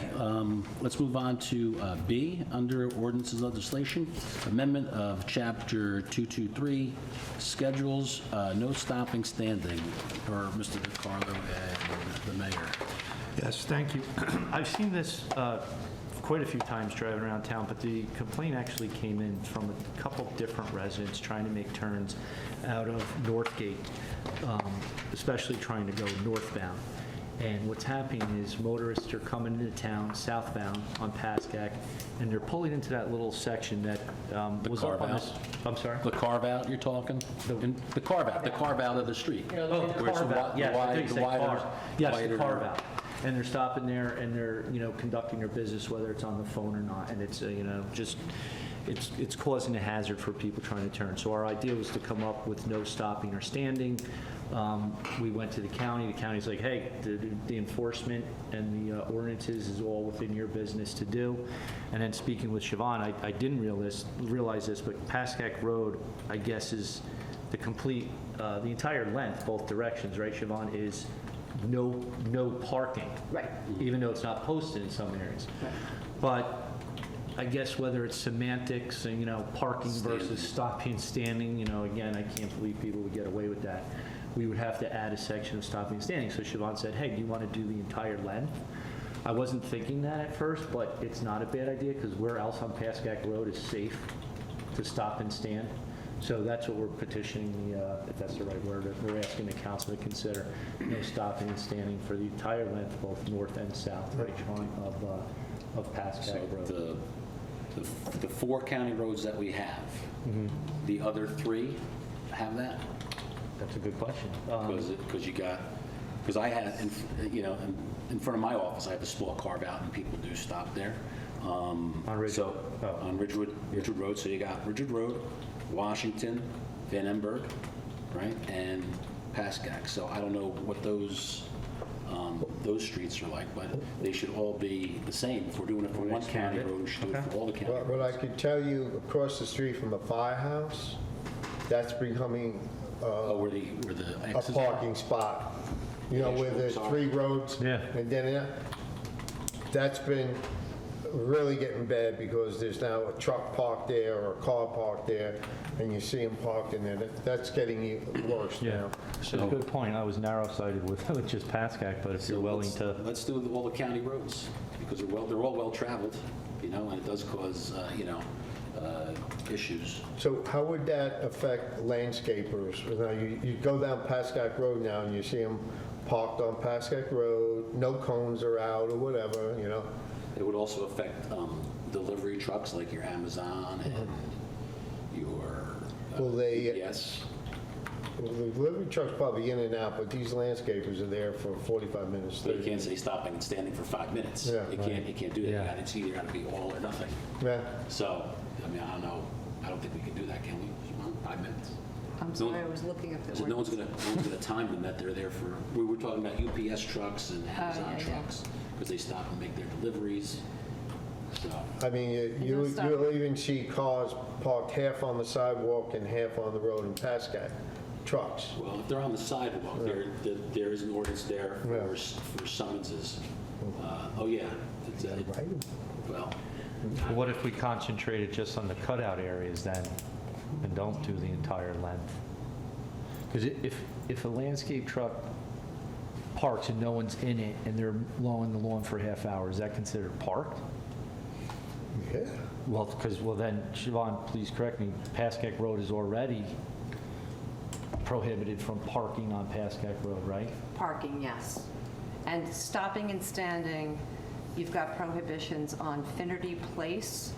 let's move on to B, under ordinances legislation, amendment of Chapter 223, schedules, no stopping, standing, for Mr. DiCarlo and the mayor. Yes, thank you. I've seen this quite a few times driving around town, but the complaint actually came in from a couple different residents trying to make turns out of Northgate, especially trying to go northbound. And what's happening is motorists are coming into town southbound on Pascack, and they're pulling into that little section that was up on this. I'm sorry? The carve-out you're talking? The carve-out of the street. Yeah, Oh, the Where it's the carve-out, yes, I think the they wider- carve. Yes, the wider- carve-out. And they're stopping there, and they're, conducting their business, whether it's on the phone or not, and it's, just, it's causing a hazard for people trying to turn. So our idea was to come up with no stopping or standing. We went to the county's like, hey, the enforcement and the ordinances is all within your business to do. And then speaking with Siobhan, I didn't realize this, but Pascack Road, I guess, is the complete, the entire length, both directions, right, Siobhan, is no parking. Right. Even though it's not posted in some areas. Right. But I guess whether it's semantics and, parking versus stopping and standing, again, I can't believe people would get away with that. We would have to add a section of stopping and standing. So Siobhan said, hey, do you want to do the entire length? I wasn't thinking that at first, but it's not a bad idea because where else on Pascack Road is safe to stop and stand? So that's what we're petitioning if that's the right word, we're asking the council to consider no stopping and standing for the entire length, both north and south, right, Sean, of Pascack Road. So the 4 county roads that we have, the other 3 have that? That's a good question. Because I had, in front of my office, I have a small carve-out, and people do stop there. On Ridgewood? On Ridgewood Road, so you got Ridgewood Road, Washington, Van Emberg, right, and Pascack. So I don't know what those streets are like, but they should all be the same. If we're doing it for one county road, we should do it for all the county roads. But I could tell you, across the street from the firehouse, that's becoming Where the a exits are? parking spot. Where there's 3 roads. Yeah. And then that's been really getting bad because there's now a truck parked there or a car parked there, and you see them parked in there. That's getting even worse now. That's a good point. I was narrow-sided with just Pascack, but if you're willing to... Let's do all the county roads, because they're all well-traveled, and it does cause, issues. So how would that affect landscapers? Now, you go down Pascack Road now, and you see them parked on Pascack Road, no cones are out or whatever, It would also affect delivery trucks like your Amazon and your Will they- UPS. Well, the delivery truck's probably in and out, but these landscapers are there for 45 minutes. So you 30 can't say stopping and standing for 5 minutes. Yeah, You can't do that. Yeah. It's either got to be all or nothing. Yeah. So, I don't know. I don't think we can do that, can we? 5 minutes. I'm sorry, I was looking at the So no one's ordinance. gonna time them that they're there for, we were talking about UPS trucks and Amazon yeah. trucks, because they stop and make their deliveries, so. I mean, you'll even see cars parked half on the sidewalk and half on the road in Pascack, trucks. Well, if they're on the sidewalk, there is an ordinance there Yeah. for summonses. Oh, yeah. Well, What if we concentrated just on the cutout areas then, and don't do the entire length? Because if a landscape truck parks and no one's in it, and they're mowing the lawn for a half hour, is that considered parked? Yeah. Well, then, Siobhan, please correct me, Pascack Road is already prohibited from parking on Pascack Road, right? Parking, yes. And stopping and standing, you've got prohibitions on Finnerty Place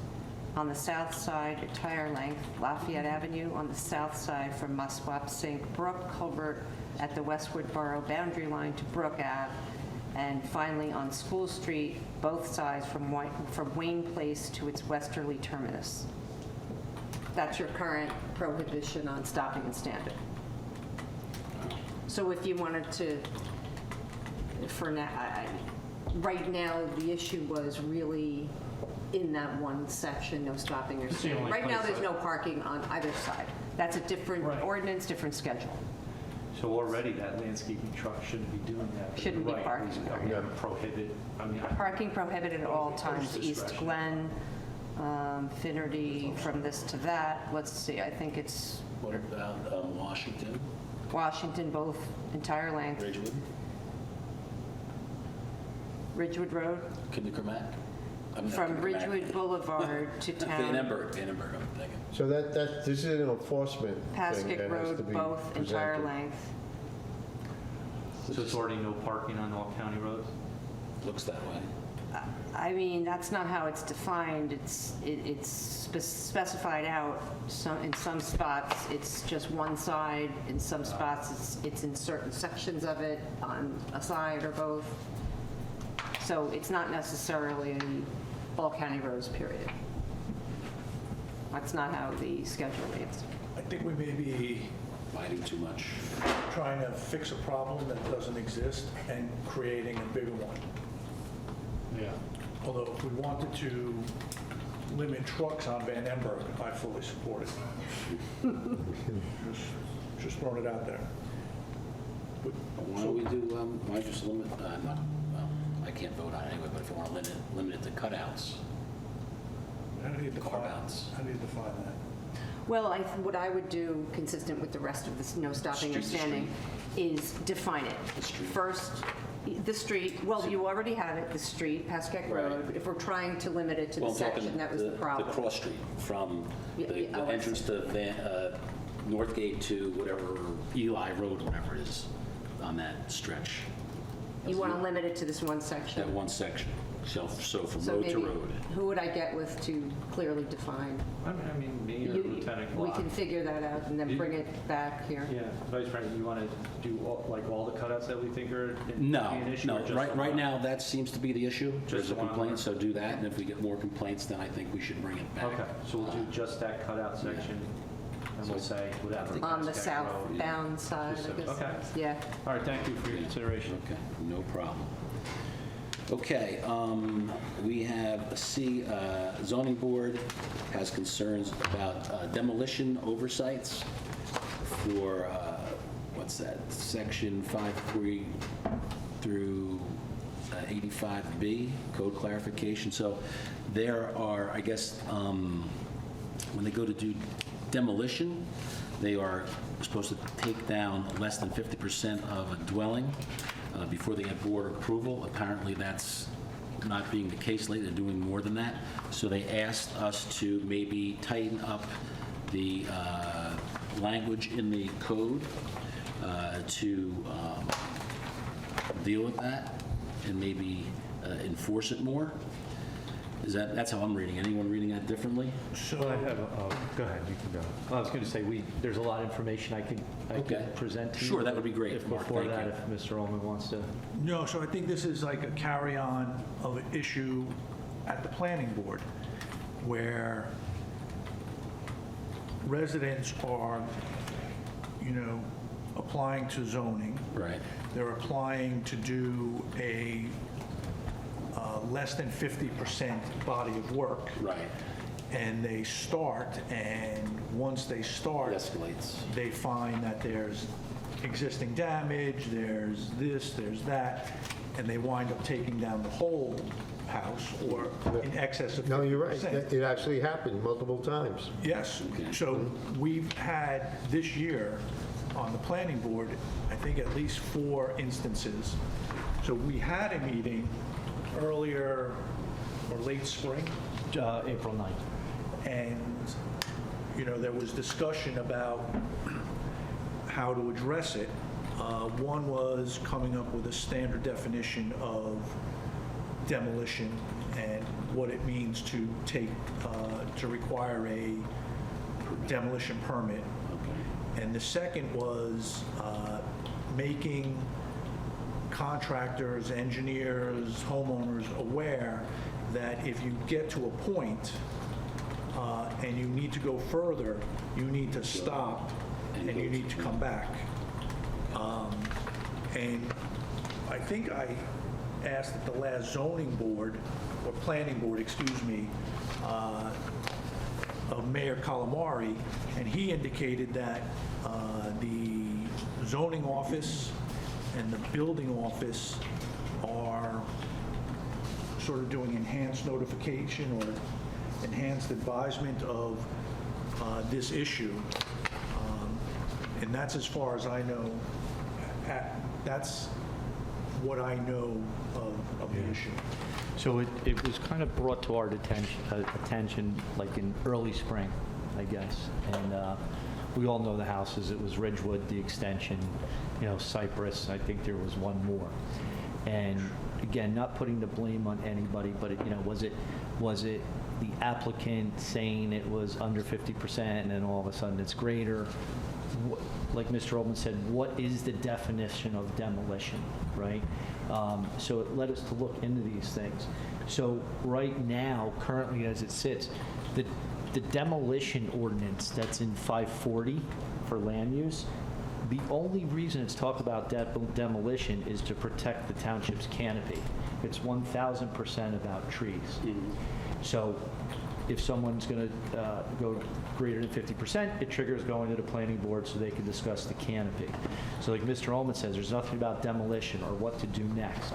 on the south side, entire length, Lafayette Avenue on the south side from Muswap Sink, Brook Culvert at the Westwood Borough boundary line to Brook Ave, and finally on School Street, both sides from Wayne Place to its westerly terminus. That's your current prohibition on stopping and standing. So if you wanted to, for now, right now, the issue was really in that one section, no stopping or standing. Right now, there's no parking on either side. That's a different ordinance, different schedule. So already that landscaping truck shouldn't be doing that. but Shouldn't you're be right. parking there, Are we going to prohibit, I mean, Parking prohibited at all times, East Discretion. Glen, Finnerty, from this to that. Let's see, I think it's What about Washington, Washington, both entire length. Ridgewood, Ridgewood Road, Kindercramack? from Ridgewood Boulevard to Van town. Emberg, I'm thinking. So this is an enforcement thing Pascack that has to Road, be both entire presented. length. so it's already no parking on all county roads? Looks that way. I mean, that's not how it's defined. It's specified out. In some spots, it's just one side. In some spots, it's in certain sections of it, on a side or both. So it's not necessarily all county roads, period. That's not how the schedule reads. I think we may be Biting too much. trying to fix a problem that doesn't exist and creating a bigger one. Yeah. Although if we wanted to limit trucks on Van Emberg, I fully support it. Just throwing it out there. But- Why don't we do, why don't you just limit, not, well, I can't vote on it anyway, but if you want to limit it to cutouts. How do you define, Carve-outs. how do you define that? Well, what I would do, consistent with the rest of this no stopping or Street to standing, is define it. The street. First, the street, well, you already have it, the street, Pascack Right. Road. If we're trying to limit it to Well, the I'm talking section, that was the problem. The cross street from Yeah, the yeah, oh, I entrance to Northgate to whatever, Eli Road, whatever it is, on that stretch. You want to limit it to this one That section? one section. So from So road to maybe, road. who would I get with to clearly define? I mean, me or You- Lieutenant We Glock. can figure that out and then bring it back here. Yeah, Vice President, you want to do all the cutouts that we think are No, an issue? or no, just right the one? now, that seems to be the issue. There's a the one complaint, where- so do that, and if we get more complaints, then I think we should bring it back. Okay, so we'll do just that cutout section, and we'll say without the On the Pascack Road. southbound side, I guess. Okay. Yeah. All right, thank you for your consideration. Okay, no problem. Okay, we have zoning board has concerns about demolition oversights for, what's that, section 53 through 85B, code clarification. So there are, I guess, when they go to do demolition, they are supposed to take down less than 50% of a dwelling before they get board approval. Apparently, that's not being the case lately. They're doing more than that. So they asked us to maybe tighten up the language in the code to deal with that and maybe enforce it more. That's how I'm reading it. Anyone reading that differently? I have, go ahead, you can go. I was going to say, there's a lot of information I could Okay. present to you. Sure, that would be great, If Mark. before Thank that, you. if Mr. Ullman wants to. No, so I think this is like a carry-on of an issue at the planning board where residents are, applying to zoning. Right. They're applying to do a less than 50% body of work. Right. And they start, and once they start, It escalates. they find that there's existing damage, there's this, there's that, and they wind up taking down the whole house or in excess of 50%. No, you're right. It actually happened multiple times. Yes. So we've had this year on the planning board, I think at least 4 instances. So we had a meeting earlier or late spring, April 9th. and, there was discussion about how to address it. One was coming up with a standard definition of demolition and what it means to require a demolition permit. And the second was making contractors, engineers, homeowners aware that if you get to a point and you need to go further, you need to stop and you need to come back. And I think I asked at the last zoning board, or planning board, excuse me, of Mayor Calamari, and he indicated that the zoning office and the building office are sort of doing enhanced notification or enhanced advisement of this issue. And that's as far as I know. That's what I know of the issue. So it was kind of brought to our attention like in early spring, I guess. And we all know the houses. It was Ridgewood, the extension, Cypress. I think there was one more. And again, not putting the blame on anybody, but was it the applicant saying it was under 50% and then all of a sudden it's greater? Like Mr. Oldman said, what is the definition of demolition, right? So it led us to look into these things. So right now, currently as it sits, the demolition ordinance that's in 540 for land use, the only reason it's talked about demolition is to protect the township's canopy. It's 1,000% about trees. So if someone's going to go greater than 50%, it triggers going to the planning board so they can discuss the canopy. So like Mr. Ullman says, there's nothing about demolition or what to do next.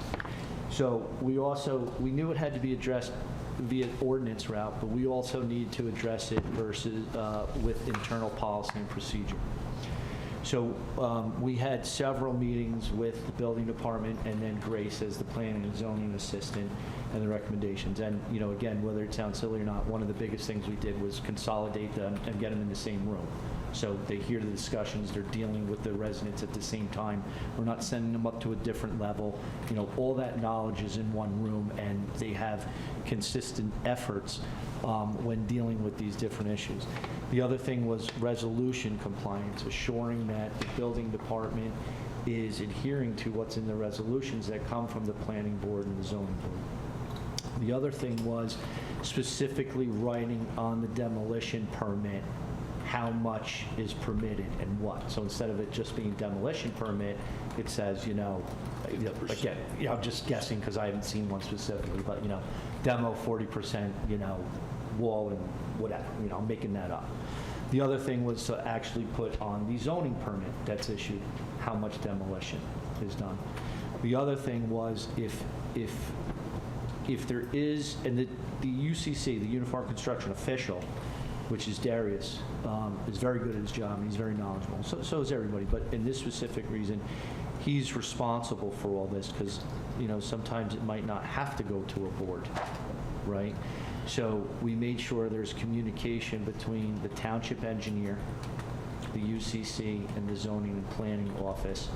So we knew it had to be addressed via ordinance route, but we also need to address it versus with internal policy and procedure. So we had several meetings with the building department and then Grace as the planning and zoning assistant and the recommendations. And, again, whether it sounds silly or not, one of the biggest things we did was consolidate them and get them in the same room. So they hear the discussions, they're dealing with the residents at the same time. We're not sending them up to a different level. All that knowledge is in one room and they have consistent efforts when dealing with these different issues. The other thing was resolution compliance, assuring that the building department is adhering to what's in the resolutions that come from the planning board and the zoning board. The other thing was specifically writing on the demolition permit how much is permitted and what. So instead of it just being demolition permit, it says, again, I'm just guessing because I haven't seen one specifically, but, demo 40%, wall and whatever, I'm making that up. The other thing was to actually put on the zoning permit that's issued how much demolition is done. The other thing was if there is, and the UCC, the Uniform Construction Official, which is Darius, is very good at his job and he's very knowledgeable. So is everybody, but in this specific reason, he's responsible for all this because, sometimes it might not have to go to a board, right? So we made sure there's communication between the township engineer, the UCC, and the zoning and planning office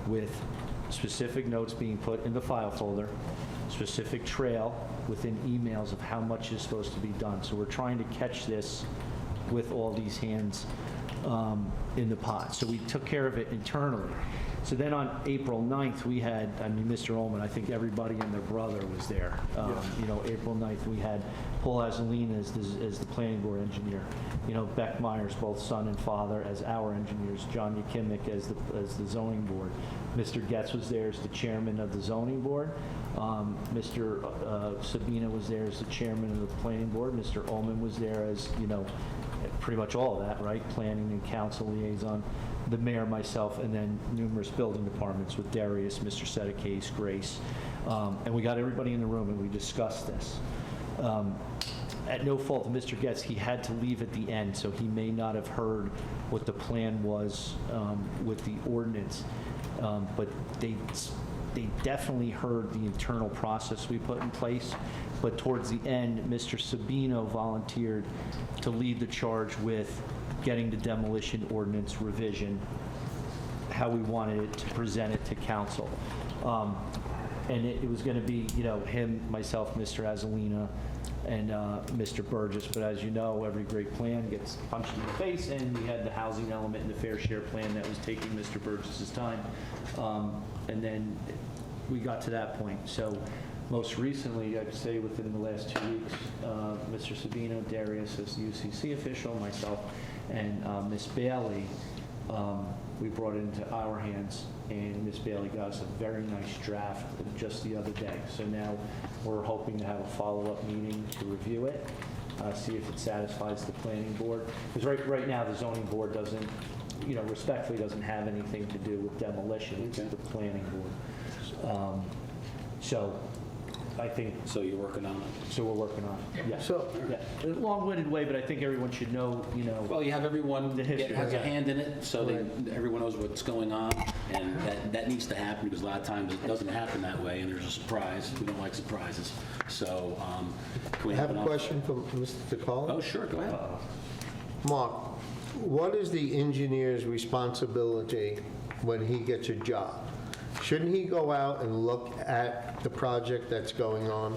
with specific notes being put in the file folder, specific trail within emails of how much is supposed to be done. So we're trying to catch this with all these hands in the pot. So we took care of it internally. So then on April 9th, we had, Mr. Ullman, I think everybody and their brother was there. April 9th, we had Paul Azzolina as the planning board engineer. Beck Myers, both son and father, as our engineers. John Yakimic as the zoning board. Mr. Getz was there as the chairman of the zoning board. Mr. Sabina was there as the chairman of the planning board. Mr. Ullman was there as, pretty much all of that, right? Planning and council liaison. The mayor, myself, and then numerous building departments with Darius, Mr. Sedekase, Grace. And we got everybody in the room and we discussed this. At no fault of Mr. Getz, he had to leave at the end, so he may not have heard what the plan was with the ordinance. But they definitely heard the internal process we put in place. But towards the end, Mr. Sabino volunteered to lead the charge with getting the demolition ordinance revision, how we wanted it to present it to council. And it was going to be, him, myself, Mr. Azzolina, and Mr. Burgess. But as you know, every great plan gets punched in the face, and we had the housing element and the fair share plan that was taking Mr. Burgess's time. And then we got to that point. So most recently, I'd say within the last 2 weeks, Mr. Sabino, Darius as the UCC official, myself, and Ms. Bailey, we brought it into our hands, and Ms. Bailey got us a very nice draft just the other day. So now we're hoping to have a follow-up meeting to review it, see if it satisfies the planning board. Because right now, the zoning board doesn't respectfully doesn't have anything to do with demolition. It's the planning board. So I think, So you're working on it? so we're working on it. Yeah. So- Yeah. A long-winded way, but I think everyone should know, Well, you have everyone The history, has a yeah. hand in it, so everyone knows what's going on, and that needs to happen, because a lot of times it doesn't happen that way, and there's a surprise. We don't like surprises. So, can we I have an a op- question for Mr. DeCarlo. Oh, sure, go ahead. Mark, what is the engineer's responsibility when he gets a job? Shouldn't he go out and look at the project that's going on?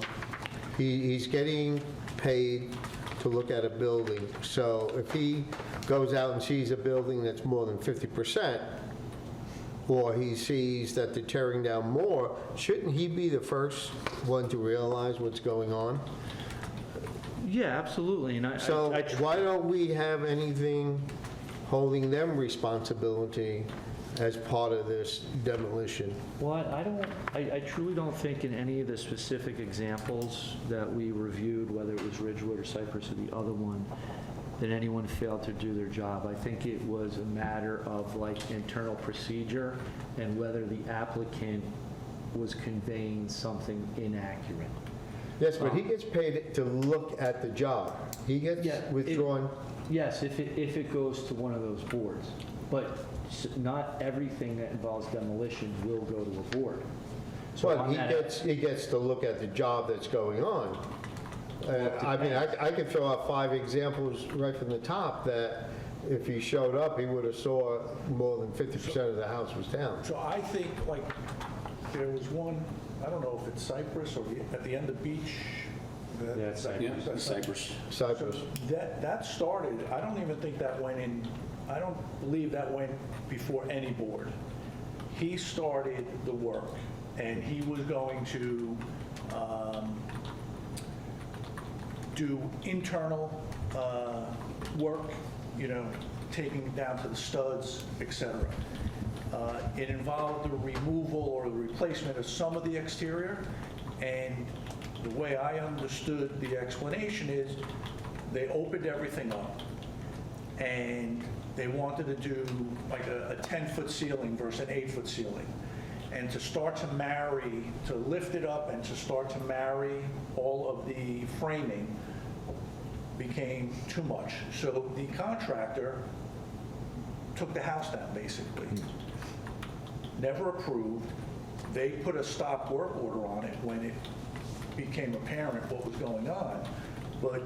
He's getting paid to look at a building, so if he goes out and sees a building that's more than 50%, or he sees that they're tearing down more, shouldn't he be the first one to realize what's going on? Yeah, absolutely. And So why don't we have anything holding them responsibility as part of this demolition? Well, I truly don't think in any of the specific examples that we reviewed, whether it was Ridgewood or Cypress or the other one, that anyone failed to do their job. I think it was a matter of like internal procedure and whether the applicant was conveying something inaccurate. Yes, but he gets paid to look at the job. He gets Yeah, withdrawn. Yes, if it goes to one of those boards. But not everything that involves demolition will go to a board. So But on he that- gets to look at the job that's going on. I mean, I could throw out 5 examples right from the top that if he showed up, he would have saw more than 50% of the house was down. So I think, like, there was one, I don't know if it's Cypress or at the end of Beach. Yeah, it's Cypress. Yeah, Cypress. Cypress. So that started, I don't even think that went in, I don't believe that went before any board. He started the work, and he was going to do internal work, taking it down to the studs, et cetera. It involved the removal or the replacement of some of the exterior, and the way I understood the explanation is they opened everything up, and they wanted to do like a 10-foot ceiling versus an 8-foot ceiling. And to start to marry, to lift it up and to start to marry all of the framing became too much. So the contractor took the house down, basically. Never approved. They put a stop work order on it when it became apparent what was going on. But,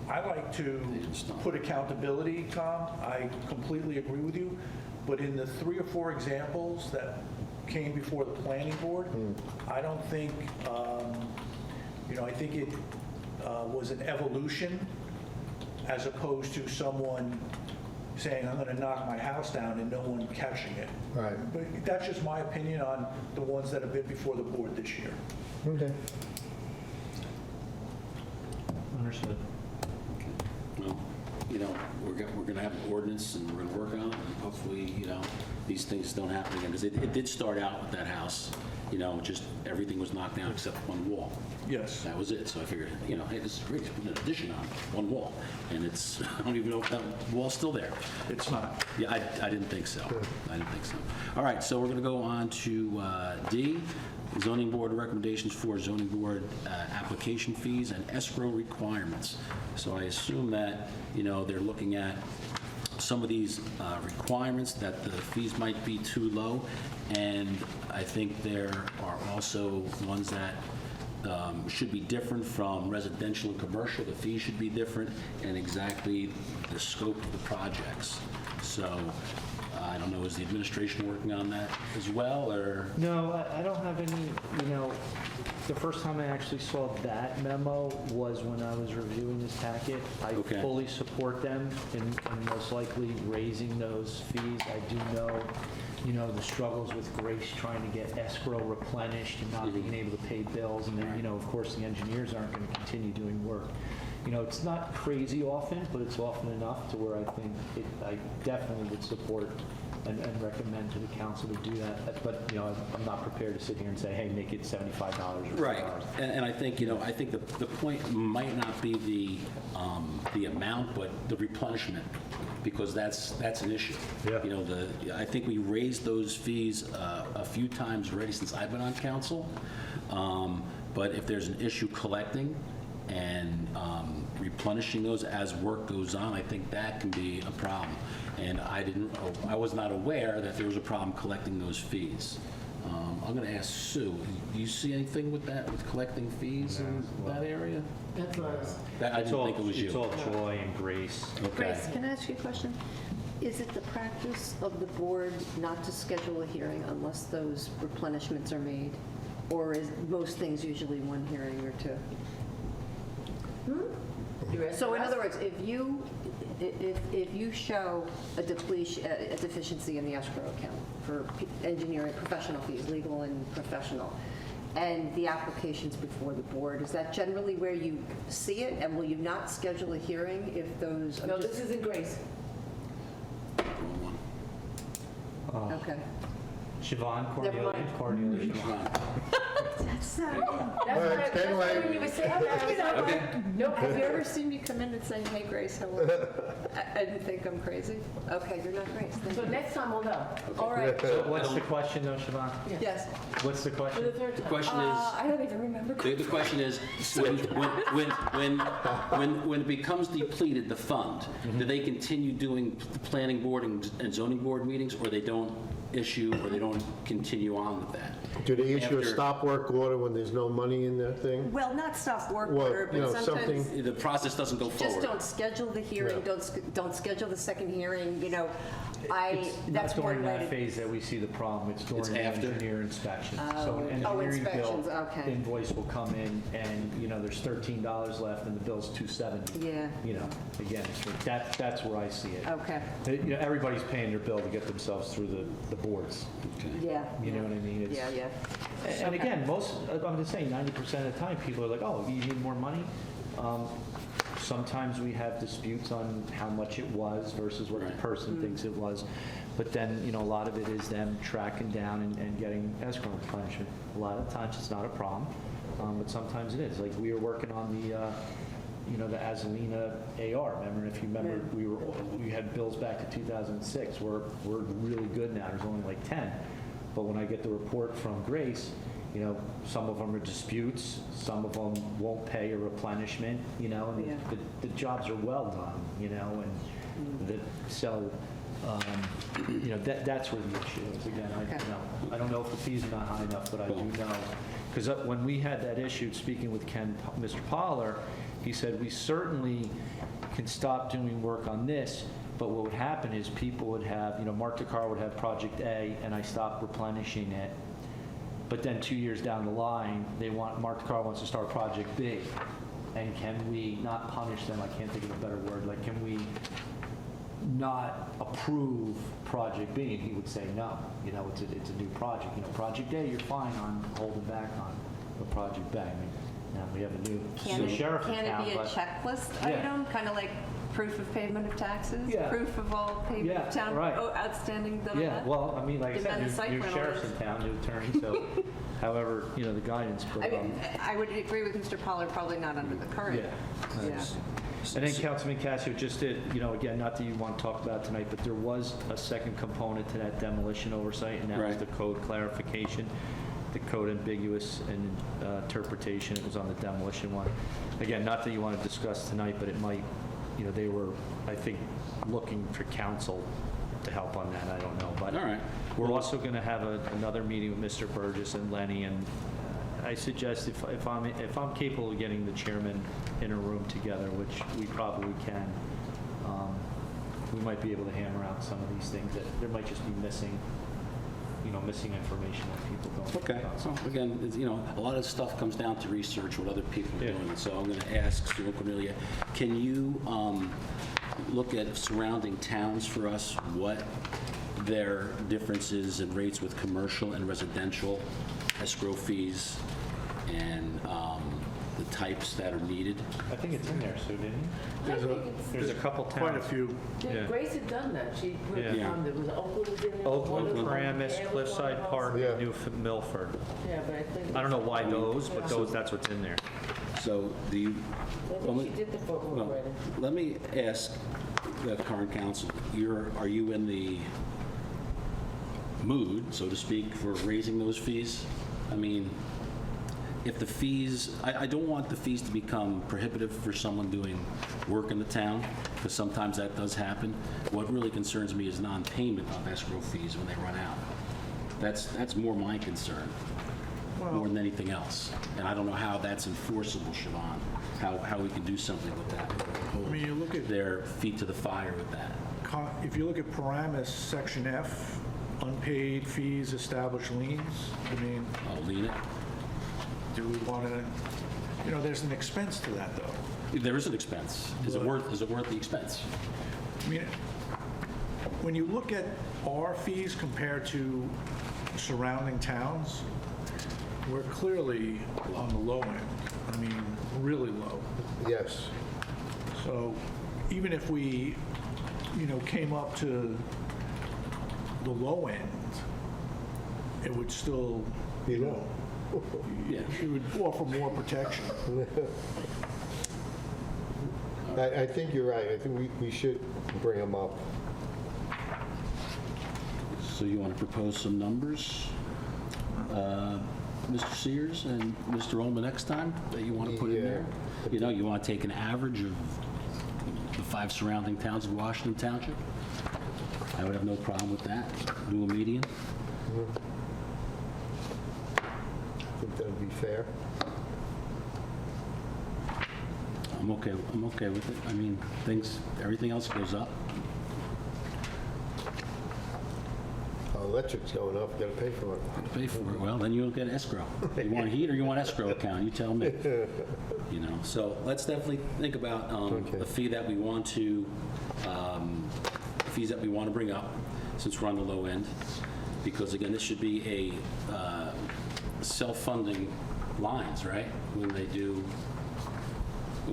I like to put accountability, Tom. I completely agree with you. But in the 3 or 4 examples that came before the planning board, I don't think, I think it was an evolution as opposed to someone saying, I'm going to knock my house down and no one catching it. Right. But that's just my opinion on the ones that have been before the board this year. Okay. Understood. Well, we're going to have an ordinance, and we're going to work on it, and hopefully, these things don't happen again, because it did start out with that house, just everything was knocked down except one wall. Yes. That was it. So I figured, hey, this is great. Just put an addition on one wall, and it's I don't even know if that wall's still there. It's not. Yeah, I didn't think so. I didn't think so. All right, so we're going to go on to D, zoning board recommendations for zoning board application fees and escrow requirements. So I assume that, they're looking at some of these requirements, that the fees might be too low, and I think there are also ones that should be different from residential and commercial. The fees should be different, and exactly the scope of the projects. So I don't know, is the administration working on that as well, or? No, I don't have any, the first time I actually saw that memo was when I was reviewing this packet. I Okay. fully support them in most likely raising those fees. I do know, the struggles with Grace trying to get escrow replenished and not being able to pay bills, and then, of course, the engineers aren't going to continue doing work. It's not crazy often, but it's often enough to where I think I definitely would support and recommend to the council to do that. But, I'm not prepared to sit here and say, hey, make it $75 or $50. Right, and I think, I think the point might not be the amount, but the replenishment because that's an issue. Yeah. You know, I think we raised those fees a few times already since I've been on council. But if there's an issue collecting and replenishing those as work goes on, I think that can be a problem. And I was not aware that there was a problem collecting those fees. I'm going to ask Sue, do you see anything with that, with collecting fees in that area? That's what I was. I didn't think it was you. It's all joy and grace. Okay. Grace, can I ask you a question? Is it the practice of the board not to schedule a hearing unless those replenishments are made? Or is most things usually one hearing or two? So in other words, if you show a deficiency in the escrow account for engineering, professional fees, legal and professional, and the application's before the board, is that generally where you see it? And will you not schedule a hearing if those? No, this isn't Grace. Okay. Siobhan, Never mind. Cornelia, Siobhan. That's That's Well, it's kinda why like- when you were saying that, Nope. Have you ever seen me come in and say, "Hey, Grace, how are you?" I didn't think I'm crazy. Okay, you're not Grace. Thank so you. next time we'll know. All right. So what's the question though, Siobhan? Yes. What's the For question? the third The time. question is, I don't even remember. the question is, when it becomes depleted, the fund, do they continue doing the planning board and zoning board meetings, or they don't issue, or they don't continue on with that? Do they issue a After- stop work order when there's no money in that thing? Well, not stop work Well, order, you but know, sometimes something- The process doesn't go just forward. don't schedule the hearing, don't schedule the second hearing, you know. It's That's not one during way that to. phase that we see the problem, it's during It's the after? engineer inspection. Oh, So an oh, engineering bill, inspections, okay. invoice will come in, and, you know, there's $13 left, and the bill's $270. Yeah. You know, again, that's where I see it. Okay, You know, everybody's paying their bill to get themselves through the boards. yeah. You know what I mean? It's- Yeah, yeah. And again, I'm just saying, 90% of the time, people are like, oh, you need more money? Sometimes we have disputes on how much it was versus what the Right. person thinks it was. But then, you know, a lot of it is them tracking down and getting escrow replenishment. A lot of times, it's not a problem, but sometimes it is. Like, we were working on the, you know, the Azalina AR. Remember, if you remember, we had bills back to 2006. We're really good now. There's only like 10. But when I get the report from Grace, you know, some of them are disputes, some of them won't pay a replenishment, you know, and Yeah. the jobs are well done, you know, and so, you know, that's where the issue is. Again, Okay. I don't know if the fees are not high enough, but I do know, because when we had that issue, speaking with Mr. Poller, he said, we certainly can stop doing work on this, but what would happen is people would have, you know, Mark DeCar would have Project A, and I stopped replenishing it. But then 2 years down the line, Mark DeCar wants to start Project B. And can we not punish them? I can't think of a better word. Like, can we not approve Project B? And he would say, no, you know, it's a new project. You know, Project A, you're fine on holding back on, but Project B, I mean, now we have a new sheriff in town. Can it be a but- checklist Yeah. item, kind of like proof of payment of taxes? Yeah. Proof of all payment Yeah, of town, right. outstanding, da, da, Yeah, da? well, I mean, like I Demand of said, site new plan sheriff's orders. in town, new attorney, so however, you know, the guidance. But, I mean, I would agree with Mr. Pollard, probably not under the current. yeah. Yeah. And then Councilman Casio just did, you know, again, not that you want to talk about it tonight, but there was a second component to that demolition oversight, and that was Right. the code clarification, the code ambiguous and interpretation. It was on the demolition one. Again, not that you want to discuss tonight, but it might, you know, they were, I think, looking for counsel to help on that. I don't know. But All right. we're also going to have another meeting with Mr. Burgess and Lenny, and I suggest if I'm capable of getting the chairman in a room together, which we probably can, we might be able to hammer out some of these things that there might just be missing information that people don't. Okay. know about. So again, it's, you know, a lot of stuff comes down to research, what other people are Yeah. doing. So I'm going to ask Sue and Cornelia, can you look at surrounding towns for us, what their differences in rates with commercial and residential escrow fees and the types that are needed? I think it's in there, Sue, didn't you? There's a couple towns. Quite a few. Yeah. Grace had done that. She put Yeah. there was Oakland was in there. Oakland, Waterford, Paramus, Amherst, Cliffside Park, Yeah. New Milford. Yeah, but I think. I don't know why those, but that's what's in there. So do you, I think she did the footwork well, already. let me ask, the current council, are you in the mood, so to speak, for raising those fees? I mean, if the fees, I don't want the fees to become prohibitive for someone doing work in the town, because sometimes that does happen. What really concerns me is non-payment of escrow fees when they run out. That's more my concern, more than anything else. And I don't know how that's enforceable, Siobhan, how we can do something with that. I mean, you look at, Their feet to the fire with that. if you look at Paramus, Section F, unpaid fees, established liens, I mean, I'll lean it. do we want to, there's an expense to that, though. There is an expense. Is it worth the expense? I mean, when you look at our fees compared to surrounding towns, we're clearly on the low end. I mean, really low. Yes. So even if we, came up to the low end, it would still, Yeah. it would offer more protection. I think you're right. I think we should bring them up. So you want to propose some numbers, Mr. Sears and Mr. Ullman, next time that you want to put in there? You want to take an average of the 5 surrounding towns of Washington Township? I would have no problem with that. Do a median. I think that would be fair. I'm okay with it. I mean, everything else goes up. Electric's going up, got to pay for it. Pay for it. Well, then you'll get escrow. You want heat or you want escrow account? You tell me. So let's definitely think about Okay. the fee that we want to, fees that we want to bring up, since we're on the low end. Because again, this should be a self-funding lines, right? When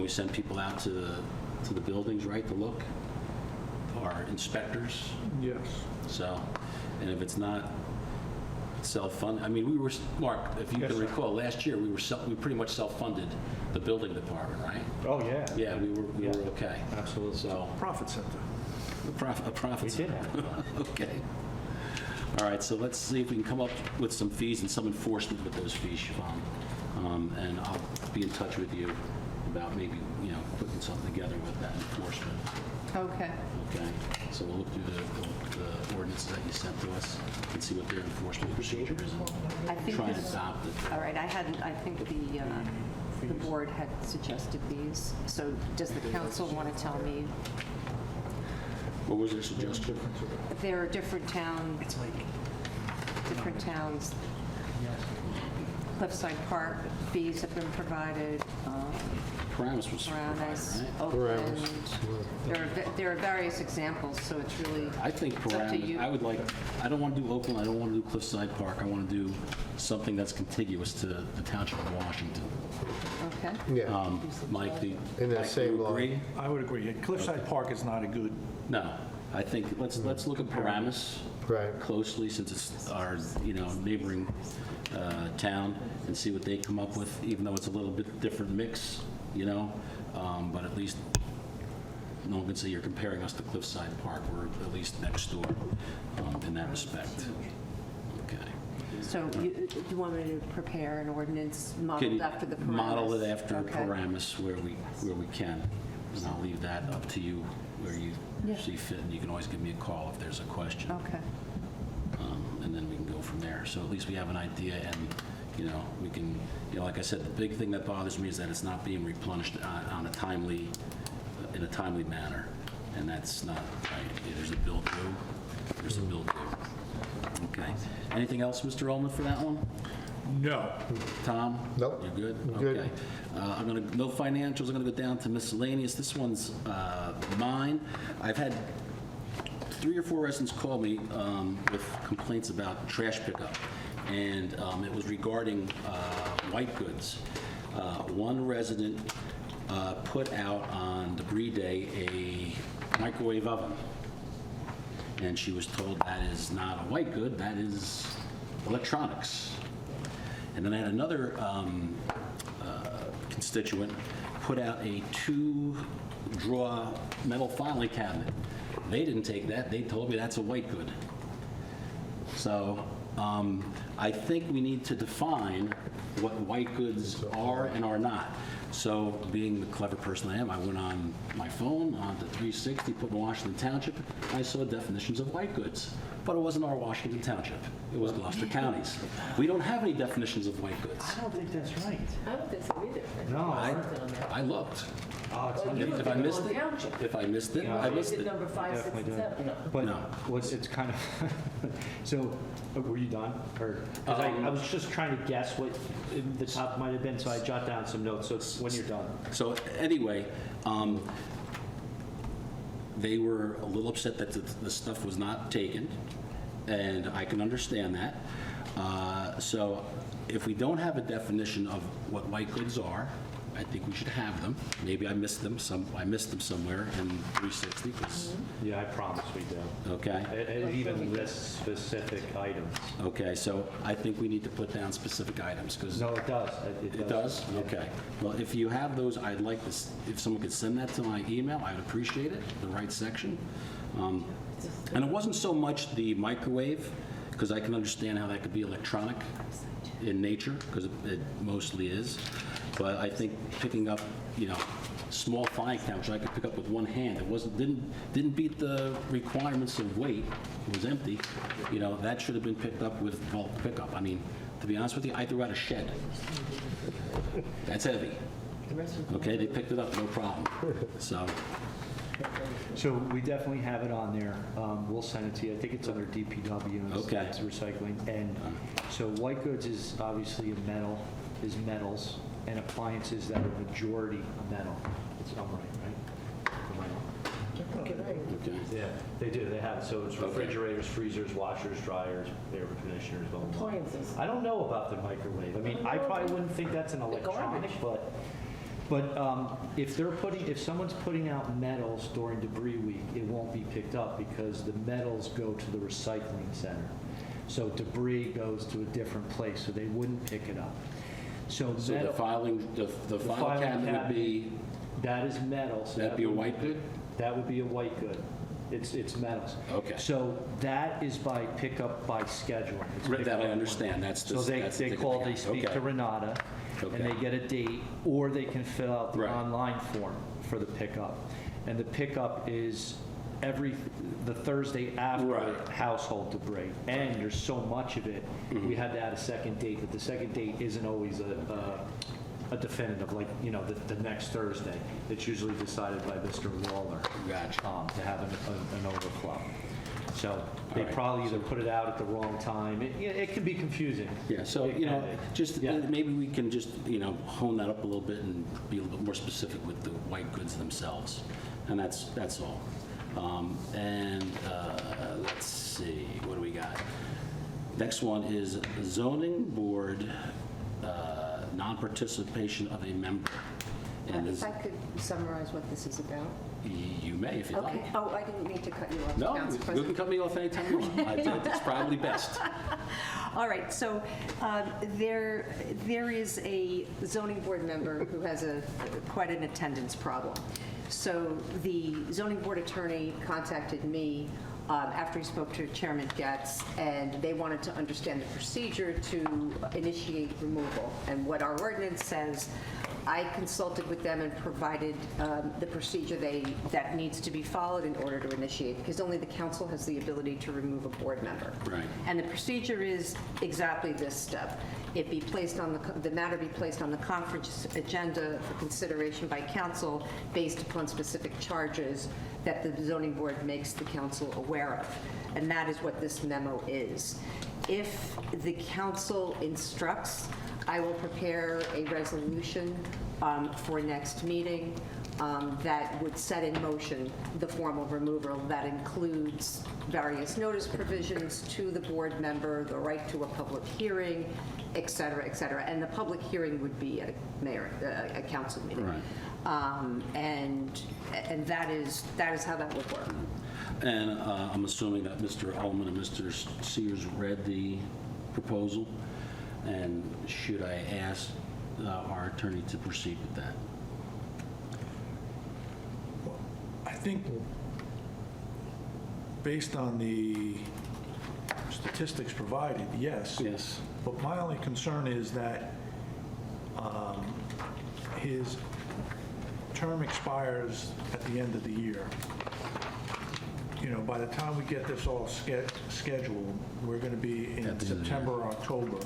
we send people out to the buildings, right, to look, our inspectors. Yes. So, and if it's not self-funded, I mean, Mark, if you Yes, can sir. recall, last year, we pretty much self-funded the building department, right? Oh, yeah. Yeah, we were okay. Absolutely. So, Profit center. a profit. We did center. Okay. All right, so let's see if we can come up with some fees and some enforcement with those fees, Siobhan. And I'll be in touch with you about maybe, putting something together with that enforcement. Okay. Okay, so we'll look through the ordinances that you sent to us and see what their enforcement procedure is I and think try and this- adopt it. All right, I think the board had suggested these. So does the council want to tell me? What was their suggestion? There are different towns. Cliffside Park fees have been provided. Paramus was Paramus, provided, right? Oakland. There are various examples, so it's really. I think It's up to you. Paramus, I don't want to do Oakland, I don't want to do Cliffside Park, I want to do something that's contiguous to the Township of Washington. Okay. Yeah. Mike, In that Mike, same you line. agree? I would agree. Cliffside Park is not a good, No, I think, let's look at Paramus Right. closely, since it's our, neighboring town, and see what they come up with, even though it's a little bit different mix, but at least no one can say you're comparing us to Cliffside Park. We're at least next door in that respect. Okay. So do you want me to prepare an ordinance Can modeled you after the Paramus? model it after Okay. Paramus where we can? And I'll leave that up to you where you Yeah. see fit, and you can always give me a call if there's a question. Okay. And then we can go from there. So at least we have an idea, and, we can, like I said, the big thing that bothers me is that it's not being replenished in a timely manner, and that's not right. There's a bill due. Okay. Anything else, Mr. Ullman, for that one? no. Tom? Nope. You're good? I'm good. Okay. No financials. I'm going to go down to miscellaneous. This one's mine. I've had 3 or 4 residents call me with complaints about trash pickup, and it was regarding white goods. One resident put out on debris day a microwave oven, and she was told that is not a white good, that is electronics. And then I had another constituent put out a 2-drawer metal filing cabinet. They didn't take that. They told me that's a white good. So I think we need to define what white goods are and are not. So being the clever person I am, I went on my phone, on to 360, put in Washington Township, and I saw definitions of white goods. But it wasn't our Washington Township. It was Gloucester County's. We don't have any definitions of white goods. I don't think that's right. I don't think so either. No, I looked. Oh, it's Well, you looked If at I the missed wrong it, township. if I missed it, Yeah. I missed Is it it. number 5, 6, Definitely and did. 7? No. But No. it's kind of, so, were you done? Or, 'cause I was just trying to guess what the top might have been, so I jot down some notes, so it's when you're done. So anyway, they were a little upset that the stuff was not taken, and I can understand that. So if we don't have a definition of what white goods are, I think we should have them. Maybe I missed them somewhere in 360, 'cause- Yeah, I promise we do. okay? It even lists specific items. Okay, so I think we need to put down specific items, because... No, it does. It does? Yeah. Okay. Well, if you have those, I'd like to, if someone could send that to my email, I'd appreciate it, the right section. And it wasn't so much the microwave, because I can understand how that could be electronic in nature, because it mostly is. But I think picking up, small filing cabinet, which I could pick up with one hand, didn't beat the requirements of weight. It was empty. That should have been picked up with bulk pickup. I mean, to be honest with you, I threw out a shed. That's heavy. Okay, they picked it up, no problem. So, So we definitely have it on there. We'll send it to you. I think it's under DPW. And Okay. It's recycling. And so white goods is obviously metals, and appliances that are majority metal. I'm right? Am I wrong? okay. Yeah, they do. They have it. So it's refrigerators, freezers, washers, dryers, air conditioners, blah, blah, blah. Appliances. I don't know about the microwave. I mean, I probably wouldn't think that's an electronic, but if someone's putting out metals during debris week, it won't be picked up because the metals go to the recycling center. So debris goes to a different place, so they wouldn't pick it up. So So metal- the file cabinet would be, that is metal. So that'd be a would- white good? That would be a white good. It's metals. Okay. So that is by pickup by schedule. It's That pickup I understand. That's the... So they that's the they ticket call, account. they speak Okay. to Renata, and Okay. they get a date, or they can fill out the Right. online form for the pickup. And the pickup is the Thursday after Right. household debris. And there's so much of it, we had to add a second date, but the second date isn't always a definitive, like, the next Thursday. It's usually decided by Mr. Waller. Gotcha. To have an overflow. So they All right. probably either put it out at the wrong time. It can be confusing. Yeah, so, just, Yeah. maybe we can just, hone that up a little bit and be a little bit more specific with the white goods themselves. And that's all. Let's see, what do we got? Next one is zoning board, non-participation of a member. And If I could summarize what this is about? you may, if you like. Okay. Oh, I didn't mean to cut you off, No, Council you can President. cut me off anytime you want. It's probably best. All right, so there is a zoning board member who has quite an attendance problem. So the zoning board attorney contacted me after he spoke to Chairman Getz, and they wanted to understand the procedure to initiate removal. And what our ordinance says, I consulted with them and provided the procedure that needs to be followed in order to initiate, because only the council has the ability to remove a board member. Right. And the procedure is exactly this step. It be placed on the matter be placed on the conference agenda for consideration by council based upon specific charges that the zoning board makes the council aware of. And that is what this memo is. If the council instructs, I will prepare a resolution for next meeting that would set in motion the formal removal. That includes various notice provisions to the board member, the right to a public hearing, et cetera, et cetera. And the public hearing would be at a council meeting. Right. And that is how that would work. And I'm assuming that Mr. Ullman and Mr. Sears read the proposal. And should I ask our attorney to proceed with that? think, based on the statistics provided, yes. Yes. But my only concern is that his term expires at the end of the year. You know, by the time we get this all scheduled, we're going to be At in the end of the year. September or October.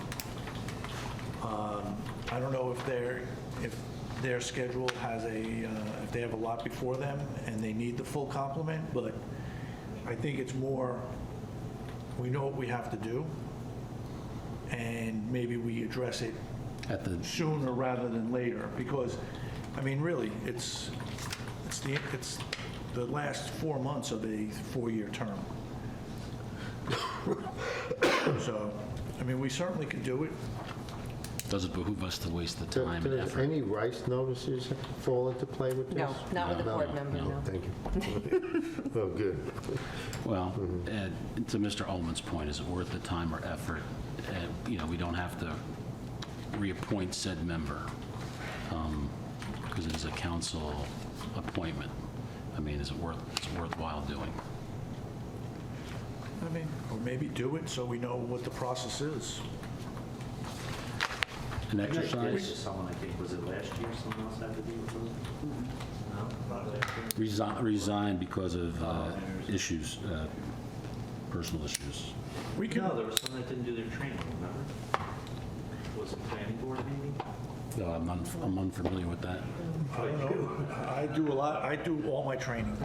I don't know if their schedule has if they have a lot before them and they need the full complement, but I think it's more, we know what we have to do, and maybe we address it At the, sooner rather than later, because, I mean, really, it's the last 4 months of a 4-year term. So, I mean, we certainly could do it. doesn't behoove us to waste the time and Does effort. any rice notices fall into play with this? No, not with a board member, no. Thank you. Oh, good. Well, and to Mr. Ullman's point, is it worth the time or effort? You know, we don't have to reappoint said member because it is a council appointment. I mean, it's worthwhile doing? I mean, or maybe do it so we know what the process is. An I did it to exercise? someone, I think, was it last year, someone else had to do it? No, not last year. Resign because of issues, personal issues. We can, No, there was someone that didn't do their training, remember? Was it planning board meeting? No, I'm unfamiliar with that. I don't know, I do all my training.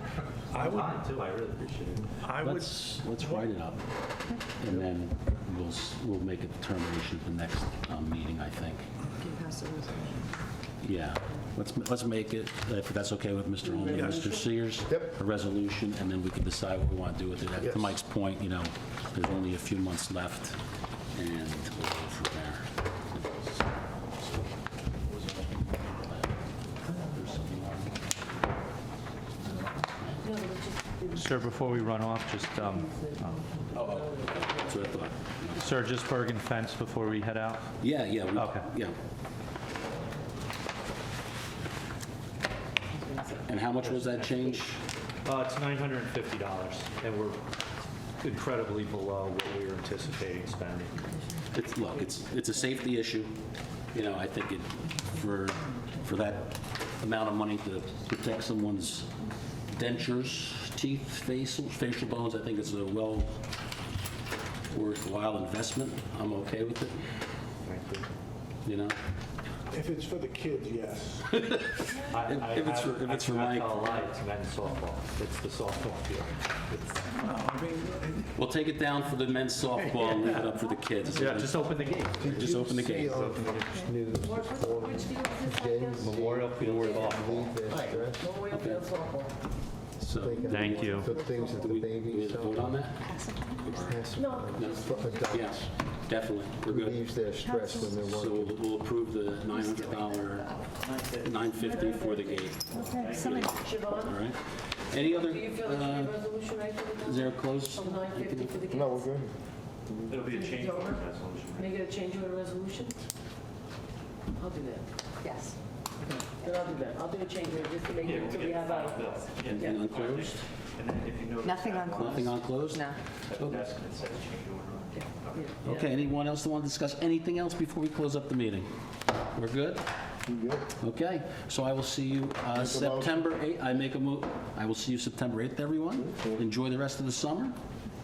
I would, Mine too, I really appreciate it. I would, Let's write it up, and then we'll make a determination at the next meeting, I think. Yeah, let's make it, if that's okay with Mr. Ullman, and Mr. Sears, Yep. a resolution, and then we can decide what we want to do with it. Yes. To Mike's point, you know, there's only a few months left, and we'll go from there. Sir, before we run off, just, That's what I thought. sir, just Bergen fence before we head out? Yeah. Okay. Yeah. And how much was that change? It's $950, and we're incredibly below what we were anticipating spending. Look, it's a safety issue. You know, I think for that amount of money to protect someone's dentures, teeth, facial bones, I think it's a worthwhile investment. I'm okay with it, Thank you. you know? if it's for the kids, yes. If it's for Mike. I tell a lie, it's men's softball. It's the softball field. We'll take it down for the men's softball and leave it up for the kids. Yeah, just open the gate. Just open the gate. News, all James Memorial Field softball. leave their stress. Memorial Field softball. So, They can Thank you. Put things that do the we babies vote on that? No, For adults. Yes, definitely. We're good. Relieves their stress when they're So working. we'll approve the $900, $950 for the gate. Okay, somebody, Siobhan, All right. Any other, do you feel there's a resolution right for the is there a close? Of 950 for the kids? No, we're good. It'll be a change order resolution. Make it a change order resolution? I'll do that. Yes. Then I'll do that. I'll do a change order just to make it, so we have Final our, bill. And unclosed? And then if you notice. Nothing on Nothing on closed? No. At the desk, it says change order on it. yeah. Okay, anyone else that want to discuss anything else before we close up the meeting? We're good? Okay, so I will see you September 8th. I will see you September 8th, everyone. Enjoy the rest of the summer.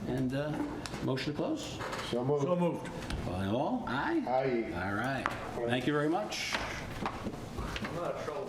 And motion to close? So moved. So moved. By all? Aye? Aye. All right. Thank you very much. I'm not in trouble